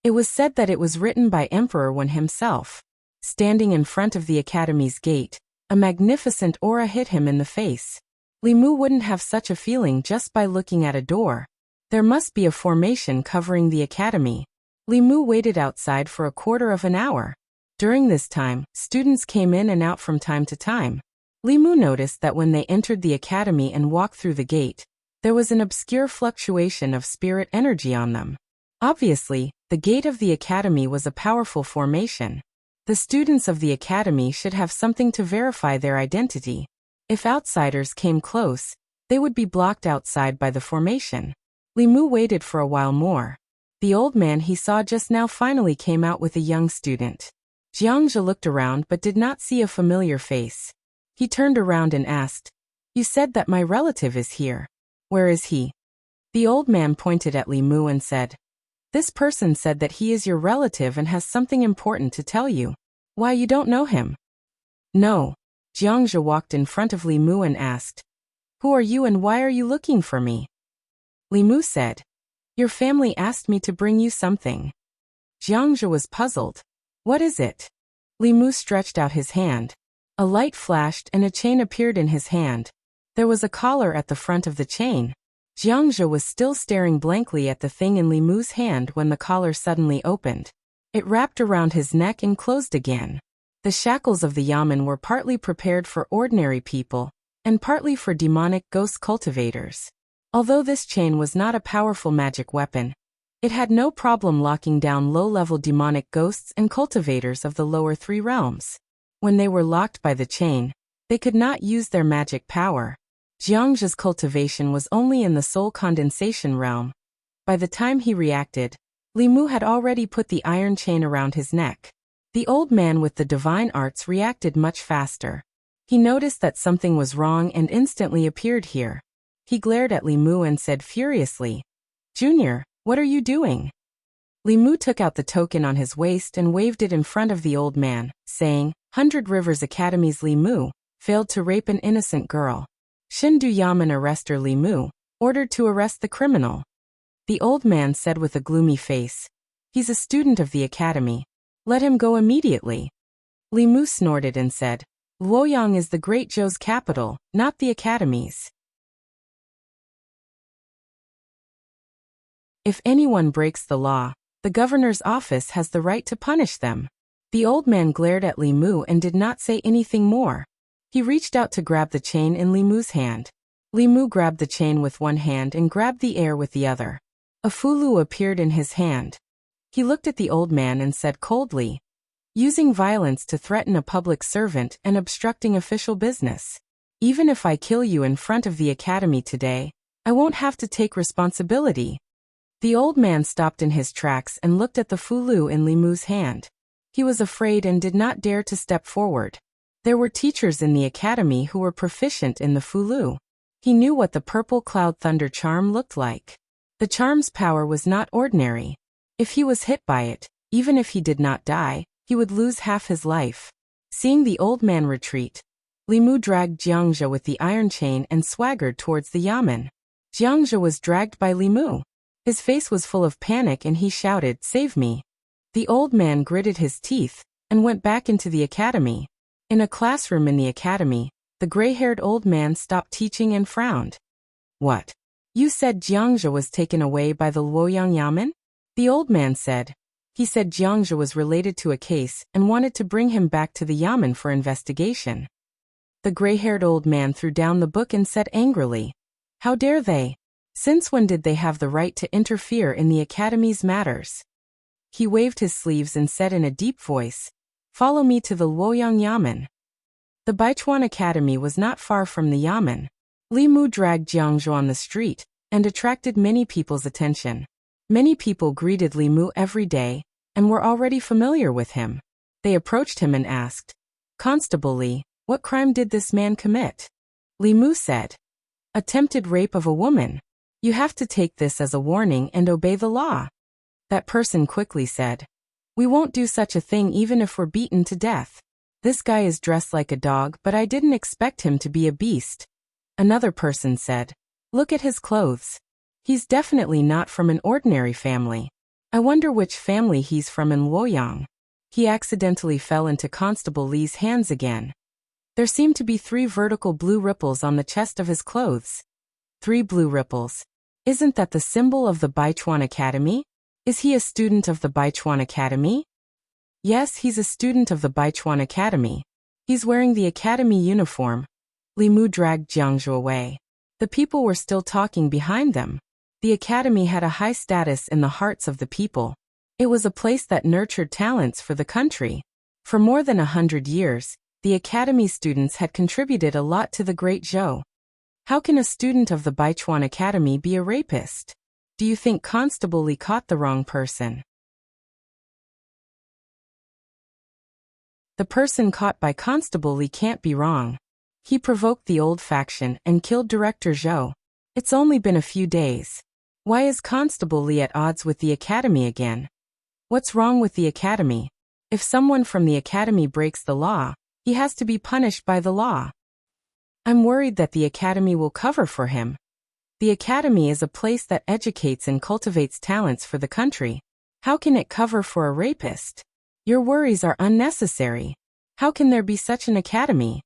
It was said that it was written by Emperor Wen himself. Standing in front of the academy's gate, a magnificent aura hit him in the face. Li Mu wouldn't have such a feeling just by looking at a door. There must be a formation covering the academy. Li Mu waited outside for a quarter of an hour. During this time, students came in and out from time to time. Li Mu noticed that when they entered the academy and walked through the gate, there was an obscure fluctuation of spirit energy on them. Obviously, the gate of the academy was a powerful formation. The students of the academy should have something to verify their identity. If outsiders came close, they would be blocked outside by the formation. Li Mu waited for a while more. The old man he saw just now finally came out with a young student. Jiangzhe looked around but did not see a familiar face. He turned around and asked, "You said that my relative is here. Where is he?" The old man pointed at Li Mu and said, "This person said that he is your relative and has something important to tell you. Why, you don't know him?" "No." Jiangzhe walked in front of Li Mu and asked, "Who are you and why are you looking for me?" Li Mu said, "Your family asked me to bring you something." Jiangzhe was puzzled. "What is it?" Li Mu stretched out his hand. A light flashed and a chain appeared in his hand. There was a collar at the front of the chain. Jiangzhe was still staring blankly at the thing in Li Mu's hand when the collar suddenly opened. It wrapped around his neck and closed again. The shackles of the yamen were partly prepared for ordinary people, and partly for demonic ghost cultivators. Although this chain was not a powerful magic weapon, it had no problem locking down low-level demonic ghosts and cultivators of the lower 3 realms. When they were locked by the chain, they could not use their magic power. Jiangzhe's cultivation was only in the soul condensation realm. By the time he reacted, Li Mu had already put the iron chain around his neck. The old man with the divine arts reacted much faster. He noticed that something was wrong and instantly appeared here. He glared at Li Mu and said furiously, "Junior, what are you doing?" Li Mu took out the token on his waist and waved it in front of the old man, saying, "100 Rivers Academy's Li Mu, failed to rape an innocent girl. Shindu Yaman arrestor Li Mu, ordered to arrest the criminal. The old man said with a gloomy face, "He's a student of the academy. Let him go immediately." Li Mu snorted and said, "Luoyang is the great Zhou's capital, not the academy's. If anyone breaks the law, the governor's office has the right to punish them." The old man glared at Li Mu and did not say anything more. He reached out to grab the chain in Li Mu's hand. Li Mu grabbed the chain with one hand and grabbed the air with the other. A fulu appeared in his hand. He looked at the old man and said coldly, "Using violence to threaten a public servant and obstructing official business. Even if I kill you in front of the academy today, I won't have to take responsibility." The old man stopped in his tracks and looked at the fulu in Li Mu's hand. He was afraid and did not dare to step forward. There were teachers in the academy who were proficient in the fulu. He knew what the purple cloud thunder charm looked like. The charm's power was not ordinary. If he was hit by it, even if he did not die, he would lose half his life. Seeing the old man retreat, Li Mu dragged Jiangzhe with the iron chain and swaggered towards the yamen. Jiangzhe was dragged by Li Mu. His face was full of panic and he shouted, "Save me." The old man gritted his teeth and went back into the academy. In a classroom in the academy, the gray-haired old man stopped teaching and frowned. "What? You said Jiangzhe was taken away by the Luoyang Yamen?" The old man said. He said Jiangzhe was related to a case and wanted to bring him back to the yamen for investigation. The gray-haired old man threw down the book and said angrily, "How dare they? Since when did they have the right to interfere in the academy's matters?" He waved his sleeves and said in a deep voice, "Follow me to the Luoyang Yamen." The Baichuan Academy was not far from the yamen. Li Mu dragged Jiangzhe on the street and attracted many people's attention. Many people greeted Li Mu every day and were already familiar with him. They approached him and asked, "Constable Li, what crime did this man commit?" Li Mu said, "Attempted rape of a woman. You have to take this as a warning and obey the law." That person quickly said, "We won't do such a thing even if we're beaten to death. This guy is dressed like a dog, but I didn't expect him to be a beast." Another person said, "Look at his clothes. He's definitely not from an ordinary family. I wonder which family he's from in Luoyang." He accidentally fell into Constable Li's hands again. There seemed to be 3 vertical blue ripples on the chest of his clothes. 3 blue ripples. Isn't that the symbol of the Baichuan Academy? Is he a student of the Baichuan Academy? Yes, he's a student of the Baichuan Academy. He's wearing the academy uniform. Li Mu dragged Jiangzhe away. The people were still talking behind them. The academy had a high status in the hearts of the people. It was a place that nurtured talents for the country. For more than 100 years, the academy students had contributed a lot to the Great Zhou. How can a student of the Baichuan Academy be a rapist? Do you think Constable Li caught the wrong person? The person caught by Constable Li can't be wrong. He provoked the old faction and killed Director Zhou. It's only been a few days. Why is Constable Li at odds with the academy again? What's wrong with the academy? If someone from the academy breaks the law, he has to be punished by the law. I'm worried that the academy will cover for him. The academy is a place that educates and cultivates talents for the country. How can it cover for a rapist? Your worries are unnecessary. How can there be such an academy?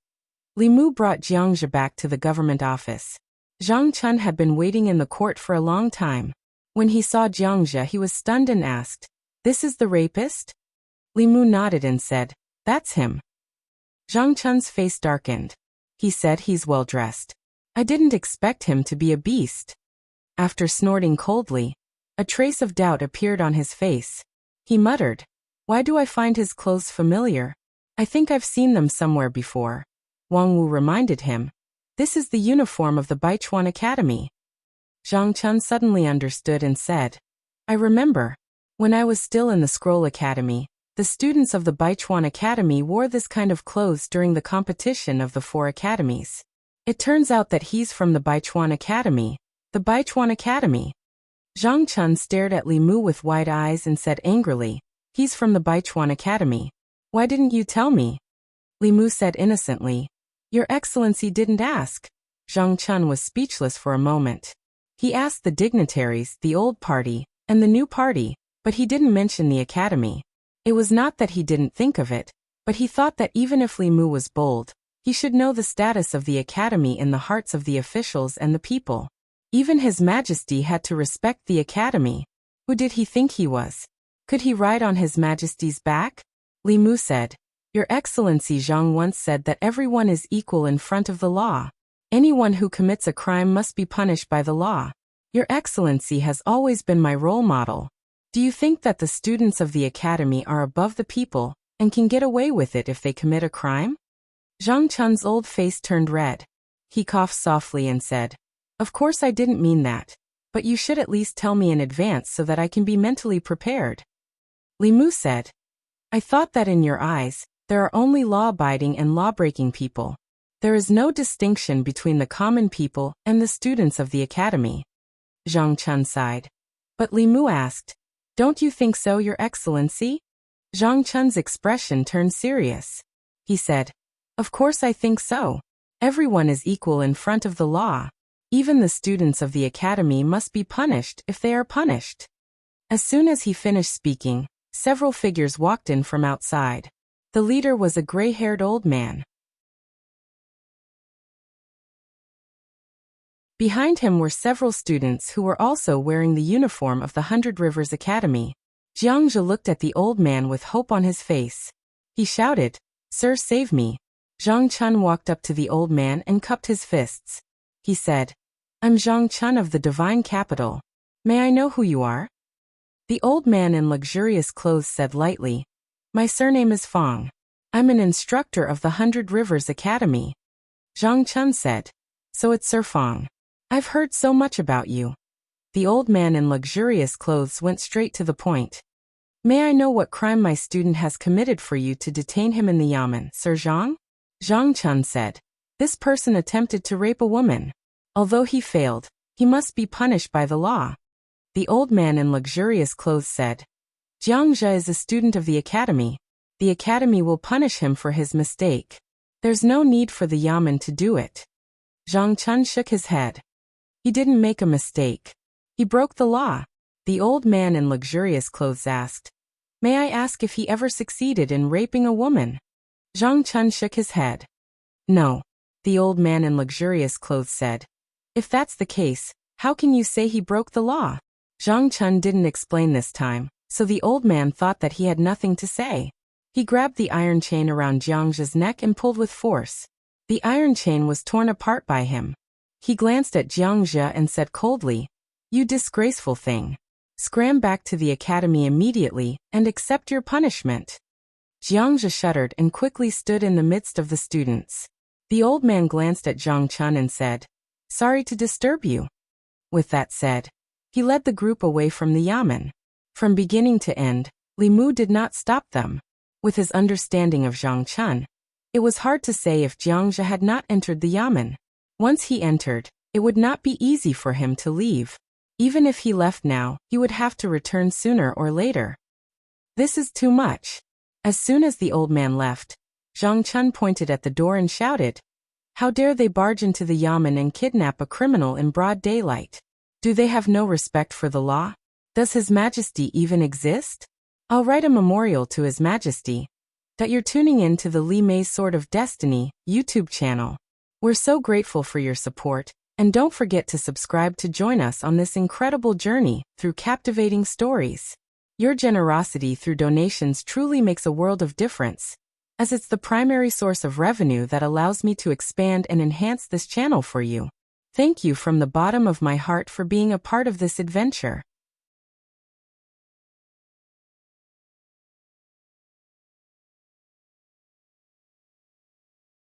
Li Mu brought Jiangzhe back to the government office. Zhang Chun had been waiting in the court for a long time. When he saw Jiangzhe, he was stunned and asked, "This is the rapist?" Li Mu nodded and said, "That's him." Zhang Chun's face darkened. He said, "He's well dressed. I didn't expect him to be a beast." After snorting coldly, a trace of doubt appeared on his face. He muttered, "Why do I find his clothes familiar? I think I've seen them somewhere before." Wang Wu reminded him, "This is the uniform of the Baichuan Academy." Zhang Chun suddenly understood and said, "I remember. When I was still in the Scroll Academy, the students of the Baichuan Academy wore this kind of clothes during the competition of the 4 academies. It turns out that he's from the Baichuan Academy. The Baichuan Academy." Zhang Chun stared at Li Mu with wide eyes and said angrily, "He's from the Baichuan Academy. Why didn't you tell me?" Li Mu said innocently, Your Excellency didn't ask. Zhang Chun was speechless for a moment. He asked the dignitaries, the old party, and the new party, but he didn't mention the academy. It was not that he didn't think of it, but he thought that even if Li Mu was bold, he should know the status of the academy in the hearts of the officials and the people. Even His Majesty had to respect the academy. Who did he think he was? Could he ride on His Majesty's back? Li Mu said, Your Excellency, Zhang once said that everyone is equal in front of the law. Anyone who commits a crime must be punished by the law. Your Excellency has always been my role model. Do you think that the students of the academy are above the people and can get away with it if they commit a crime? Zhang Chun's old face turned red. He coughed softly and said, Of course I didn't mean that, but you should at least tell me in advance so that I can be mentally prepared. Li Mu said, I thought that in your eyes, there are only law-abiding and law-breaking people. There is no distinction between the common people and the students of the academy. Zhang Chun sighed. But Li Mu asked, Don't you think so, Your Excellency? Zhang Chun's expression turned serious. He said, Of course I think so. Everyone is equal in front of the law. Even the students of the academy must be punished if they are punished. As soon as he finished speaking, several figures walked in from outside. The leader was a gray-haired old man. Behind him were several students who were also wearing the uniform of the 100 Rivers Academy. Jiangzhe looked at the old man with hope on his face. He shouted, Sir, save me. Zhang Chun walked up to the old man and cupped his fists. He said, I'm Zhang Chun of the Divine Capital. May I know who you are? The old man in luxurious clothes said lightly, My surname is Fong. I'm an instructor of the 100 Rivers Academy. Zhang Chun said, So it's Sir Fong. I've heard so much about you. The old man in luxurious clothes went straight to the point. May I know what crime my student has committed for you to detain him in the yamen, Sir Zhang? Zhang Chun said, This person attempted to rape a woman. Although he failed, he must be punished by the law. The old man in luxurious clothes said, Jiangzhe is a student of the academy. The academy will punish him for his mistake. There's no need for the yamen to do it. Zhang Chun shook his head. He didn't make a mistake. He broke the law. The old man in luxurious clothes asked, May I ask if he ever succeeded in raping a woman? Zhang Chun shook his head. No. The old man in luxurious clothes said, If that's the case, how can you say he broke the law? Zhang Chun didn't explain this time, so the old man thought that he had nothing to say. He grabbed the iron chain around Jiangzhe's neck and pulled with force. The iron chain was torn apart by him. He glanced at Jiangzhe and said coldly, You disgraceful thing. Scram back to the academy immediately and accept your punishment. Jiangzhe shuddered and quickly stood in the midst of the students. The old man glanced at Zhang Chun and said, Sorry to disturb you. With that said, he led the group away from the yamen. From beginning to end, Li Mu did not stop them. With his understanding of Zhang Chun, it was hard to say if Jiangzhe had not entered the yamen. Once he entered, it would not be easy for him to leave. Even if he left now, he would have to return sooner or later. This is too much. As soon as the old man left, Zhang Chun pointed at the door and shouted, How dare they barge into the yamen and kidnap a criminal in broad daylight? Do they have no respect for the law? Does His Majesty even exist? I'll write a memorial to His Majesty that you're tuning in to the Li Mei's Sword of Destiny YouTube channel. We're so grateful for your support, and don't forget to subscribe to join us on this incredible journey through captivating stories. Your generosity through donations truly makes a world of difference, as it's the primary source of revenue that allows me to expand and enhance this channel for you. Thank you from the bottom of my heart for being a part of this adventure.